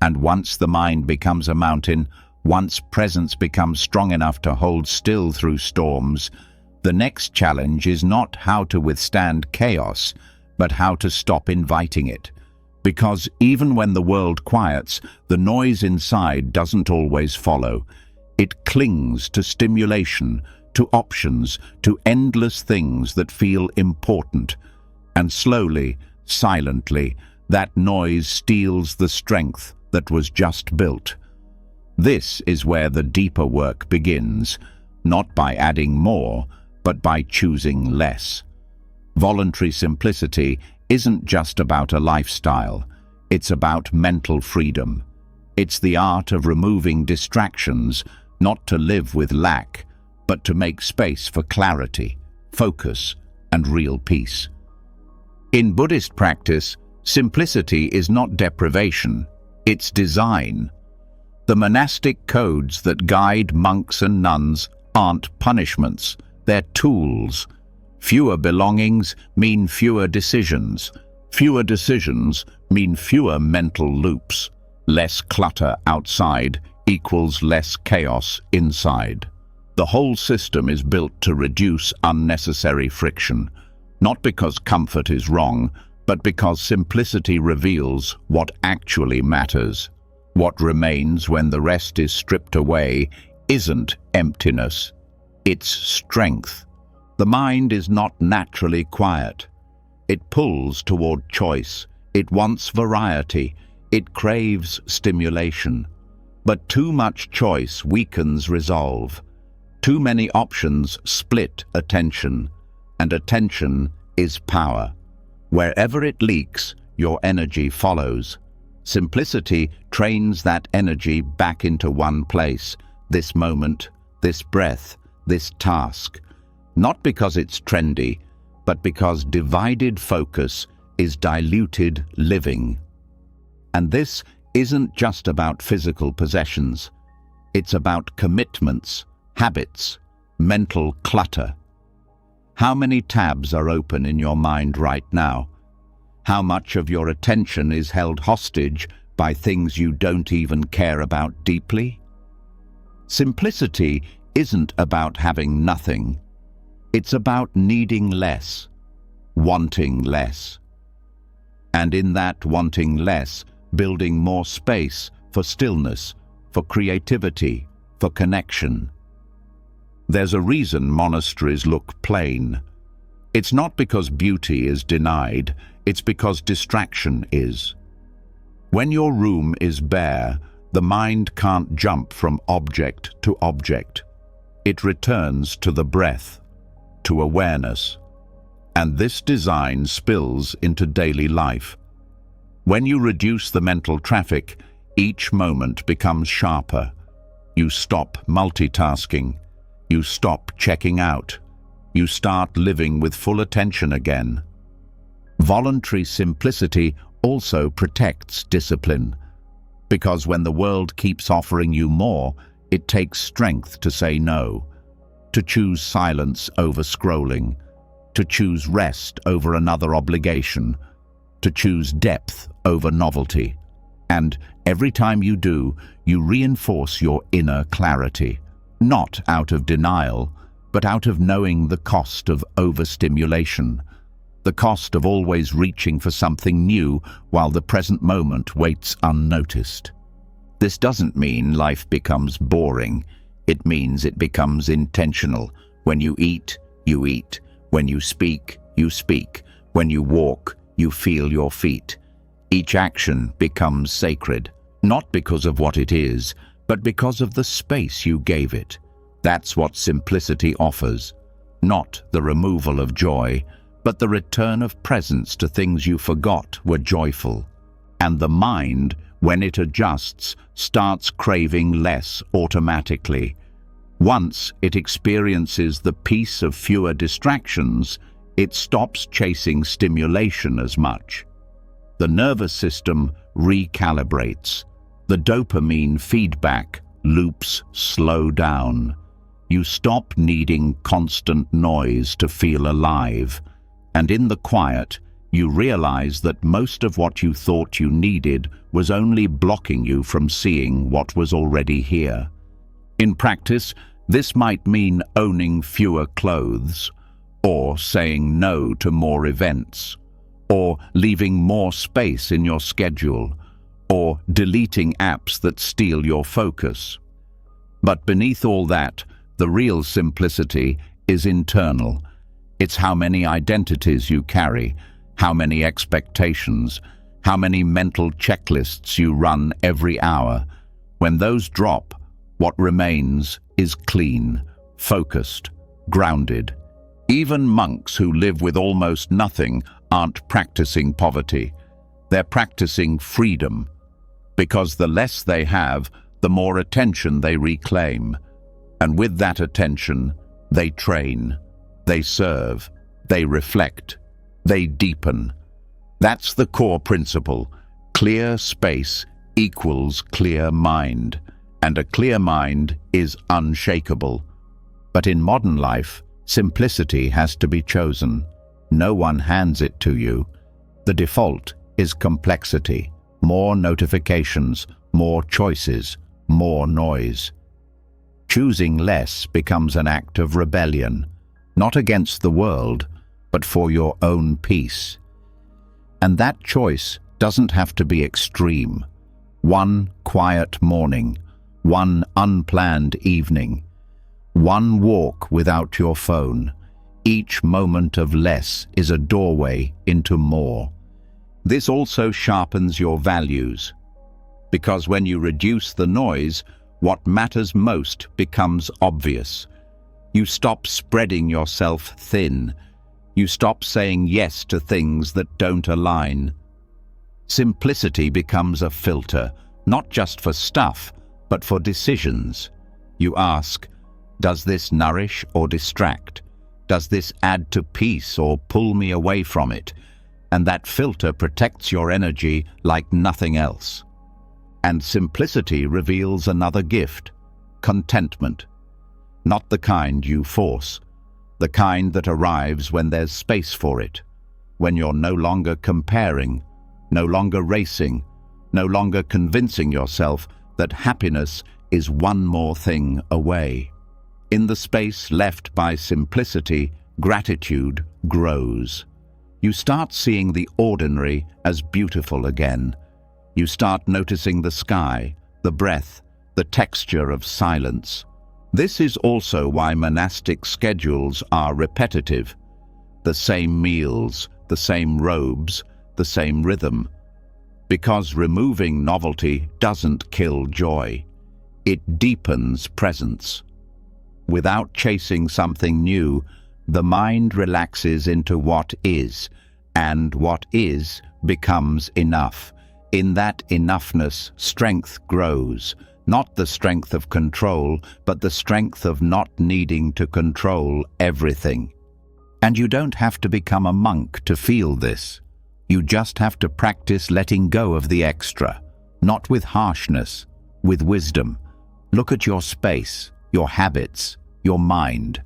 And once the mind becomes a mountain, once presence becomes strong enough to hold still through storms, the next challenge is not how to withstand chaos, but how to stop inviting it. Because even when the world quiets, the noise inside doesn't always follow. It clings to stimulation, to options, to endless things that feel important. And slowly, silently, that noise steals the strength that was just built. This is where the deeper work begins, not by adding more, but by choosing less. Voluntary simplicity isn't just about a lifestyle, it's about mental freedom. It's the art of removing distractions, not to live with lack, but to make space for clarity, focus, and real peace. In Buddhist practice, simplicity is not deprivation, it's design. The monastic codes that guide monks and nuns aren't punishments, they're tools. Fewer belongings mean fewer decisions. Fewer decisions mean fewer mental loops. Less clutter outside equals less chaos inside. The whole system is built to reduce unnecessary friction, not because comfort is wrong, but because simplicity reveals what actually matters. What remains when the rest is stripped away isn't emptiness, it's strength. The mind is not naturally quiet. It pulls toward choice. It wants variety. It craves stimulation. But too much choice weakens resolve. Too many options split attention, and attention is power. Wherever it leaks, your energy follows. Simplicity trains that energy back into one place, this moment, this breath, this task. Not because it's trendy, but because divided focus is diluted living. And this isn't just about physical possessions. It's about commitments, habits, mental clutter. How many tabs are open in your mind right now? How much of your attention is held hostage by things you don't even care about deeply? Simplicity isn't about having nothing. It's about needing less, wanting less. And in that wanting less, building more space for stillness, for creativity, for connection. There's a reason monasteries look plain. It's not because beauty is denied, it's because distraction is. When your room is bare, the mind can't jump from object to object. It returns to the breath, to awareness. And this design spills into daily life. When you reduce the mental traffic, each moment becomes sharper. You stop multitasking. You stop checking out. You start living with full attention again. Voluntary simplicity also protects discipline, because when the world keeps offering you more, it takes strength to say no, to choose silence over scrolling, to choose rest over another obligation, to choose depth over novelty. And every time you do, you reinforce your inner clarity, not out of denial, but out of knowing the cost of overstimulation, the cost of always reaching for something new while the present moment waits unnoticed. This doesn't mean life becomes boring. It means it becomes intentional. When you eat, you eat. When you speak, you speak. When you walk, you feel your feet. Each action becomes sacred, not because of what it is, but because of the space you gave it. That's what simplicity offers. Not the removal of joy, but the return of presence to things you forgot were joyful. And the mind, when it adjusts, starts craving less automatically. Once it experiences the peace of fewer distractions, it stops chasing stimulation as much. The nervous system recalibrates. The dopamine feedback loops slow down. You stop needing constant noise to feel alive. And in the quiet, you realize that most of what you thought you needed was only blocking you from seeing what was already here. In practice, this might mean owning fewer clothes, or saying no to more events, or leaving more space in your schedule, or deleting apps that steal your focus. But beneath all that, the real simplicity is internal. It's how many identities you carry, how many expectations, how many mental checklists you run every hour. When those drop, what remains is clean, focused, grounded. Even monks who live with almost nothing aren't practicing poverty. They're practicing freedom, because the less they have, the more attention they reclaim. And with that attention, they train, they serve, they reflect, they deepen. That's the core principle. Clear space equals clear mind, and a clear mind is unshakable. But in modern life, simplicity has to be chosen. No one hands it to you. The default is complexity, more notifications, more choices, more noise. Choosing less becomes an act of rebellion, not against the world, but for your own peace. And that choice doesn't have to be extreme. One quiet morning, one unplanned evening, one walk without your phone. Each moment of less is a doorway into more. This also sharpens your values, because when you reduce the noise, what matters most becomes obvious. You stop spreading yourself thin. You stop saying yes to things that don't align. Simplicity becomes a filter, not just for stuff, but for decisions. You ask, does this nourish or distract? Does this add to peace or pull me away from it? And that filter protects your energy like nothing else. And simplicity reveals another gift, contentment. Not the kind you force, the kind that arrives when there's space for it, when you're no longer comparing, no longer racing, no longer convincing yourself that happiness is one more thing away. In the space left by simplicity, gratitude grows. You start seeing the ordinary as beautiful again. You start noticing the sky, the breath, the texture of silence. This is also why monastic schedules are repetitive. The same meals, the same robes, the same rhythm. Because removing novelty doesn't kill joy. It deepens presence. Without chasing something new, the mind relaxes into what is, and what is becomes enough. In that enoughness, strength grows, not the strength of control, but the strength of not needing to control everything. And you don't have to become a monk to feel this. You just have to practice letting go of the extra, not with harshness, with wisdom. Look at your space, your habits, your mind.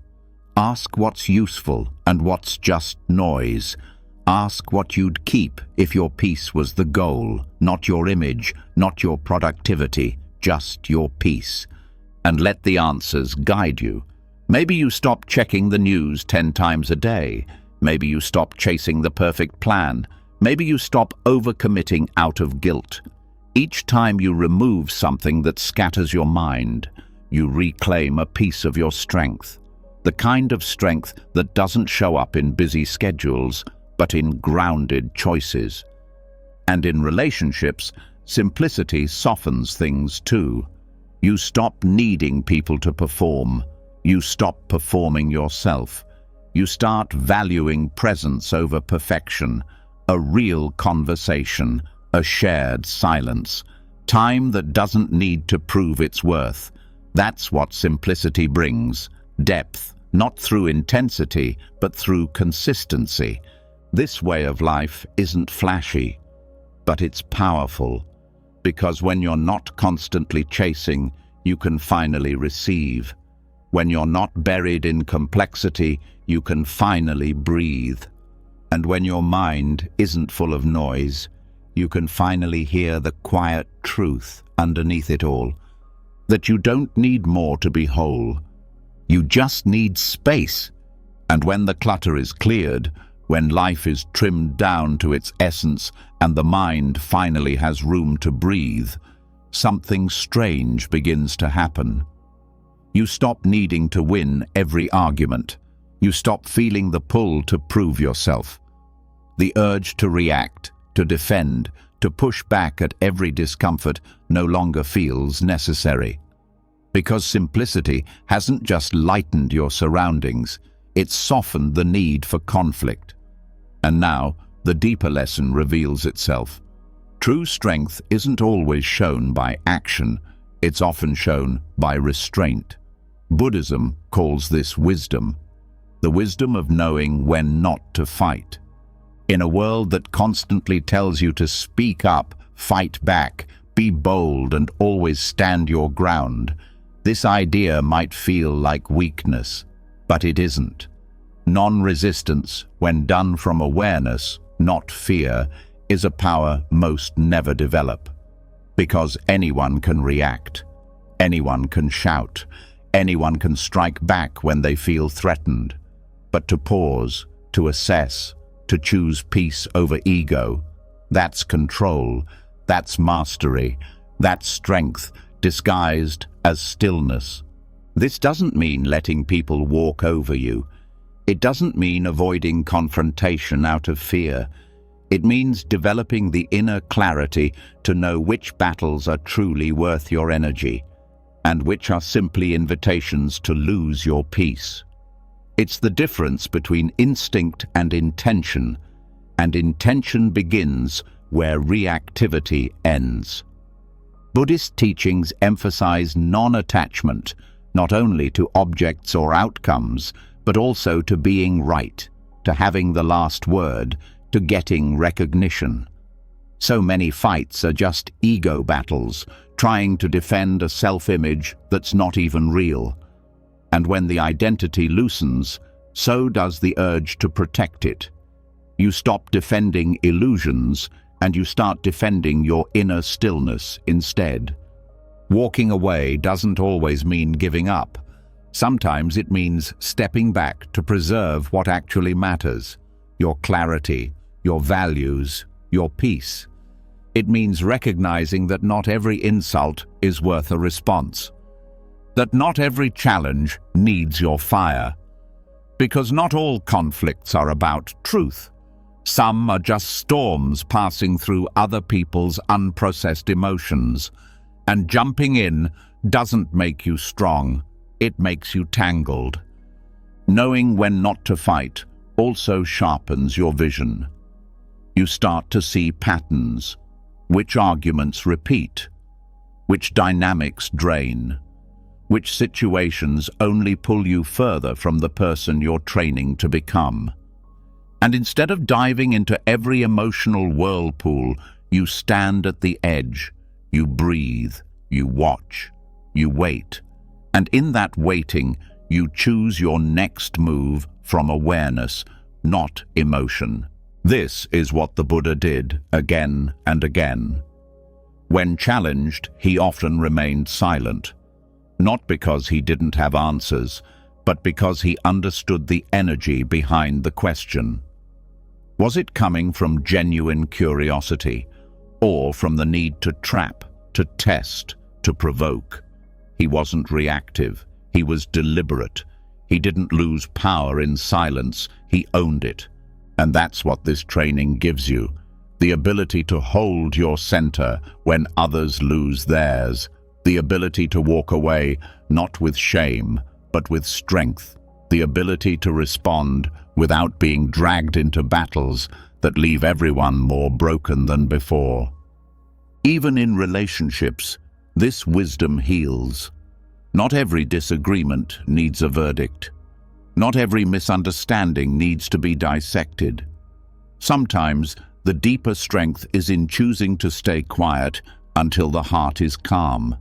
Ask what's useful and what's just noise. Ask what you'd keep if your peace was the goal, not your image, not your productivity, just your peace. And let the answers guide you. Maybe you stop checking the news 10 times a day. Maybe you stop chasing the perfect plan. Maybe you stop overcommitting out of guilt. Each time you remove something that scatters your mind, you reclaim a piece of your strength. The kind of strength that doesn't show up in busy schedules, but in grounded choices. And in relationships, simplicity softens things too. You stop needing people to perform. You stop performing yourself. You start valuing presence over perfection, a real conversation, a shared silence, time that doesn't need to prove its worth. That's what simplicity brings, depth, not through intensity, but through consistency. This way of life isn't flashy, but it's powerful, because when you're not constantly chasing, you can finally receive. When you're not buried in complexity, you can finally breathe. And when your mind isn't full of noise, you can finally hear the quiet truth underneath it all, that you don't need more to be whole. You just need space. And when the clutter is cleared, when life is trimmed down to its essence and the mind finally has room to breathe, something strange begins to happen. You stop needing to win every argument. You stop feeling the pull to prove yourself. The urge to react, to defend, to push back at every discomfort no longer feels necessary. Because simplicity hasn't just lightened your surroundings, it's softened the need for conflict. And now, the deeper lesson reveals itself. True strength isn't always shown by action, it's often shown by restraint. Buddhism calls this wisdom, the wisdom of knowing when not to fight. In a world that constantly tells you to speak up, fight back, be bold, and always stand your ground, this idea might feel like weakness, but it isn't. Non-resistance, when done from awareness, not fear, is a power most never develop. Because anyone can react, anyone can shout, anyone can strike back when they feel threatened. But to pause, to assess, to choose peace over ego, that's control, that's mastery, that's strength disguised as stillness. This doesn't mean letting people walk over you. It doesn't mean avoiding confrontation out of fear. It means developing the inner clarity to know which battles are truly worth your energy, and which are simply invitations to lose your peace. It's the difference between instinct and intention begins where reactivity ends. Buddhist teachings emphasize non-attachment, not only to objects or outcomes, but also to being right, to having the last word, to getting recognition. So many fights are just ego battles, trying to defend a self-image that's not even real. And when the identity loosens, so does the urge to protect it. You stop defending illusions, and you start defending your inner stillness instead. Walking away doesn't always mean giving up. Sometimes it means stepping back to preserve what actually matters: your clarity, your values, your peace. It means recognizing that not every insult is worth a response, that not every challenge needs your fire, because not all conflicts are about truth. Some are just storms passing through other people's unprocessed emotions, and jumping in doesn't make you strong, it makes you tangled. Knowing when not to fight also sharpens your vision. You start to see patterns, which arguments repeat, which dynamics drain, which situations only pull you further from the person you're training to become. And instead of diving into every emotional whirlpool, you stand at the edge, you breathe, you watch, you wait. And in that waiting, you choose your next move from awareness, not emotion. This is what the Buddha did again and again. When challenged, he often remained silent, not because he didn't have answers, but because he understood the energy behind the question. Was it coming from genuine curiosity, or from the need to trap, to test, to provoke? He wasn't reactive, he was deliberate. He didn't lose power in silence, he owned it. And that's what this training gives you. The ability to hold your center when others lose theirs. The ability to walk away, not with shame, but with strength. The ability to respond without being dragged into battles that leave everyone more broken than before. Even in relationships, this wisdom heals. Not every disagreement needs a verdict. Not every misunderstanding needs to be dissected. Sometimes, the deeper strength is in choosing to stay quiet until the heart is calm,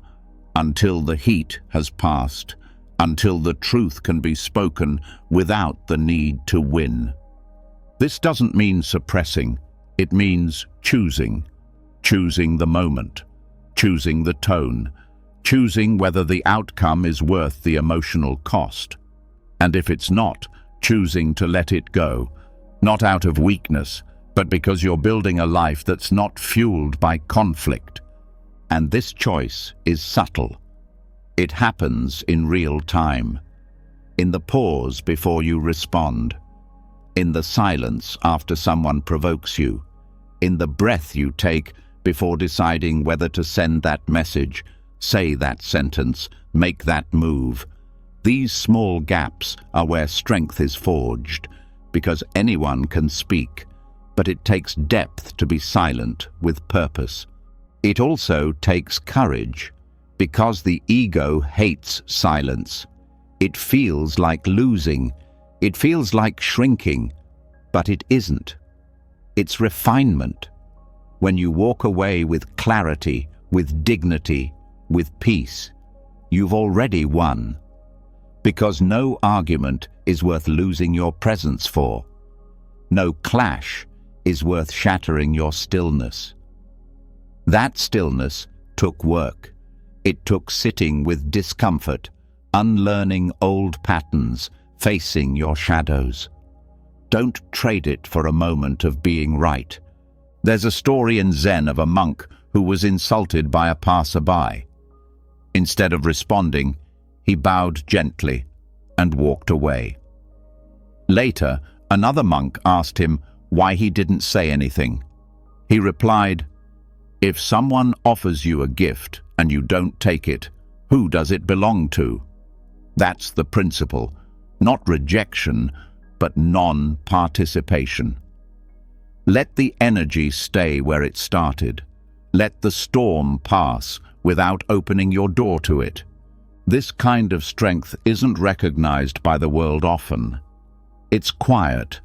until the heat has passed, until the truth can be spoken without the need to win. This doesn't mean suppressing, it means choosing. Choosing the moment, choosing the tone, choosing whether the outcome is worth the emotional cost. And if it's not, choosing to let it go, not out of weakness, but because you're building a life that's not fueled by conflict. And this choice is subtle. It happens in real time, in the pause before you respond, in the silence after someone provokes you, in the breath you take before deciding whether to send that message, say that sentence, make that move. These small gaps are where strength is forged, because anyone can speak, but it takes depth to be silent with purpose. It also takes courage, because the ego hates silence. It feels like losing, it feels like shrinking, but it isn't. It's refinement. When you walk away with clarity, with dignity, with peace, you've already won. Because no argument is worth losing your presence for. No clash is worth shattering your stillness. That stillness took work. It took sitting with discomfort, unlearning old patterns, facing your shadows. Don't trade it for a moment of being right. There's a story in Zen of a monk who was insulted by a passerby. Instead of responding, he bowed gently and walked away. Later, another monk asked him why he didn't say anything. He replied, "If someone offers you a gift and you don't take it, who does it belong to?" That's the principle, not rejection, but non-participation. Let the energy stay where it started. Let the storm pass without opening your door to it. This kind of strength isn't recognized by the world often. It's quiet,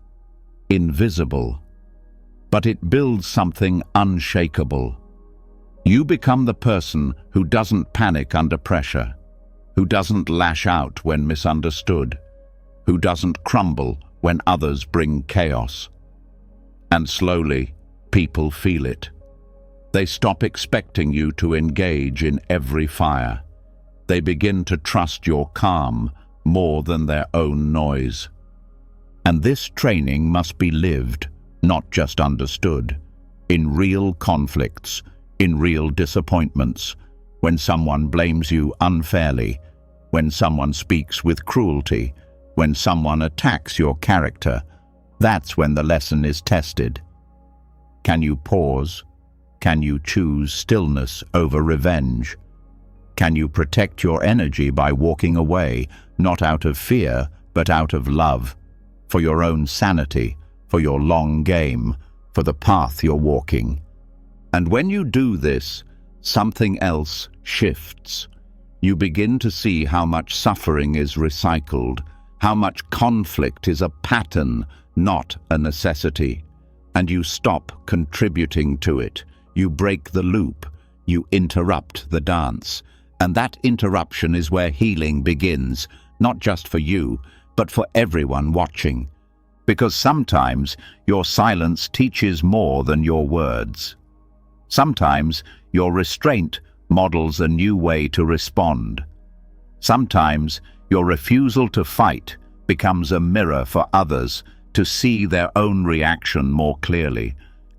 invisible, but it builds something unshakable. You become the person who doesn't panic under pressure, who doesn't lash out when misunderstood, who doesn't crumble when others bring chaos. And slowly, people feel it. They stop expecting you to engage in every fire. They begin to trust your calm more than their own noise. And this training must be lived, not just understood, in real conflicts, in real disappointments, when someone blames you unfairly, when someone speaks with cruelty, when someone attacks your character. That's when the lesson is tested. Can you pause? Can you choose stillness over revenge? Can you protect your energy by walking away, not out of fear, but out of love, for your own sanity, for your long game, for the path you're walking? And when you do this, something else shifts. You begin to see how much suffering is recycled, how much conflict is a pattern, not a necessity. And you stop contributing to it. You break the loop. You interrupt the dance. And that interruption is where healing begins, not just for you, but for everyone watching. Because sometimes your silence teaches more than your words. Sometimes your restraint models a new way to respond. Sometimes your refusal to fight becomes a mirror for others to see their own reaction more clearly.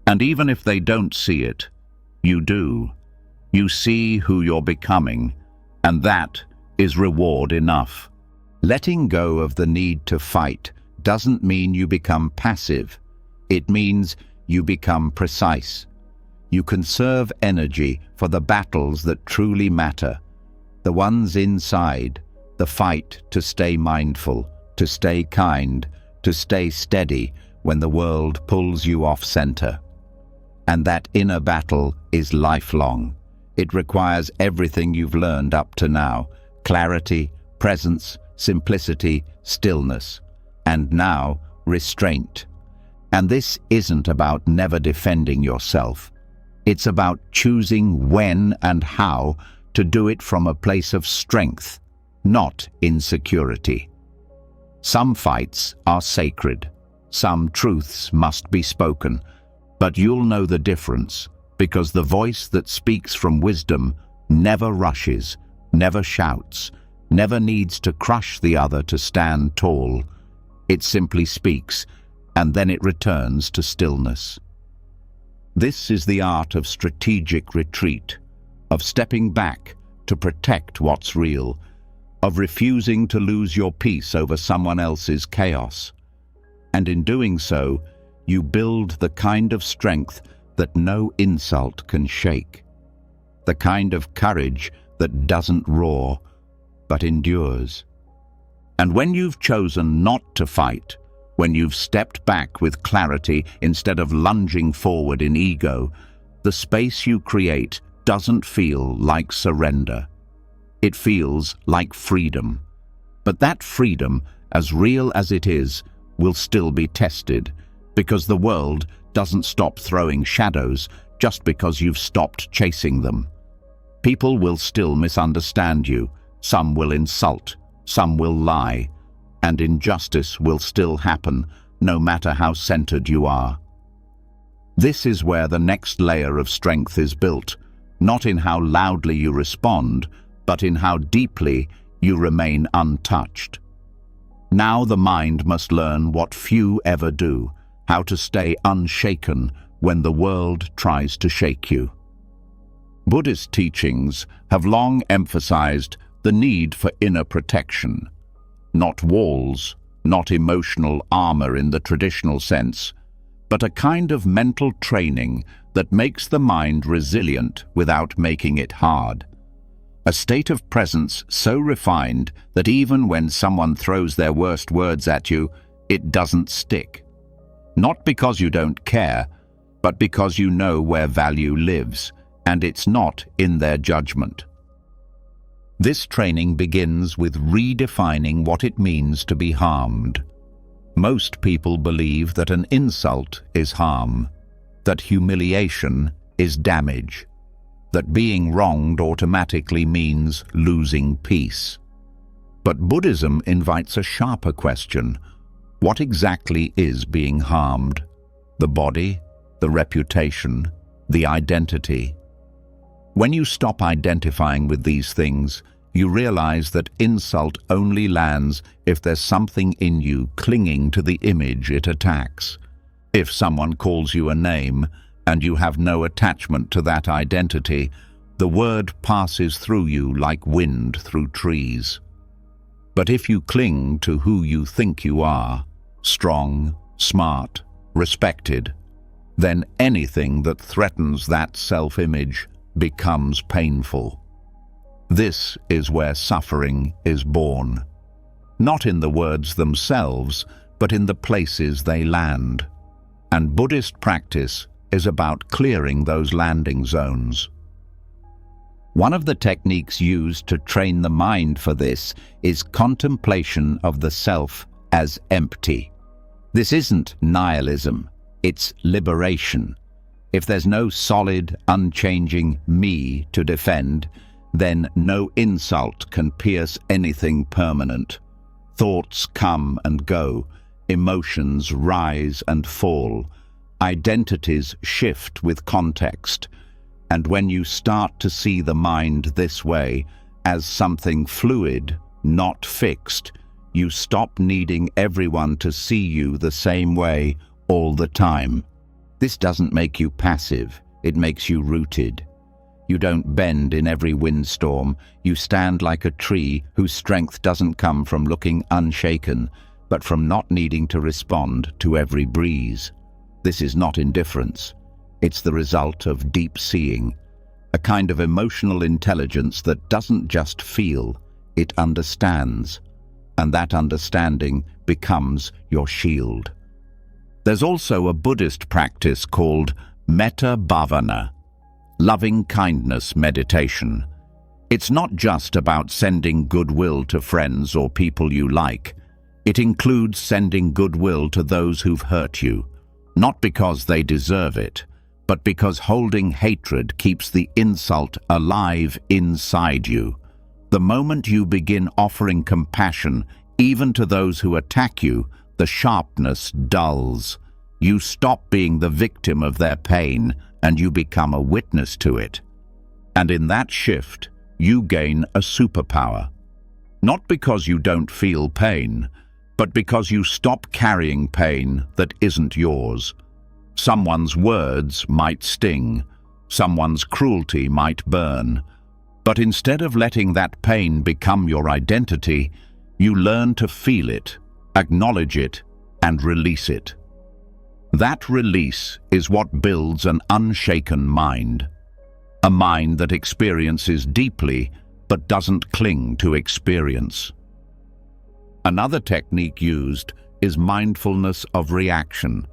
And even if they don't see it, you do. You see who you're becoming, and that is reward enough. Letting go of the need to fight doesn't mean you become passive. It means you become precise. You conserve energy for the battles that truly matter, the ones inside, the fight to stay mindful, to stay kind, to stay steady when the world pulls you off center. And that inner battle is lifelong. It requires everything you've learned up to now: clarity, presence, simplicity, stillness, and now restraint. And this isn't about never defending yourself. It's about choosing when and how to do it from a place of strength, not insecurity. Some fights are sacred. Some truths must be spoken. But you'll know the difference, because the voice that speaks from wisdom never rushes, never shouts, never needs to crush the other to stand tall. It simply speaks, and then it returns to stillness. This is the art of strategic retreat, of stepping back to protect what's real, of refusing to lose your peace over someone else's chaos. And in doing so, you build the kind of strength that no insult can shake, the kind of courage that doesn't roar, but endures. And when you've chosen not to fight, when you've stepped back with clarity instead of lunging forward in ego, the space you create doesn't feel like surrender. It feels like freedom. But that freedom, as real as it is, will still be tested, because the world doesn't stop throwing shadows just because you've stopped chasing them. People will still misunderstand you. Some will insult, some will lie, and injustice will still happen, no matter how centered you are. This is where the next layer of strength is built, not in how loudly you respond, but in how deeply you remain untouched. Now the mind must learn what few ever do, how to stay unshaken when the world tries to shake you. Buddhist teachings have long emphasized the need for inner protection. Not walls, not emotional armor in the traditional sense, but a kind of mental training that makes the mind resilient without making it hard. A state of presence so refined that even when someone throws their worst words at you, it doesn't stick. Not because you don't care, but because you know where value lives, and it's not in their judgment. This training begins with redefining what it means to be harmed. Most people believe that an insult is harm, that humiliation is damage, that being wronged automatically means losing peace. But Buddhism invites a sharper question. What exactly is being harmed? The body, the reputation, the identity? When you stop identifying with these things, you realize that insult only lands if there's something in you clinging to the image it attacks. If someone calls you a name and you have no attachment to that identity, the word passes through you like wind through trees. But if you cling to who you think you are, strong, smart, respected, then anything that threatens that self-image becomes painful. This is where suffering is born. Not in the words themselves, but in the places they land. And Buddhist practice is about clearing those landing zones. One of the techniques used to train the mind for this is contemplation of the self as empty. This isn't nihilism, it's liberation. If there's no solid, unchanging me to defend, then no insult can pierce anything permanent. Thoughts come and go, emotions rise and fall, identities shift with context. And when you start to see the mind this way, as something fluid, not fixed, you stop needing everyone to see you the same way all the time. This doesn't make you passive, it makes you rooted. You don't bend in every windstorm, you stand like a tree whose strength doesn't come from looking unshaken, but from not needing to respond to every breeze. This is not indifference. It's the result of deep seeing, a kind of emotional intelligence that doesn't just feel, it understands, and that understanding becomes your shield. There's also a Buddhist practice called metta bhavana, loving kindness meditation. It's not just about sending goodwill to friends or people you like. It includes sending goodwill to those who've hurt you, not because they deserve it, but because holding hatred keeps the insult alive inside you. The moment you begin offering compassion, even to those who attack you, the sharpness dulls. You stop being the victim of their pain and you become a witness to it. And in that shift, you gain a superpower. Not because you don't feel pain, but because you stop carrying pain that isn't yours. Someone's words might sting, someone's cruelty might burn, but instead of letting that pain become your identity, you learn to feel it, acknowledge it, and release it. That release is what builds an unshaken mind, a mind that experiences deeply but doesn't cling to experience. Another technique used is mindfulness of reaction.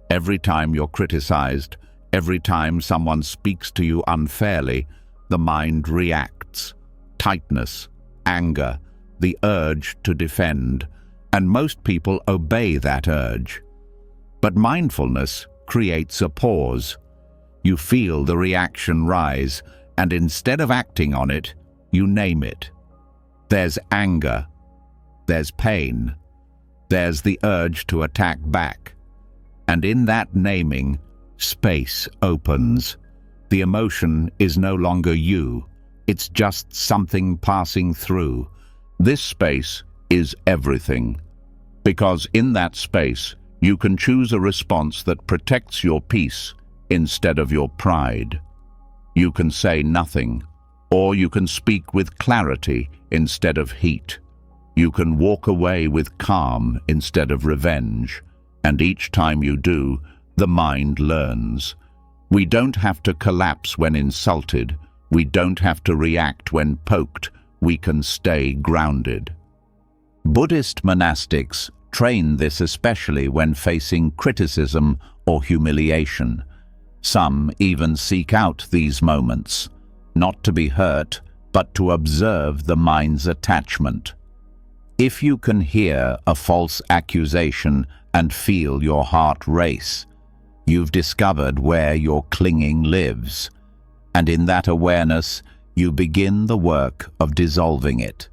Every time you're criticized, every time someone speaks to you unfairly, the mind reacts. Tightness, anger, the urge to defend, and most people obey that urge. But mindfulness creates a pause. You feel the reaction rise, and instead of acting on it, you name it. There's anger, there's pain, there's the urge to attack back. And in that naming, space opens. The emotion is no longer you, it's just something passing through. This space is everything, because in that space, you can choose a response that protects your peace instead of your pride. You can say nothing, or you can speak with clarity instead of heat. You can walk away with calm instead of revenge, and each time you do, the mind learns. We don't have to collapse when insulted. We don't have to react when poked. We can stay grounded. Buddhist monastics train this especially when facing criticism or humiliation. Some even seek out these moments, not to be hurt, but to observe the mind's attachment. If you can hear a false accusation and feel your heart race, you've discovered where your clinging lives, and in that awareness, you begin the work of dissolving it,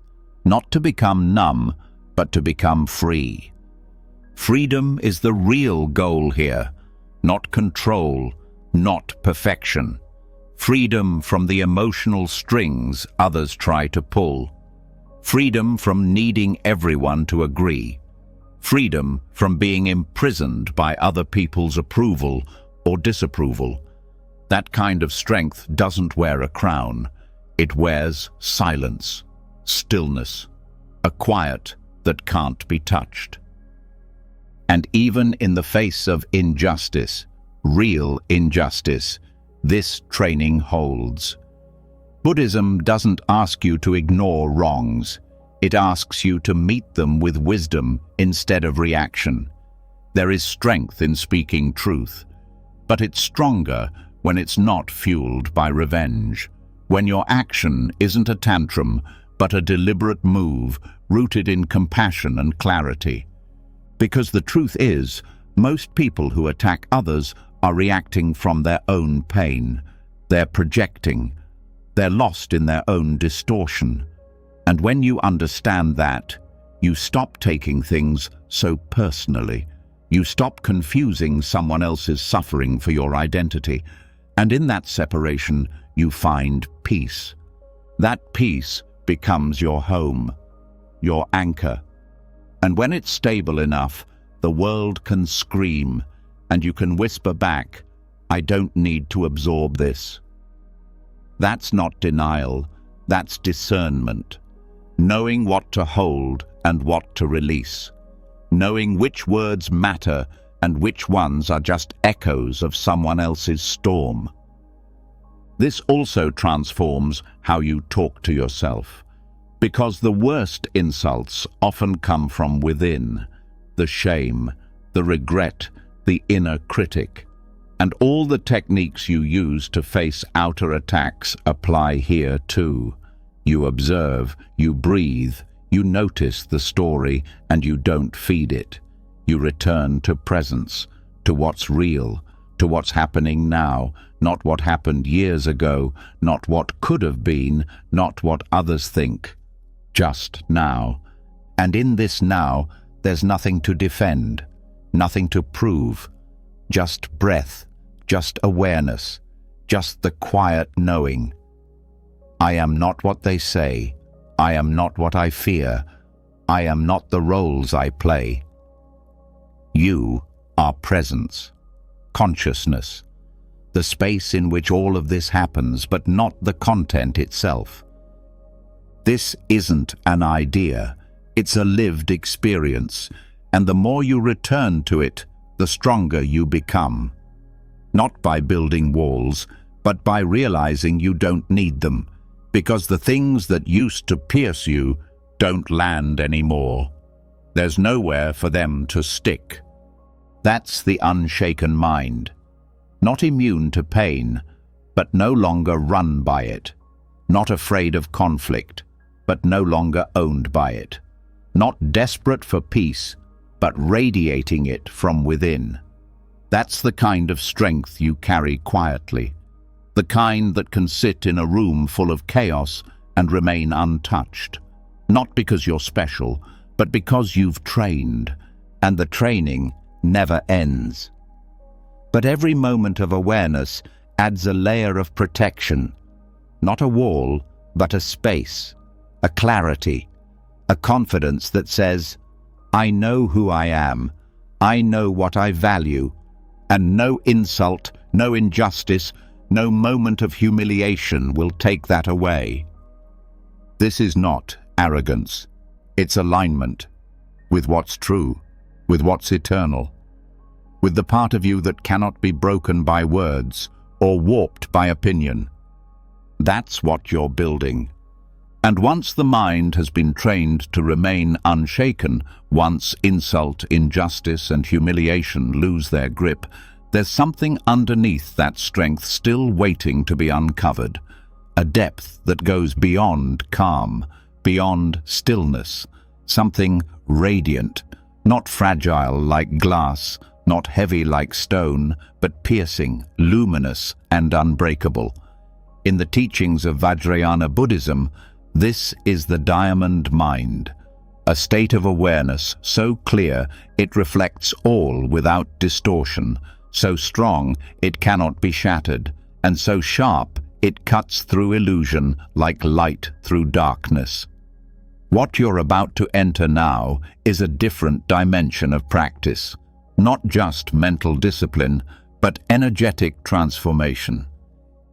not to become numb, but to become free. Freedom is the real goal here, not control, not perfection. Freedom from the emotional strings others try to pull. Freedom from needing everyone to agree. Freedom from being imprisoned by other people's approval or disapproval. That kind of strength doesn't wear a crown. It wears silence, stillness, a quiet that can't be touched. And even in the face of injustice, real injustice, this training holds. Buddhism doesn't ask you to ignore wrongs. It asks you to meet them with wisdom instead of reaction. There is strength in speaking truth, but it's stronger when it's not fueled by revenge, when your action isn't a tantrum, but a deliberate move rooted in compassion and clarity. Because the truth is, most people who attack others are reacting from their own pain. They're projecting. They're lost in their own distortion. And when you understand that, you stop taking things so personally. You stop confusing someone else's suffering for your identity. And in that separation, you find peace. That peace becomes your home, your anchor. And when it's stable enough, the world can scream, and you can whisper back, "I don't need to absorb this." That's not denial, that's discernment. Knowing what to hold and what to release. Knowing which words matter and which ones are just echoes of someone else's storm. This also transforms how you talk to yourself, because the worst insults often come from within: the shame, the regret, the inner critic. And all the techniques you use to face outer attacks apply here too. You observe, you breathe, you notice the story, and you don't feed it. You return to presence, to what's real, to what's happening now, not what happened years ago, not what could have been, not what others think. Just now. And in this now, there's nothing to defend, nothing to prove. Just breath, just awareness, just the quiet knowing. I am not what they say. I am not what I fear. I am not the roles I play. You are presence, consciousness, the space in which all of this happens, but not the content itself. This isn't an idea, it's a lived experience, and the more you return to it, the stronger you become. Not by building walls, but by realizing you don't need them, because the things that used to pierce you don't land anymore. There's nowhere for them to stick. That's the unshaken mind. Not immune to pain, but no longer run by it. Not afraid of conflict, but no longer owned by it. Not desperate for peace, but radiating it from within. That's the kind of strength you carry quietly. The kind that can sit in a room full of chaos and remain untouched. Not because you're special, but because you've trained, and the training never ends. But every moment of awareness adds a layer of protection. Not a wall, but a space, a clarity, a confidence that says, I know who I am, I know what I value, and no insult, no injustice, no moment of humiliation will take that away. This is not arrogance. It's alignment with what's true, with what's eternal, with the part of you that cannot be broken by words or warped by opinion. That's what you're building. And once the mind has been trained to remain unshaken, once insult, injustice, and humiliation lose their grip, there's something underneath that strength still waiting to be uncovered, a depth that goes beyond calm, beyond stillness, something radiant, not fragile like glass, not heavy like stone, but piercing, luminous, and unbreakable. In the teachings of Vajrayana Buddhism, this is the diamond mind, a state of awareness so clear it reflects all without distortion, so strong it cannot be shattered, and so sharp it cuts through illusion like light through darkness. What you're about to enter now is a different dimension of practice, not just mental discipline, but energetic transformation.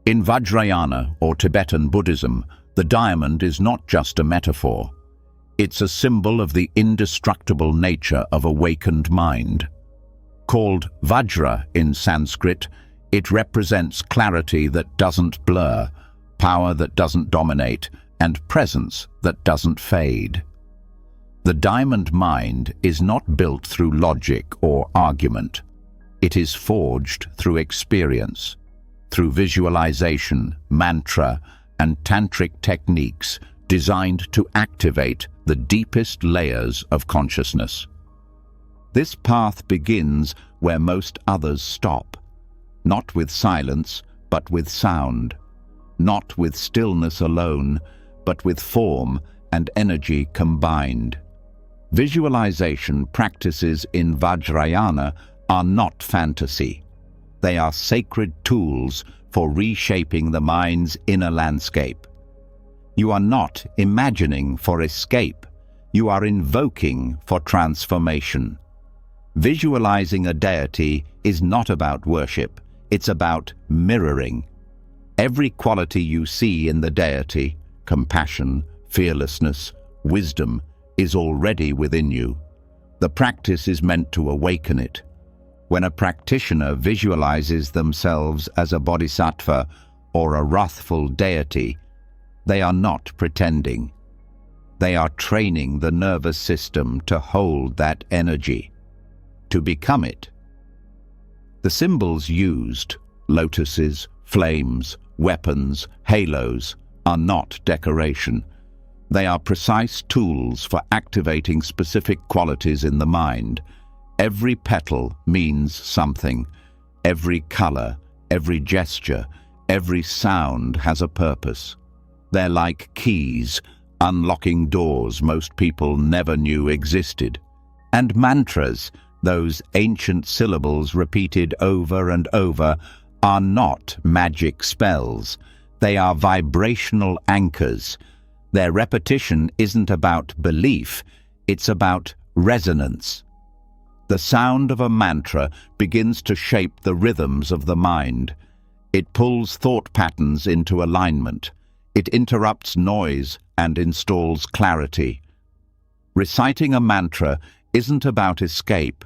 In Vajrayana or Tibetan Buddhism, the diamond is not just a metaphor. It's a symbol of the indestructible nature of awakened mind. Called Vajra in Sanskrit, it represents clarity that doesn't blur, power that doesn't dominate, and presence that doesn't fade. The diamond mind is not built through logic or argument. It is forged through experience, through visualization, mantra, and tantric techniques designed to activate the deepest layers of consciousness. This path begins where most others stop, not with silence, but with sound, not with stillness alone, but with form and energy combined. Visualization practices in Vajrayana are not fantasy. They are sacred tools for reshaping the mind's inner landscape. You are not imagining for escape. You are invoking for transformation. Visualizing a deity is not about worship. It's about mirroring. Every quality you see in the deity, compassion, fearlessness, wisdom, is already within you. The practice is meant to awaken it. When a practitioner visualizes themselves as a bodhisattva or a wrathful deity, they are not pretending. They are training the nervous system to hold that energy, to become it. The symbols used, lotuses, flames, weapons, halos, are not decoration. They are precise tools for activating specific qualities in the mind. Every petal means something. Every color, every gesture, every sound has a purpose. They're like keys, unlocking doors most people never knew existed. And mantras, those ancient syllables repeated over and over, are not magic spells. They are vibrational anchors. Their repetition isn't about belief, it's about resonance. The sound of a mantra begins to shape the rhythms of the mind. It pulls thought patterns into alignment. It interrupts noise and installs clarity. Reciting a mantra isn't about escape,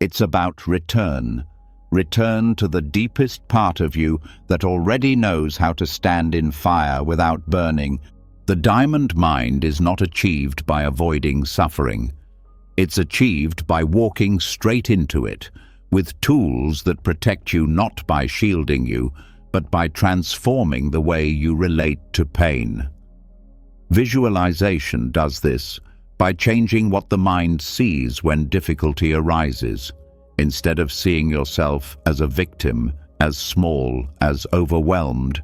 it's about return. Return to the deepest part of you that already knows how to stand in fire without burning. The diamond mind is not achieved by avoiding suffering. It's achieved by walking straight into it, with tools that protect you not by shielding you, but by transforming the way you relate to pain. Visualization does this by changing what the mind sees when difficulty arises. Instead of seeing yourself as a victim, as small, as overwhelmed,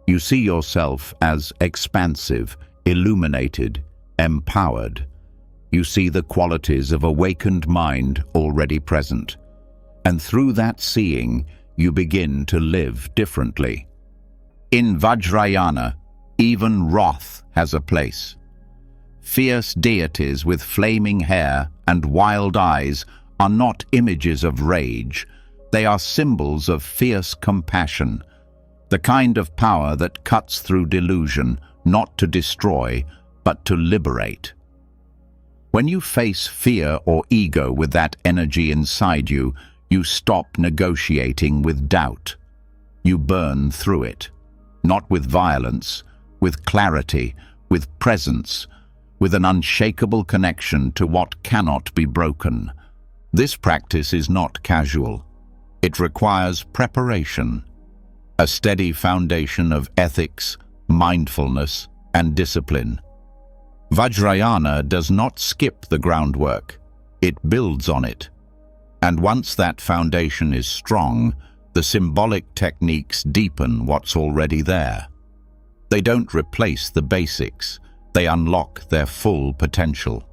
you see yourself as expansive, illuminated, empowered. You see the qualities of awakened mind already present. And through that seeing, you begin to live differently. In Vajrayana, even wrath has a place. Fierce deities with flaming hair and wild eyes are not images of rage. They are symbols of fierce compassion, the kind of power that cuts through delusion, not to destroy, but to liberate. When you face fear or ego with that energy inside you, you stop negotiating with doubt. You burn through it, not with violence, with clarity, with presence, with an unshakable connection to what cannot be broken. This practice is not casual. It requires preparation, a steady foundation of ethics, mindfulness, and discipline. Vajrayana does not skip the groundwork, it builds on it. And once that foundation is strong, the symbolic techniques deepen what's already there. They don't replace the basics, they unlock their full potential.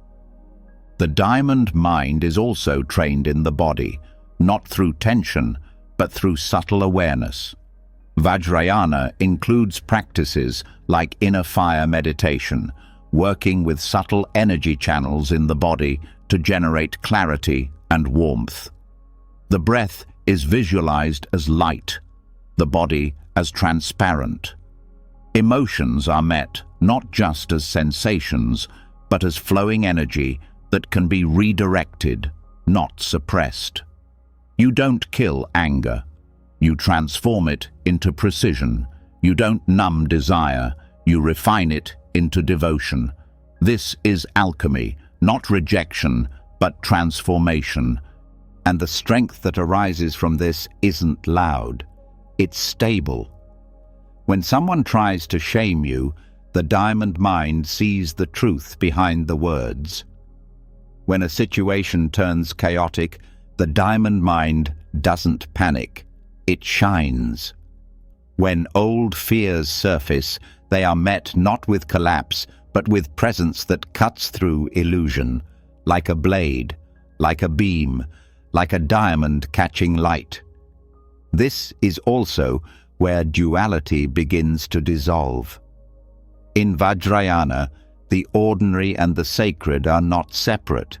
The diamond mind is also trained in the body, not through tension, but through subtle awareness. Vajrayana includes practices like inner fire meditation, working with subtle energy channels in the body to generate clarity and warmth. The breath is visualized as light, the body as transparent. Emotions are met not just as sensations, but as flowing energy that can be redirected, not suppressed. You don't kill anger. You transform it into precision. You don't numb desire. You refine it into devotion. This is alchemy, not rejection, but transformation. And the strength that arises from this isn't loud. It's stable. When someone tries to shame you, the diamond mind sees the truth behind the words. When a situation turns chaotic, the diamond mind doesn't panic. It shines. When old fears surface, they are met not with collapse, but with presence that cuts through illusion, like a blade, like a beam, like a diamond catching light. This is also where duality begins to dissolve. In Vajrayana, the ordinary and the sacred are not separate.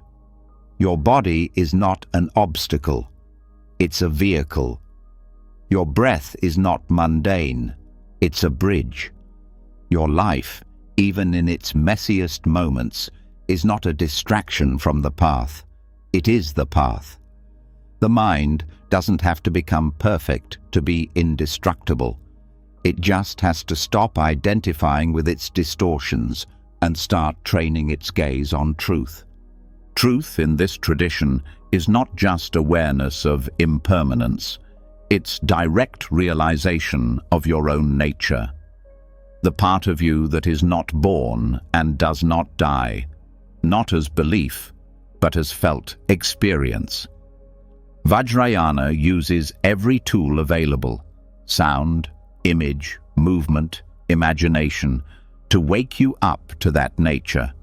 Your body is not an obstacle, it's a vehicle. Your breath is not mundane, it's a bridge. Your life, even in its messiest moments, is not a distraction from the path, it is the path. The mind doesn't have to become perfect to be indestructible. It just has to stop identifying with its distortions and start training its gaze on truth. Truth in this tradition is not just awareness of impermanence, it's direct realization of your own nature. The part of you that is not born and does not die, not as belief, but as felt experience. Vajrayana uses every tool available, sound, image, movement, imagination, to wake you up to that nature.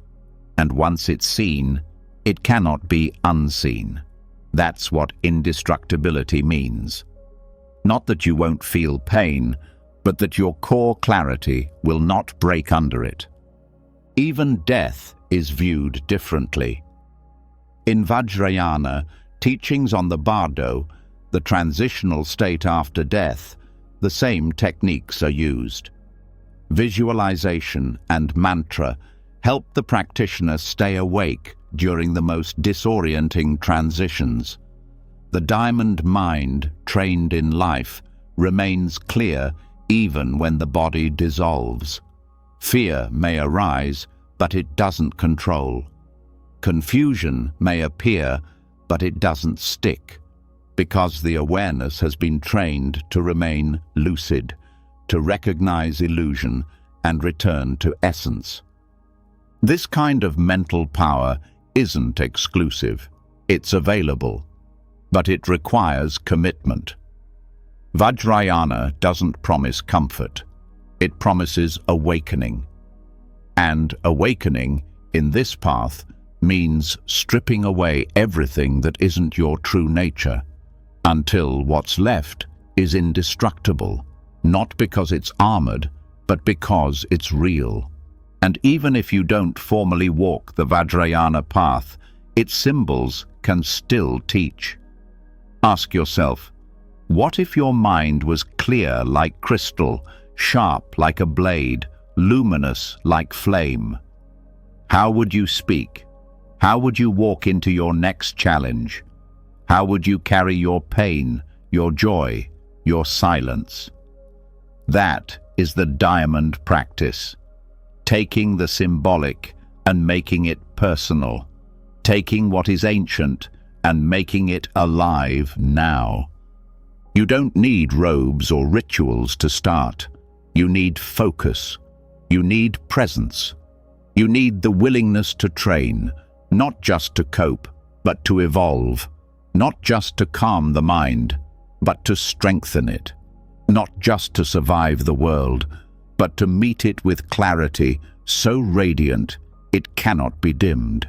And once it's seen, it cannot be unseen. That's what indestructibility means. Not that you won't feel pain, but that your core clarity will not break under it. Even death is viewed differently. In Vajrayana, teachings on the bardo, the transitional state after death, the same techniques are used. Visualization and mantra help the practitioner stay awake during the most disorienting transitions. The diamond mind, trained in life, remains clear even when the body dissolves. Fear may arise, but it doesn't control. Confusion may appear, but it doesn't stick, because the awareness has been trained to remain lucid, to recognize illusion and return to essence. This kind of mental power isn't exclusive. It's available, but it requires commitment. Vajrayana doesn't promise comfort. It promises awakening. And awakening, in this path, means stripping away everything that isn't your true nature, until what's left is indestructible, not because it's armored, but because it's real. And even if you don't formally walk the Vajrayana path, its symbols can still teach. Ask yourself, what if your mind was clear like crystal, sharp like a blade, luminous like flame? How would you speak? How would you walk into your next challenge? How would you carry your pain, your joy, your silence? That is the diamond practice. Taking the symbolic and making it personal. Taking what is ancient and making it alive now. You don't need robes or rituals to start. You need focus. You need presence. You need the willingness to train, not just to cope, but to evolve. Not just to calm the mind, but to strengthen it. Not just to survive the world, but to meet it with clarity so radiant it cannot be dimmed.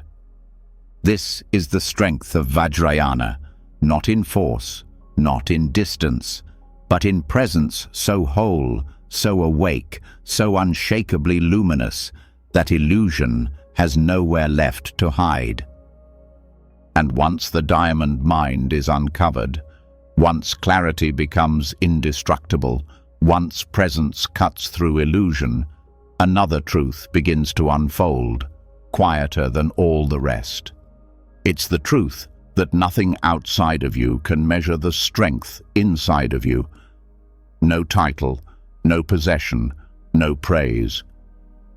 This is the strength of Vajrayana, not in force, not in distance, but in presence so whole, so awake, so unshakably luminous, that illusion has nowhere left to hide. And once the diamond mind is uncovered, once clarity becomes indestructible, once presence cuts through illusion, another truth begins to unfold, quieter than all the rest. It's the truth that nothing outside of you can measure the strength inside of you. No title, no possession, no praise.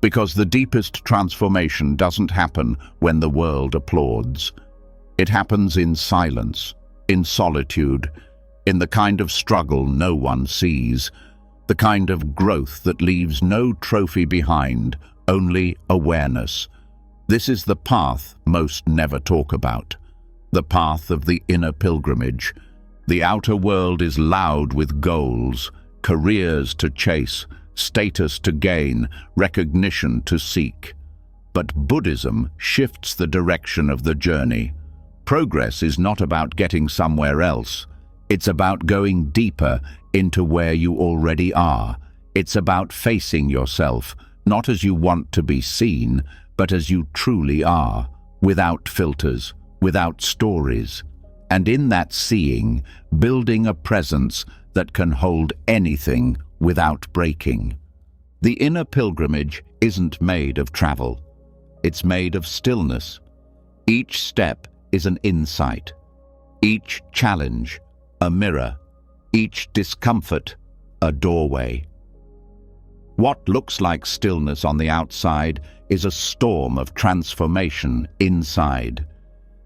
Because the deepest transformation doesn't happen when the world applauds. It happens in silence, in solitude, in the kind of struggle no one sees, the kind of growth that leaves no trophy behind, only awareness. This is the path most never talk about, the path of the inner pilgrimage. The outer world is loud with goals, careers to chase, status to gain, recognition to seek. But Buddhism shifts the direction of the journey. Progress is not about getting somewhere else. It's about going deeper into where you already are. It's about facing yourself, not as you want to be seen, but as you truly are, without filters, without stories. And in that seeing, building a presence that can hold anything without breaking. The inner pilgrimage isn't made of travel. It's made of stillness. Each step is an insight. Each challenge, a mirror. Each discomfort, a doorway. What looks like stillness on the outside is a storm of transformation inside.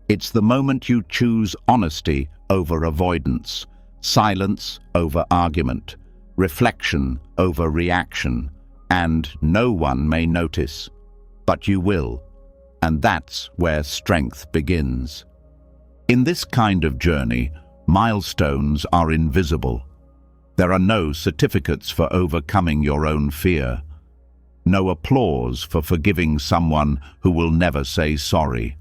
It's the moment you choose honesty over avoidance, silence over argument, reflection over reaction, and no one may notice, but you will, and that's where strength begins. In this kind of journey, milestones are invisible. There are no certificates for overcoming your own fear, no applause for forgiving someone who will never say sorry,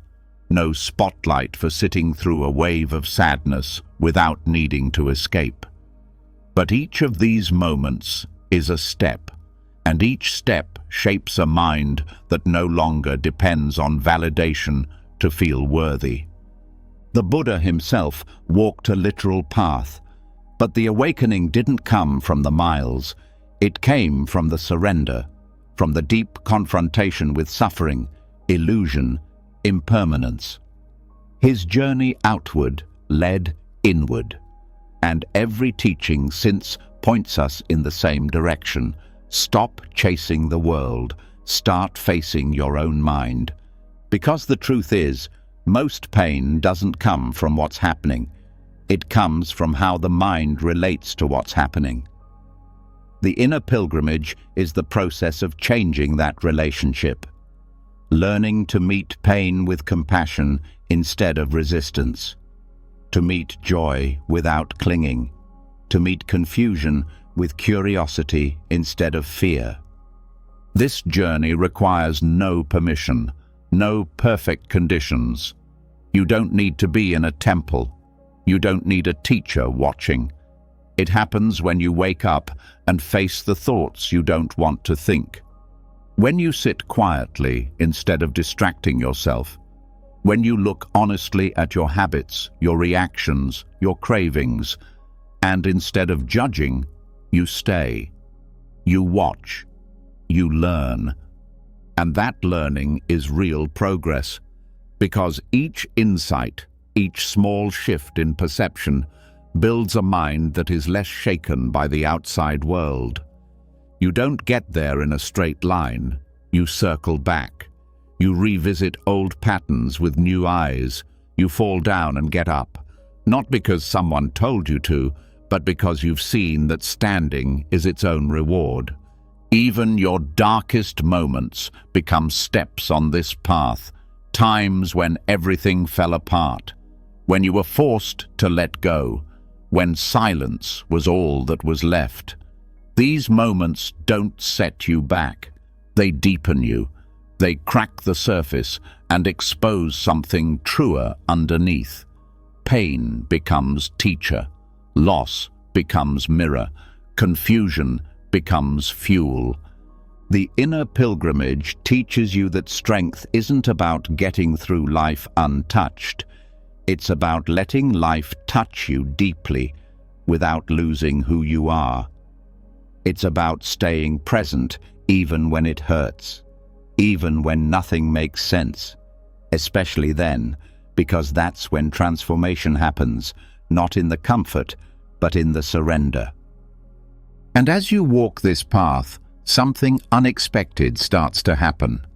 no spotlight for sitting through a wave of sadness without needing to escape. But each of these moments is a step, and each step shapes a mind that no longer depends on validation to feel worthy. The Buddha himself walked a literal path, but the awakening didn't come from the miles. It came from the surrender, from the deep confrontation with suffering, illusion, impermanence. His journey outward led inward, and every teaching since points us in the same direction. Stop chasing the world, start facing your own mind. Because the truth is, most pain doesn't come from what's happening. It comes from how the mind relates to what's happening. The inner pilgrimage is the process of changing that relationship, learning to meet pain with compassion instead of resistance, to meet joy without clinging, to meet confusion with curiosity instead of fear. This journey requires no permission, no perfect conditions. You don't need to be in a temple. You don't need a teacher watching. It happens when you wake up and face the thoughts you don't want to think. When you sit quietly instead of distracting yourself. When you look honestly at your habits, your reactions, your cravings, and instead of judging, you stay. You watch. You learn. And that learning is real progress, because each insight, each small shift in perception, builds a mind that is less shaken by the outside world. You don't get there in a straight line. You circle back. You revisit old patterns with new eyes. You fall down and get up, not because someone told you to, but because you've seen that standing is its own reward. Even your darkest moments become steps on this path, times when everything fell apart, when you were forced to let go, when silence was all that was left. These moments don't set you back. They deepen you. They crack the surface and expose something truer underneath. Pain becomes teacher. Loss becomes mirror. Confusion becomes fuel. The inner pilgrimage teaches you that strength isn't about getting through life untouched. It's about letting life touch you deeply without losing who you are. It's about staying present even when it hurts, even when nothing makes sense, especially then, because that's when transformation happens, not in the comfort, but in the surrender. And as you walk this path, something unexpected starts to happen.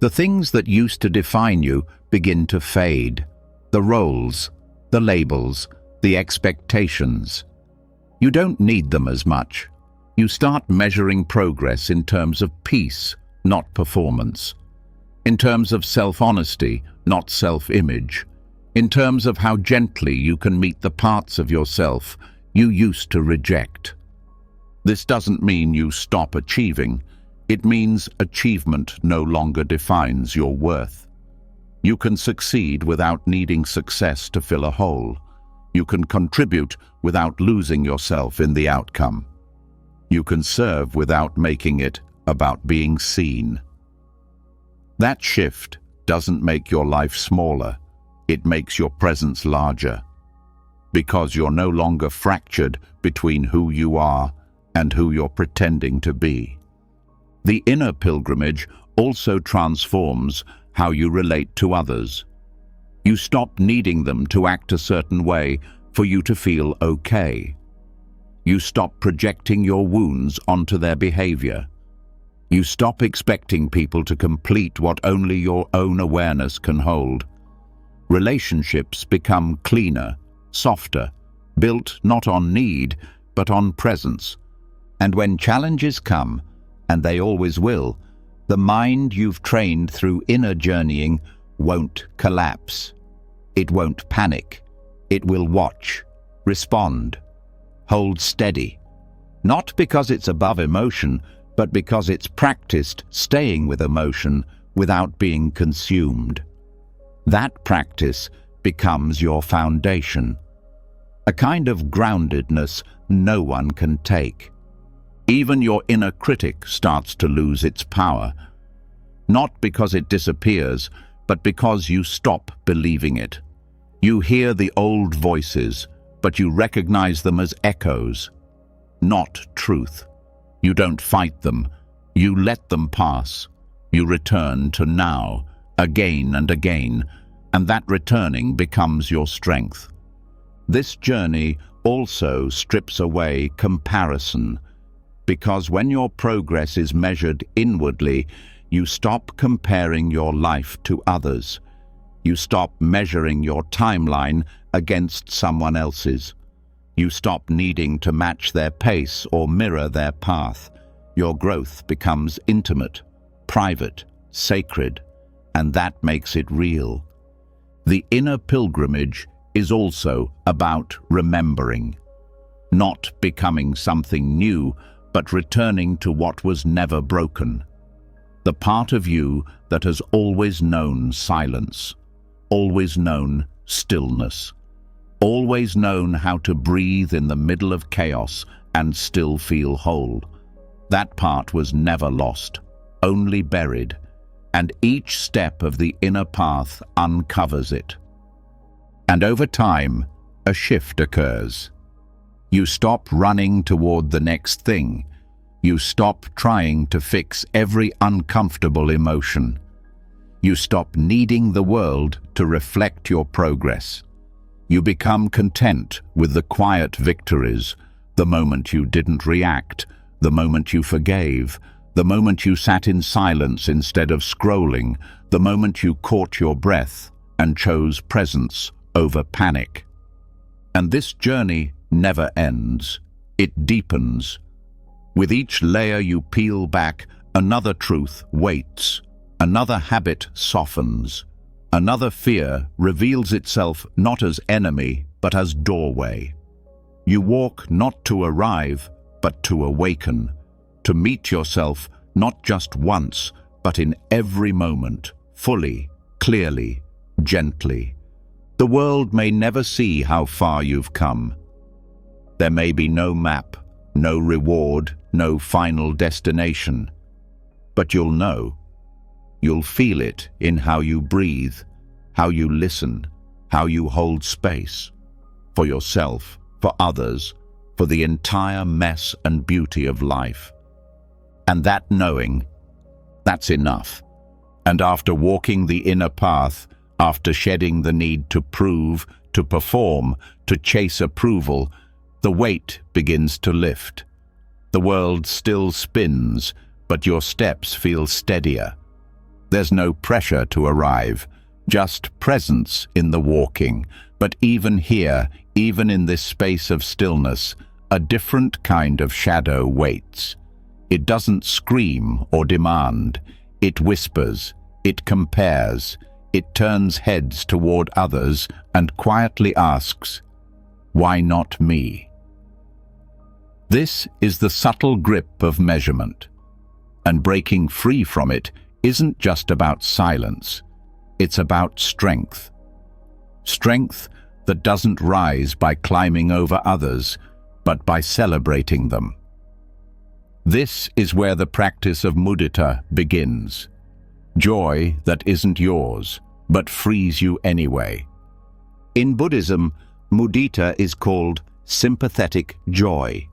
The things that used to define you begin to fade. The roles, the labels, the expectations. You don't need them as much. You start measuring progress in terms of peace, not performance. In terms of self-honesty, not self-image. In terms of how gently you can meet the parts of yourself you used to reject. This doesn't mean you stop achieving. It means achievement no longer defines your worth. You can succeed without needing success to fill a hole. You can contribute without losing yourself in the outcome. You can serve without making it about being seen. That shift doesn't make your life smaller. It makes your presence larger. Because you're no longer fractured between who you are and who you're pretending to be. The inner pilgrimage also transforms how you relate to others. You stop needing them to act a certain way for you to feel okay. You stop projecting your wounds onto their behavior. You stop expecting people to complete what only your own awareness can hold. Relationships become cleaner, softer, built not on need, but on presence. And when challenges come, and they always will, the mind you've trained through inner journeying won't collapse. It won't panic. It will watch, respond, hold steady. Not because it's above emotion, but because it's practiced staying with emotion without being consumed. That practice becomes your foundation, a kind of groundedness no one can take. Even your inner critic starts to lose its power, not because it disappears, but because you stop believing it. You hear the old voices, but you recognize them as echoes, not truth. You don't fight them. You let them pass. You return to now, again and again, and that returning becomes your strength. This journey also strips away comparison, because when your progress is measured inwardly, you stop comparing your life to others. You stop measuring your timeline against someone else's. You stop needing to match their pace or mirror their path. Your growth becomes intimate, private, sacred, and that makes it real. The inner pilgrimage is also about remembering, not becoming something new, but returning to what was never broken. The part of you that has always known silence, always known stillness, always known how to breathe in the middle of chaos and still feel whole. That part was never lost, only buried, and each step of the inner path uncovers it. And over time, a shift occurs. You stop running toward the next thing. You stop trying to fix every uncomfortable emotion. You stop needing the world to reflect your progress. You become content with the quiet victories, the moment you didn't react, the moment you forgave, the moment you sat in silence instead of scrolling, the moment you caught your breath and chose presence over panic. And this journey never ends. It deepens. With each layer you peel back, another truth waits, another habit softens, another fear reveals itself not as enemy, but as doorway. You walk not to arrive, but to awaken, to meet yourself not just once, but in every moment, fully, clearly, gently. The world may never see how far you've come. There may be no map, no reward, no final destination. But you'll know. You'll feel it in how you breathe, how you listen, how you hold space. For yourself, for others, for the entire mess and beauty of life. And that knowing, that's enough. And after walking the inner path, after shedding the need to prove, to perform, to chase approval, the weight begins to lift. The world still spins, but your steps feel steadier. There's no pressure to arrive, just presence in the walking. But even here, even in this space of stillness, a different kind of shadow waits. It doesn't scream or demand. It whispers, it compares, it turns heads toward others and quietly asks, "Why not me?" This is the subtle grip of measurement, and breaking free from it isn't just about silence, it's about strength. Strength that doesn't rise by climbing over others, but by celebrating them. This is where the practice of mudita begins. Joy that isn't yours, but frees you anyway. In Buddhism, mudita is called sympathetic joy,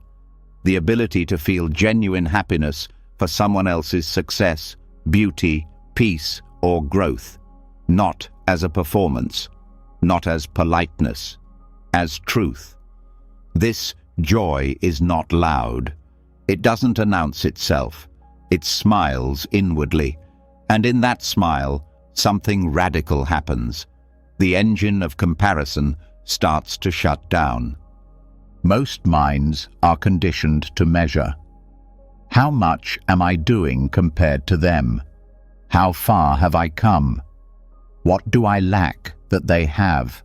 the ability to feel genuine happiness for someone else's success, beauty, peace, or growth, not as a performance, not as politeness, as truth. This joy is not loud. It doesn't announce itself. It smiles inwardly, and in that smile, something radical happens. The engine of comparison starts to shut down. Most minds are conditioned to measure. How much am I doing compared to them? How far have I come? What do I lack that they have?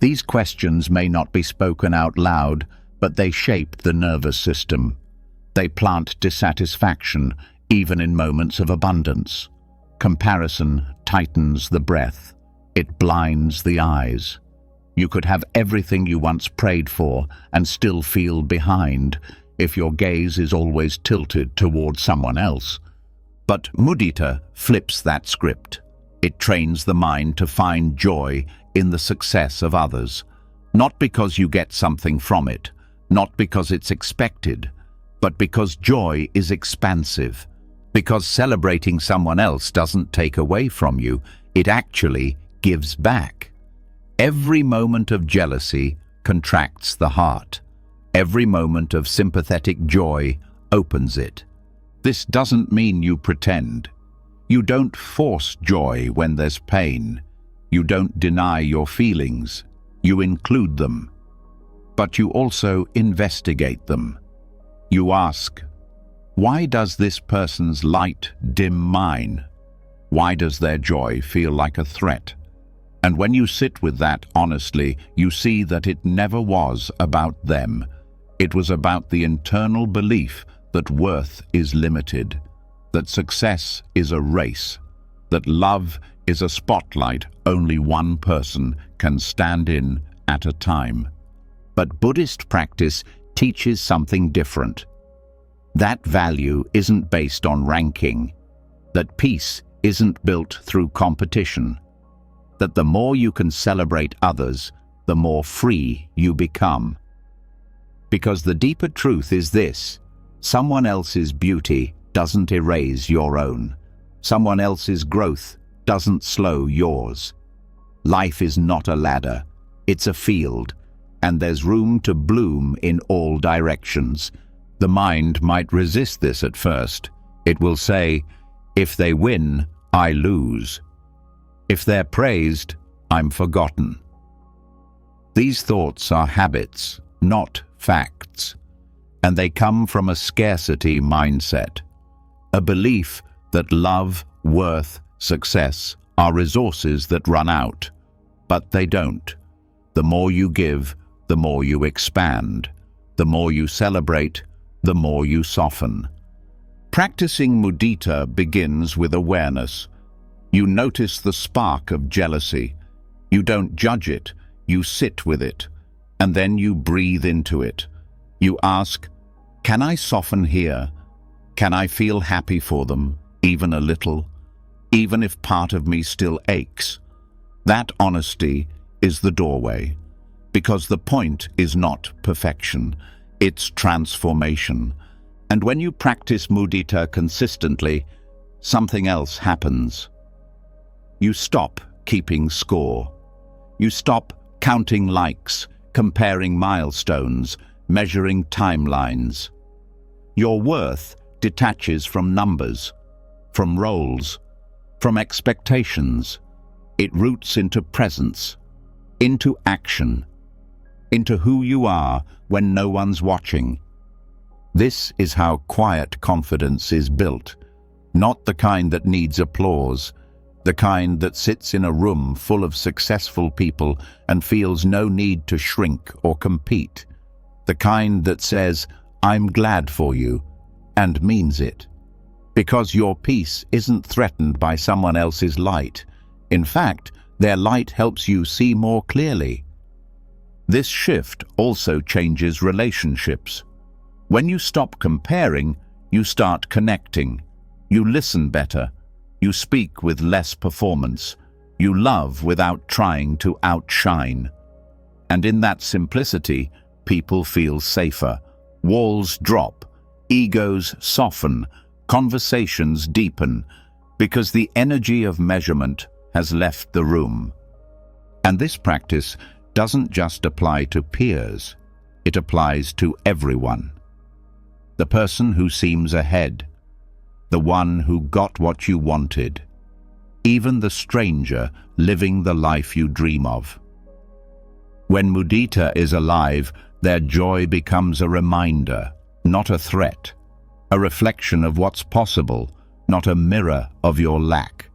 These questions may not be spoken out loud, but they shape the nervous system. They plant dissatisfaction, even in moments of abundance. Comparison tightens the breath. It blinds the eyes. You could have everything you once prayed for and still feel behind if your gaze is always tilted toward someone else. But mudita flips that script. It trains the mind to find joy in the success of others, not because you get something from it, not because it's expected, but because joy is expansive, because celebrating someone else doesn't take away from you, it actually gives back. Every moment of jealousy contracts the heart. Every moment of sympathetic joy opens it. This doesn't mean you pretend. You don't force joy when there's pain. You don't deny your feelings. You include them. But you also investigate them. You ask, why does this person's light dim mine? Why does their joy feel like a threat? And when you sit with that honestly, you see that it never was about them. It was about the internal belief that worth is limited, that success is a race, that love is a spotlight only one person can stand in at a time. But Buddhist practice teaches something different. That value isn't based on ranking, that peace isn't built through competition, that the more you can celebrate others, the more free you become. Because the deeper truth is this: someone else's beauty doesn't erase your own. Someone else's growth doesn't slow yours. Life is not a ladder, it's a field, and there's room to bloom in all directions. The mind might resist this at first. It will say, if they win, I lose. If they're praised, I'm forgotten. These thoughts are habits, not facts, and they come from a scarcity mindset, a belief that love, worth, success are resources that run out. But they don't. The more you give, the more you expand. The more you celebrate, the more you soften. Practicing mudita begins with awareness. You notice the spark of jealousy. You don't judge it, you sit with it, and then you breathe into it. You ask, can I soften here? Can I feel happy for them, even a little, even if part of me still aches? That honesty is the doorway, because the point is not perfection, it's transformation. And when you practice mudita consistently, something else happens. You stop keeping score. You stop counting likes, comparing milestones, measuring timelines. Your worth detaches from numbers, from roles, from expectations. It roots into presence, into action, into who you are when no one's watching. This is how quiet confidence is built, not the kind that needs applause, the kind that sits in a room full of successful people and feels no need to shrink or compete, the kind that says, I'm glad for you, and means it. Because your peace isn't threatened by someone else's light. In fact, their light helps you see more clearly. This shift also changes relationships. When you stop comparing, you start connecting. You listen better. You speak with less performance. You love without trying to outshine. And in that simplicity, people feel safer. Walls drop. Egos soften. Conversations deepen. Because the energy of measurement has left the room. And this practice doesn't just apply to peers, it applies to everyone. The person who seems ahead, the one who got what you wanted, even the stranger living the life you dream of. When mudita is alive, their joy becomes a reminder, not a threat, a reflection of what's possible, not a mirror of your lack.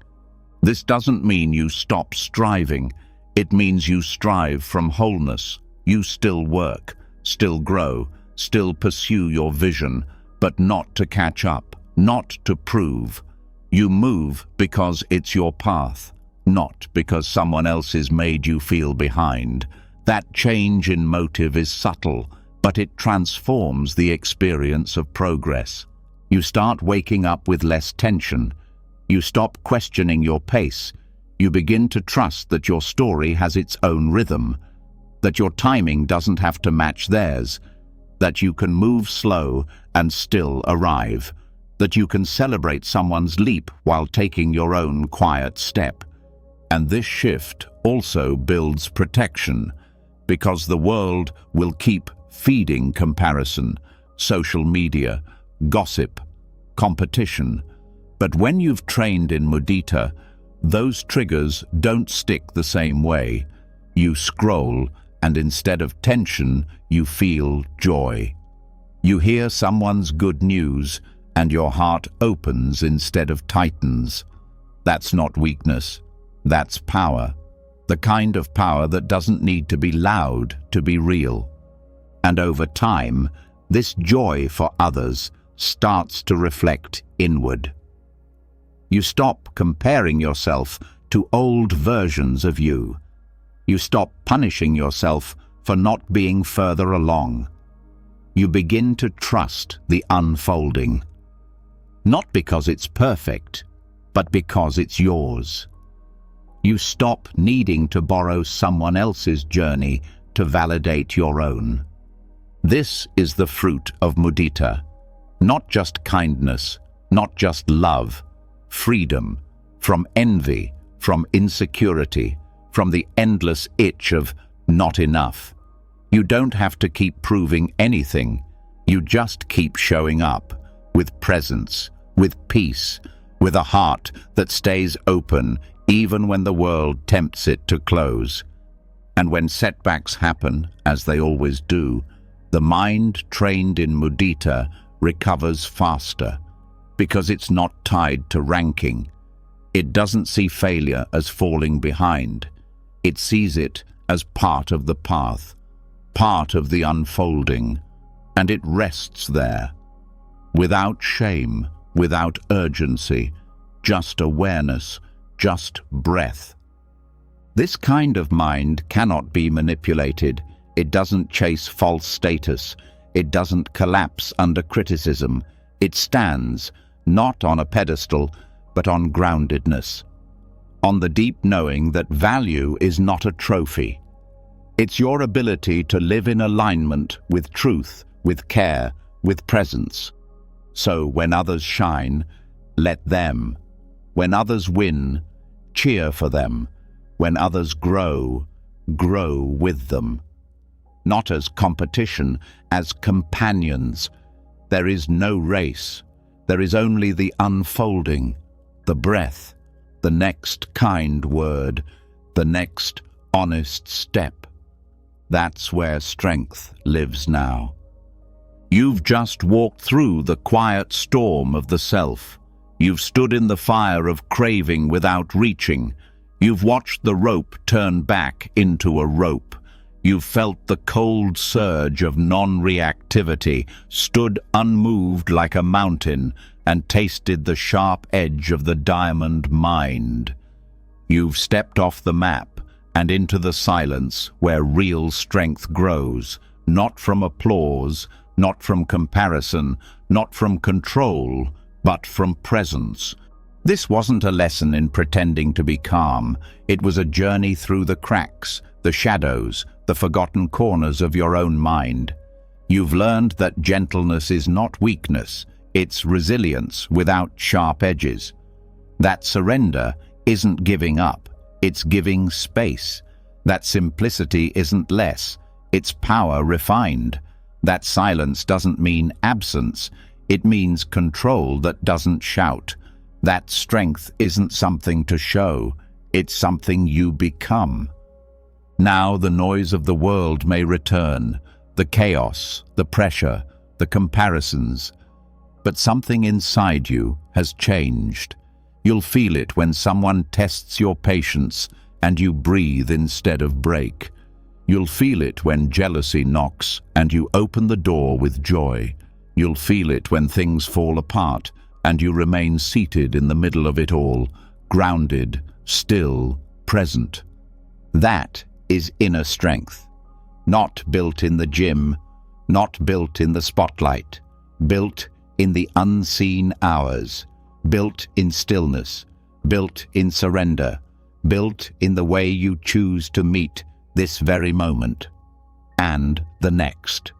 This doesn't mean you stop striving. It means you strive from wholeness. You still work, still grow, still pursue your vision, but not to catch up, not to prove. You move because it's your path, not because someone else has made you feel behind. That change in motive is subtle, but it transforms the experience of progress. You start waking up with less tension. You stop questioning your pace. You begin to trust that your story has its own rhythm, that your timing doesn't have to match theirs, that you can move slow and still arrive, that you can celebrate someone's leap while taking your own quiet step. And this shift also builds protection, because the world will keep feeding comparison, social media, gossip, competition. But when you've trained in mudita, those triggers don't stick the same way. You scroll, and instead of tension, you feel joy. You hear someone's good news, and your heart opens instead of tightens. That's not weakness, that's power. The kind of power that doesn't need to be loud to be real. And over time, this joy for others starts to reflect inward. You stop comparing yourself to old versions of you. You stop punishing yourself for not being further along. You begin to trust the unfolding. Not because it's perfect, but because it's yours. You stop needing to borrow someone else's journey to validate your own. This is the fruit of mudita. Not just kindness, not just love, freedom from envy, from insecurity, from the endless itch of not enough. You don't have to keep proving anything. You just keep showing up with presence, with peace, with a heart that stays open even when the world tempts it to close. And when setbacks happen, as they always do, the mind trained in mudita recovers faster, because it's not tied to ranking. It doesn't see failure as falling behind. It sees it as part of the path, part of the unfolding, and it rests there, without shame, without urgency, just awareness, just breath. This kind of mind cannot be manipulated. It doesn't chase false status. It doesn't collapse under criticism. It stands, not on a pedestal, but on groundedness, on the deep knowing that value is not a trophy. It's your ability to live in alignment with truth, with care, with presence. So when others shine, let them. When others win, cheer for them. When others grow, grow with them. Not as competition, as companions. There is no race. There is only the unfolding, the breath, the next kind word, the next honest step. That's where strength lives now. You've just walked through the quiet storm of the self. You've stood in the fire of craving without reaching. You've watched the rope turn back into a rope. You've felt the cold surge of non-reactivity, stood unmoved like a mountain, and tasted the sharp edge of the diamond mind. You've stepped off the map and into the silence where real strength grows, not from applause, not from comparison, not from control, but from presence. This wasn't a lesson in pretending to be calm. It was a journey through the cracks, the shadows, the forgotten corners of your own mind. You've learned that gentleness is not weakness, it's resilience without sharp edges. That surrender isn't giving up, it's giving space. That simplicity isn't less, it's power refined. That silence doesn't mean absence, it means control that doesn't shout. That strength isn't something to show, it's something you become. Now the noise of the world may return, the chaos, the pressure, the comparisons. But something inside you has changed. You'll feel it when someone tests your patience and you breathe instead of break. You'll feel it when jealousy knocks and you open the door with joy. You'll feel it when things fall apart and you remain seated in the middle of it all, grounded, still, present. That is inner strength. Not built in the gym, not built in the spotlight, built in the unseen hours, built in stillness, built in surrender, built in the way you choose to meet this very moment and the next.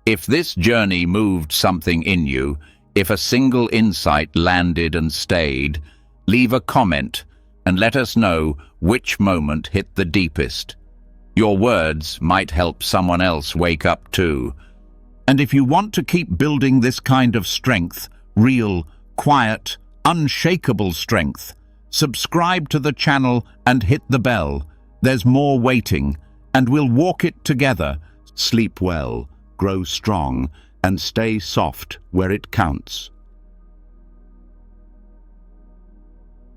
If this journey moved something in you, if a single insight landed and stayed, leave a comment and let us know which moment hit the deepest. Your words might help someone else wake up too. And if you want to keep building this kind of strength, real, quiet, unshakable strength, subscribe to the channel and hit the bell. There's more waiting, and we'll walk it together. Sleep well, grow strong, and stay soft where it counts.